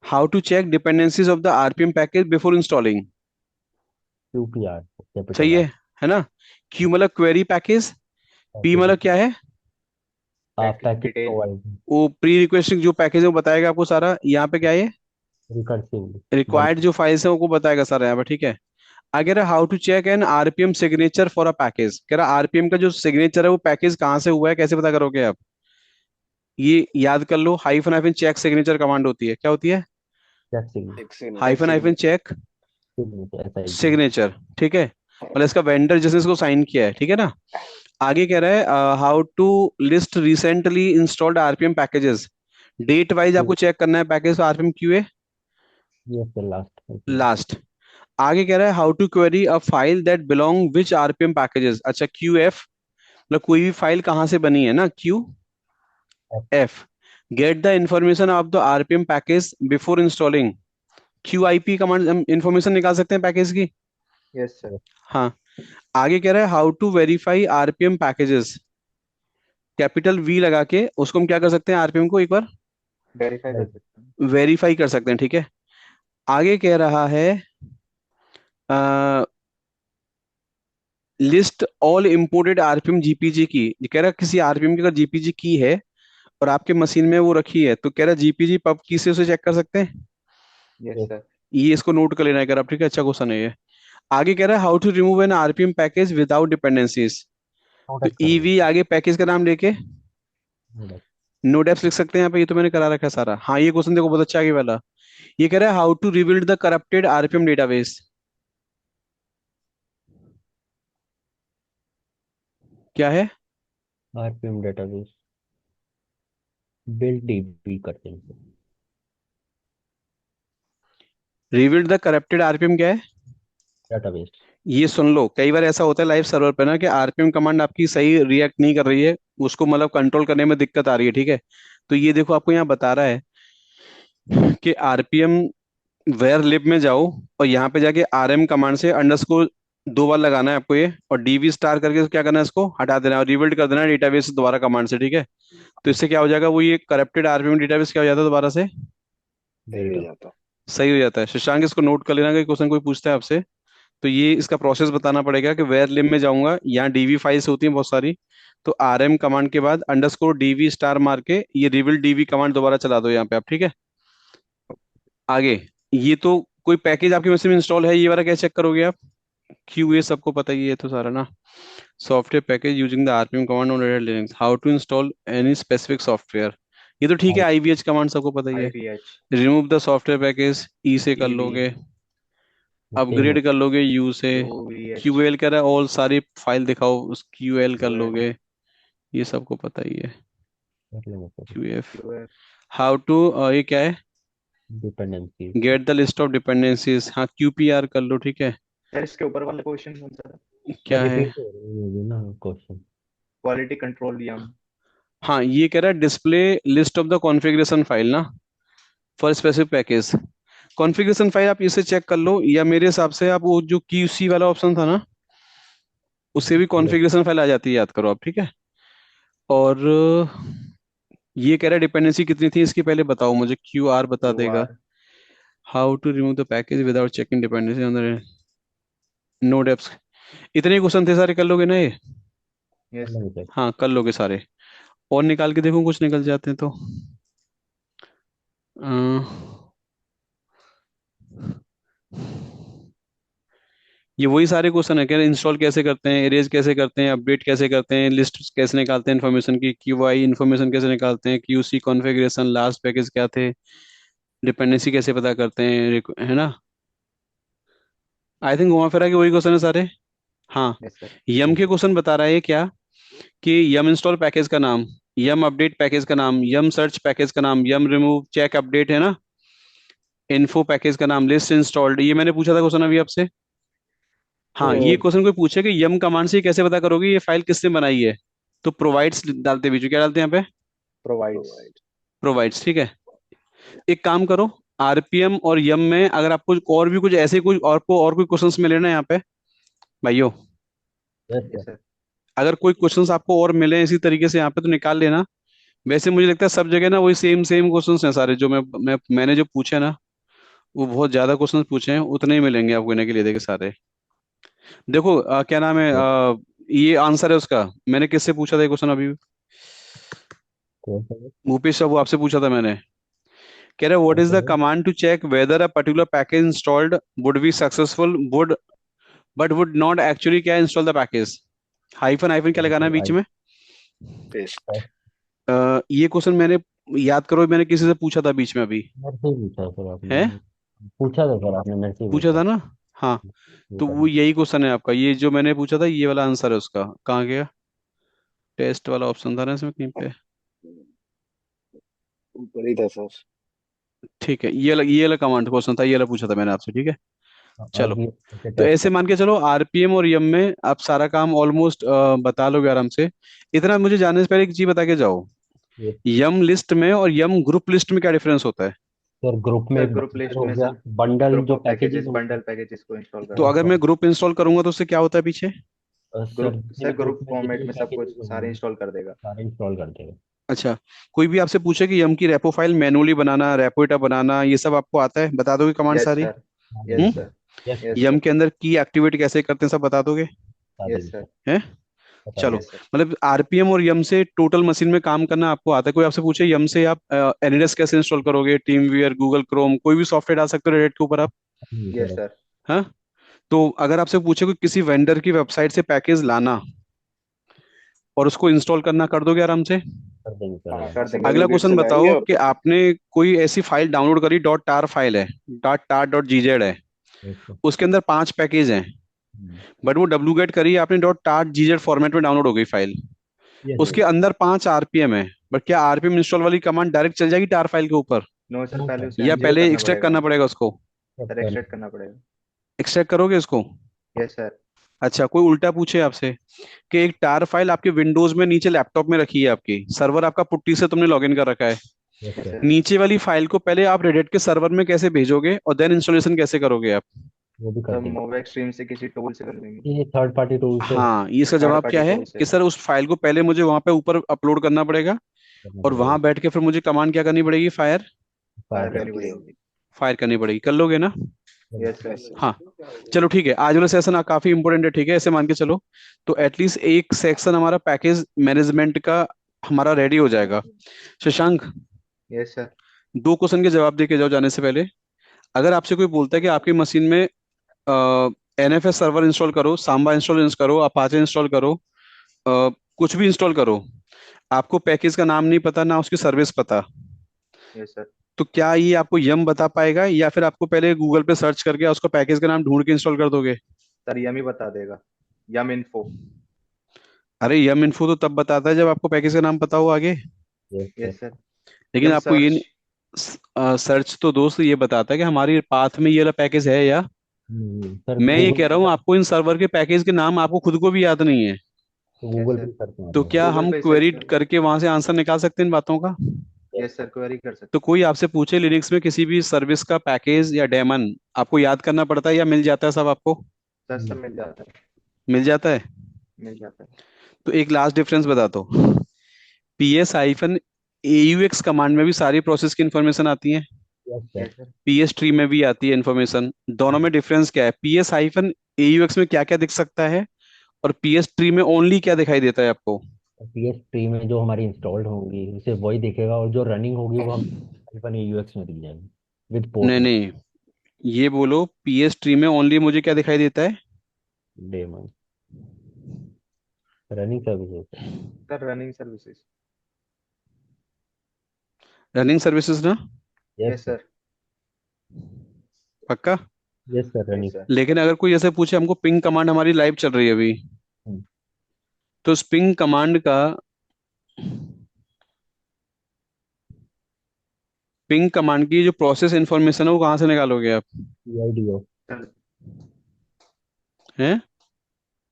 how to check dependencies of the RPM package before installing. QPR सही कैपिटल आर। है ना? क्यू मतलब क्वेरी पैकेज, पी मतलब क्या है, पैकेज पैकेज डिटेल। प्रोवाइड। वो प्री रिक्वेस्टिंग जो पैकेज है वो बताएगा आपको सारा। यहाँ पे क्या है, रिकर्सिवली वन। रिक्वायर्ड जो फाइल्स है वो बताएगा सारा यहाँ पे, ठीक है? अगर how to check an RPM signature for a package, कह रहा आरपीएम का जो सिग्नेचर है वो पैकेज कहाँ से हुआ है, कैसे पता करोगे आप? ये याद कर लो, hyphen hyphen check signature command होती है, क्या होती है? Check signature. Hyphen hyphen check signature SIG। Signature, ठीक है? मतलब इसका वेंडर जिसने इसको साइन किया है, ठीक है ना? आगे कह रहा है, how to list recently installed RPM packages, date wise आपको चेक करना है package RPM QA yes sir last. Last. आगे कह रहा है, how to query a file that belong which RPM packages. अच्छा, क्यू एफ मतलब कोई भी फाइल कहाँ से बनी है ना, Q F. Get the information of the RPM package before installing, Q I P command हम इंफॉर्मेशन निकाल सकते हैं पैकेज की। Yes sir. हाँ। आगे कह रहा है, how to verify RPM packages, capital V लगा के उसको हम क्या कर सकते हैं, आरपीएम को एक बार वेरीफाई कर सकते हैं। वेरीफाई कर सकते हैं, ठीक है? आगे कह रहा है, list all imported RPM GPG की, ये कह रहा किसी आरपीएम की अगर जीपीजी की है और आपके मशीन में वो रखी है, तो कह रहा जीपीजी पब की से उसे चेक कर सकते हैं। Yes sir. ये इसको नोट कर लेना है, कह रहा ठीक है, अच्छा क्वेश्चन है ये। आगे कह रहा है how to remove an RPM package without dependencies. तो नोट कर ईवी आगे पैकेज का नाम लेके लो। नो डेप्स लिख सकते हैं यहाँ पे, ये तो मैंने करा रखा है सारा। हाँ ये क्वेश्चन देखो बहुत अच्छा आगे वाला। ये कह रहा है how to rebuild the corrupted RPM database. क्या है? आरपीएम डेटाबेस बिल्ड डीबी करते हैं। रिबिल्ड द करप्टेड आरपीएम क्या है? डेटाबेस। ये सुन लो, कई बार ऐसा होता है लाइव सर्वर पे ना कि आरपीएम कमांड आपकी सही रिएक्ट नहीं कर रही है, उसको मतलब कंट्रोल करने में दिक्कत आ रही है, ठीक है। तो ये देखो आपको यहाँ बता रहा है कि आरपीएम वेयर लिब में जाओ और यहाँ पे जाके आरएम कमांड से अंडरस्कोर 2 बार लगाना है आपको ये, और डीवी स्टार करके क्या करना है, इसको हटा देना है और रिबिल्ड कर देना है डेटाबेस दोबारा कमांड से, ठीक है। तो इससे क्या हो जाएगा, वो ये करप्टेड आरपीएम डेटाबेस क्या हो जाता है दोबारा से सही हो जाता। सही हो जाता है। शशांक इसको नोट कर लेना कि क्वेश्चन कोई पूछता है आपसे तो ये इसका प्रोसेस बताना पड़ेगा कि वेयर लिब में जाऊंगा, यहाँ डीवी फाइल्स होती हैं बहुत सारी, तो आरएम कमांड के बाद अंडरस्कोर डीवी स्टार मार के ये रिबिल्ड डीवी कमांड दोबारा चला दो यहाँ पे आप, ठीक है। आगे ये तो कोई पैकेज आपके मशीन में इंस्टॉल है, ये वाला कैसे चेक करोगे आप? क्यों, ये सबको पता ही है तो सारा ना। Software package using the RPM command on Red Linux, how to install any specific software, ये तो ठीक है, आईवीएच कमांड सबको पता ही है। IVH। Remove the software package E से कर EV। लोगे, सेम अपग्रेड कर लोगे यू से। OVH। क्यूएल कह रहा है ऑल सारी फाइल दिखाओ, उस क्यूएल कर QL। लोगे, ये सबको पता ही है। कर लेंगे sir. QF. QF। How to, ये क्या है, dependency. Get the list of dependencies, हाँ क्यूपीआर कर लो, ठीक है। सर इसके ऊपर वाला क्वेश्चन कौन सा था? क्या है? रिपीट हो रही है ना क्वेश्चन। क्वालिटी कंट्रोल यम। हाँ ये कह रहा है display list of the configuration file ना for specific package. Configuration file आप इसे चेक कर लो, या मेरे हिसाब से आप वो जो क्यूसी वाला ऑप्शन था ना, उससे भी कॉन्फ़िगरेशन फाइल आ जाती है, याद करो आप, ठीक है। और ये कह रहा है डिपेंडेंसी कितनी थी इसकी, पहले बताओ मुझे, क्यू आर बता देगा। QR। How to remove the package without checking dependency on the no deps. इतने क्वेश्चन थे सारे, कर लोगे ना ये? कर यस। लेंगे सर। हाँ कर लोगे सारे। और निकाल के देखो कुछ निकल जाते हैं तो। ये वही सारे क्वेश्चन है, क्या इंस्टॉल कैसे करते हैं, इरेज कैसे करते हैं, अपडेट कैसे करते हैं, लिस्ट कैसे निकालते हैं इन्फॉर्मेशन की, क्यूआई इन्फॉर्मेशन कैसे निकालते हैं, क्यूसी कॉन्फ़िगरेशन, लास्ट पैकेज क्या थे, डिपेंडेंसी कैसे पता करते हैं, है ना। आई थिंक घुमा फिरा के वही क्वेश्चन है सारे। हाँ। Yes sir. यम के क्वेश्चन बता रहा है ये क्या, कि यम इंस्टॉल पैकेज का नाम, यम अपडेट पैकेज का नाम, यम सर्च पैकेज का नाम, यम रिमूव चेक अपडेट है ना, इन्फो पैकेज का नाम, लिस्ट इंस्टॉल्ड, ये मैंने पूछा था क्वेश्चन अभी आपसे। हाँ ये तो क्वेश्चन कोई पूछे कि यम कमांड से कैसे पता करोगे ये फाइल किसने बनाई है, तो प्रोवाइड्स डालते बीच में, क्या डालते हैं यहाँ पे, प्रोवाइड्स। प्रोवाइड्स, ठीक है। एक काम करो, आरपीएम और यम में अगर आपको और भी कुछ ऐसे कुछ और कोई क्वेश्चंस मिले ना यहाँ पे भाइयों, यस यस सर। सर। अगर कोई क्वेश्चंस आपको और मिले इसी तरीके से यहाँ पे तो निकाल लेना। वैसे मुझे लगता है सब जगह ना वही सेम सेम क्वेश्चंस हैं सारे, जो मैंने जो पूछे ना, वो बहुत ज्यादा क्वेश्चंस पूछे हैं, उतने ही मिलेंगे आपको इन्हें के लिए, देखे सारे। देखो क्या नाम है, ये आंसर है उसका, मैंने किससे पूछा था ये क्वेश्चन अभी, कौन सा है? भूपेश साहू आपसे पूछा था मैंने। कह रहे व्हाट कौन इज सा द है? Command to check whether a particular package installed would be successful would but would not actually क्या install the package, hyphen hyphen क्या लगाना है बीच आई में। पेस्ट। ये क्वेश्चन मैंने, याद करो मैंने किसी से पूछा था बीच में अभी, मेरे से ही पूछा सर है आपने। पूछा था सर आपने, मेरे से ही पूछा पूछा। था ना। हाँ ये तो वो करना। यही क्वेश्चन है आपका, ये जो मैंने पूछा था ये वाला आंसर है उसका, कहाँ गया, टेस्ट वाला ऑप्शन था ना इसमें कहीं पे। ऊपर ही था सर। ठीक है, ये वाला कमांड क्वेश्चन था, ये वाला पूछा था मैंने आपसे, ठीक है। चलो, अब ये ऐसे तो टेस्ट ऐसे कर। मान के चलो आरपीएम और यम में आप सारा काम ऑलमोस्ट बता लोगे आराम से। इतना मुझे जानने से पहले एक चीज बता के जाओ, ये यम लिस्ट में और यम ग्रुप लिस्ट में क्या डिफरेंस होता है? सर ग्रुप में सर एक ग्रुप बंडल लिस्ट हो में गया। सर बंडल ग्रुप जो ऑफ पैकेजेस पैकेजेस, होते बंडल पैकेजेस को इंस्टॉल तो करना है। अगर हैं। मैं ग्रुप इंस्टॉल करूंगा तो उससे क्या होता है पीछे? ग्रुप सर सर जितने ग्रुप ग्रुप में फॉर्मेट जितने में सब कुछ पैकेजेस सारे होंगे इंस्टॉल कर देगा। सारे इंस्टॉल कर देगा। अच्छा, कोई भी आपसे पूछे कि यम की रेपो फाइल मैनुअली बनाना, रेपोइटा बनाना, ये सब आपको आता है, बता दोगे कमांड यस सारी? सर। हाँ यस हम्म। जी। Sir. Yes yes yum sir. के अंदर की एक्टिवेट कैसे करते हैं सब बता दोगे? बता यस देंगे सर। है। बता चलो, यस देंगे। सर। मतलब आरपीएम और यम से टोटल मशीन में काम करना आपको आता है। कोई आपसे पूछे यम से आप एनएस कैसे इंस्टॉल करोगे, टीम वियर, गूगल क्रोम, कोई भी सॉफ्टवेयर डाल सकते हो रेडिट के ऊपर आप। नहीं यस सर, सर। हाँ। तो अगर आपसे पूछे कि किसी वेंडर की वेबसाइट से पैकेज लाना और उसको इंस्टॉल करना, कर दोगे आराम से। कर देंगे सर हाँ आराम कर से। देंगे, अगला डुप्लीकेट से क्वेश्चन लाएंगे बताओ और कि आपने कोई ऐसी फाइल डाउनलोड करी, डॉट टार फाइल है, डॉट टार डॉट जीजेड है, यस सर। उसके अंदर 5 पैकेज हैं, बट वो डब्ल्यू गेट करी आपने, डॉट टार जीजेड फॉर्मेट में डाउनलोड हो गई फाइल, यस उसके सर। अंदर 5 आरपीएम है, बट क्या आरपीएम इंस्टॉल वाली कमांड डायरेक्ट चल जाएगी टार फाइल के ऊपर, नो सर, नो पहले सर, उसे या एनजीओ पहले करना एक्सट्रैक्ट पड़ेगा। करना पड़ेगा उसको। सब सर पहले। एक्सट्रैक्ट करना पड़ेगा। एक्सट्रैक्ट करोगे इसको। Yes sir. अच्छा, कोई उल्टा पूछे आपसे कि एक टार फाइल आपके विंडोज में नीचे लैपटॉप में रखी है, आपकी सर्वर आपका पुट्टी से तुमने लॉगिन कर रखा है, यस यस सर। सर। नीचे वाली फाइल को पहले आप रेडिट के सर्वर में कैसे भेजोगे और देन इंस्टॉलेशन कैसे करोगे आप। वो भी कर सर देंगे। मोवेक स्ट्रीम से किसी टूल से कर देंगे। ये थर्ड पार्टी टूल से हाँ, इसका थर्ड जवाब क्या पार्टी है टूल से कि सर उस फाइल को पहले मुझे वहां पे ऊपर अपलोड करना पड़ेगा करना और पड़ेगा। वहां बैठ के फिर मुझे कमांड क्या करनी पड़ेगी, फायर। फायर फायर करनी करना पड़ेगी। फायर करनी पड़ेगी, कर लोगे ना। पड़ेगा। Yes sir. हाँ। चलो ठीक है, आज वाला सेशन काफी इंपोर्टेंट है, ठीक है, ऐसे मान के चलो। तो एटलीस्ट एक सेक्शन हमारा पैकेज मैनेजमेंट का हमारा रेडी हो जाएगा। Shashank, yes sir. 2 क्वेश्चन के जवाब दे के जाओ जाने से पहले। अगर आपसे कोई बोलता है कि आपकी मशीन में एनएफएस सर्वर इंस्टॉल करो, सांबा इंस्टॉल करो, अपाचे इंस्टॉल करो, कुछ भी इंस्टॉल करो, आपको पैकेज का नाम नहीं पता ना उसकी सर्विस पता, यस सर। तो क्या ये आपको यम बता पाएगा, या फिर आपको पहले गूगल पे सर्च करके उसको पैकेज का नाम ढूंढ के इंस्टॉल कर दोगे। सर यम ही बता देगा। यम इन्फो। अरे यम इन्फो तो तब बताता है जब आपको पैकेज का नाम पता हो आगे। Yes sir. Yes sir. लेकिन यम आपको ये सर्च। सर्च तो दोस्त ये बताता है कि हमारी पाथ में ये वाला पैकेज है या। सर मैं ये गूगल कह पे रहा हूँ सर्च। आपको इन सर्वर के पैकेज के नाम आपको खुद को भी याद नहीं है, यस गूगल सर। पे सर्च तो मारना क्या गूगल हम पे सर्च क्वेरी कर। करके वहां से आंसर निकाल सकते हैं इन बातों का। है। यस सर, क्वेरी कर तो सकते कोई आपसे पूछे लिनक्स में किसी भी सर्विस का पैकेज या डेमन, आपको याद करना पड़ता है या मिल जाता है सब आपको। हैं। सर सब मिल जाता है। मिल जाता है। मिल जाता है। तो एक लास्ट डिफरेंस बता दो, PS-AUX कमांड में भी सारी प्रोसेस की इंफॉर्मेशन आती है, yes sir. Yes sir. PS tree में भी आती है इंफॉर्मेशन, दोनों में डिफरेंस क्या है, PS-AUX में क्या क्या दिख सकता है और PS ट्री में ओनली क्या दिखाई देता है आपको। पीएस ट्री में जो हमारी इंस्टॉल्ड होंगी उसे वही देखेगा, और जो रनिंग होगी वो हम अपन यूएक्स में दिख जाएगी विद पोर्ट नहीं नंबर। नहीं, ये बोलो PS ट्री में ओनली मुझे क्या दिखाई देता है। Daemon running services. Sir running services. Running services ना। Yes yes sir. सर। पक्का। Yes sir yes running. Sir. लेकिन अगर कोई ऐसे पूछे हमको पिंग कमांड हमारी लाइव चल रही है अभी, तो उस पिंग कमांड का, पिंग कमांड की जो प्रोसेस इंफॉर्मेशन है वो कहाँ से निकालोगे आप। PID of. सर हैं।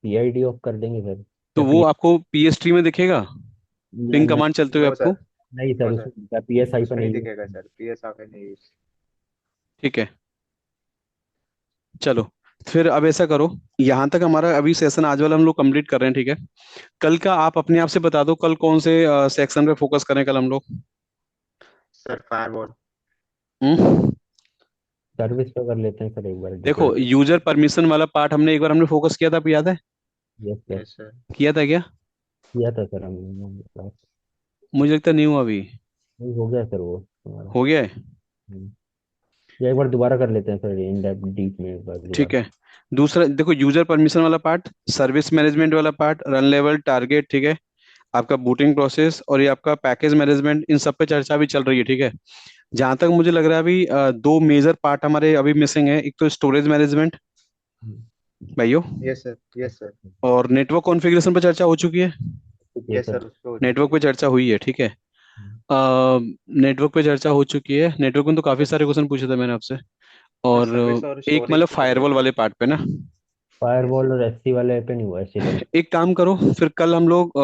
पीआईडी ऑफ कर देंगे सर, तो या वो पी आपको PS ट्री में दिखेगा, पिंग नहीं। कमांड चलते हुए नो आपको। सर। नहीं सर, नो सर, उसमें पीएस उसमें हाइफन नहीं एयू। दिखेगा सर, पीएस आपने नहीं यूज। ठीक है। चलो, फिर अब ऐसा करो, यहाँ तक हमारा अभी सेशन आज वाला हम लोग कंप्लीट कर रहे हैं, ठीक है। कल का आप अपने आप से बता दो, कल कौन से सेक्शन पे फोकस करें कल हम लोग। Sir firewall. हम्म। सर्विस पे कर लेते हैं सर एक बार देखो, डिटेल। यूजर परमिशन वाला पार्ट हमने एक बार हमने फोकस किया था, आपको याद है। Yes sir. Yes sir. किया था क्या। किया था सर हमने। मुझे लगता नहीं हुआ अभी। नहीं, हो गया सर वो हमारा। हो गया है। हम्म। या एक बार दोबारा कर लेते हैं सर, इन डेप्थ डीप में एक बार ठीक दोबारा। है। दूसरा देखो, यूजर परमिशन वाला पार्ट, सर्विस मैनेजमेंट वाला पार्ट, रन लेवल, टारगेट, ठीक है, आपका बूटिंग प्रोसेस और ये आपका पैकेज मैनेजमेंट, इन सब पे चर्चा भी चल रही है, ठीक है। जहां तक मुझे लग रहा है अभी 2 मेजर पार्ट हमारे अभी मिसिंग है, एक तो स्टोरेज मैनेजमेंट हम्म, भाइयों, यस सर। Yes sir. और नेटवर्क कॉन्फ़िगरेशन पे चर्चा हो चुकी है। ठीक है यस सर। सर, उसको हो नेटवर्क चुकी पे है। चर्चा हुई है, ठीक है। हम्म, नेटवर्क पे चर्चा हो चुकी है, नेटवर्क में तो काफी सारे क्वेश्चन पूछे थे मैंने आपसे। सर और सर्विस और एक स्टोरेज मतलब पे कर फायरवॉल लेते वाले हैं। पार्ट पे ना। Yes firewall sir. और एससी वाले पे नहीं हुआ, एससी। एक काम करो, फिर कल हम लोग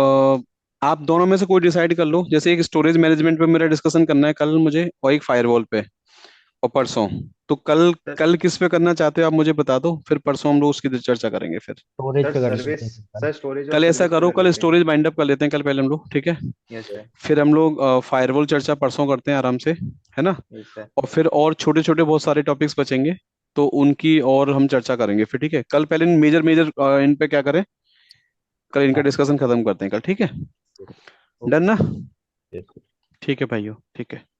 आप दोनों में से कोई डिसाइड कर लो, जैसे एक स्टोरेज मैनेजमेंट पे मेरा डिस्कशन करना है कल मुझे, और एक फायरवॉल पे, और परसों। तो कल सर। कल किस पे करना चाहते हो आप मुझे बता दो, फिर परसों हम लोग उसकी चर्चा करेंगे फिर। स्टोरेज सर पे कर सर्विस। लेते हैं सर कल। सर स्टोरेज और कल ऐसा सर्विस पे करो, कर कल लेते हैं। स्टोरेज बाइंड अप कर लेते हैं कल पहले हम लोग, ठीक है। Yes sir. फिर हम लोग फायरवॉल चर्चा परसों करते हैं आराम से, है ना। Yes sir. और फिर और छोटे छोटे बहुत सारे टॉपिक्स बचेंगे, तो उनकी और हम चर्चा करेंगे फिर, ठीक है। कल पहले इन मेजर मेजर इन पे क्या करें, कल इनका हाँ डिस्कशन खत्म करते हैं कल, ठीक है? ओके डन ना? यस ठीक है भाइयों, ठीक है।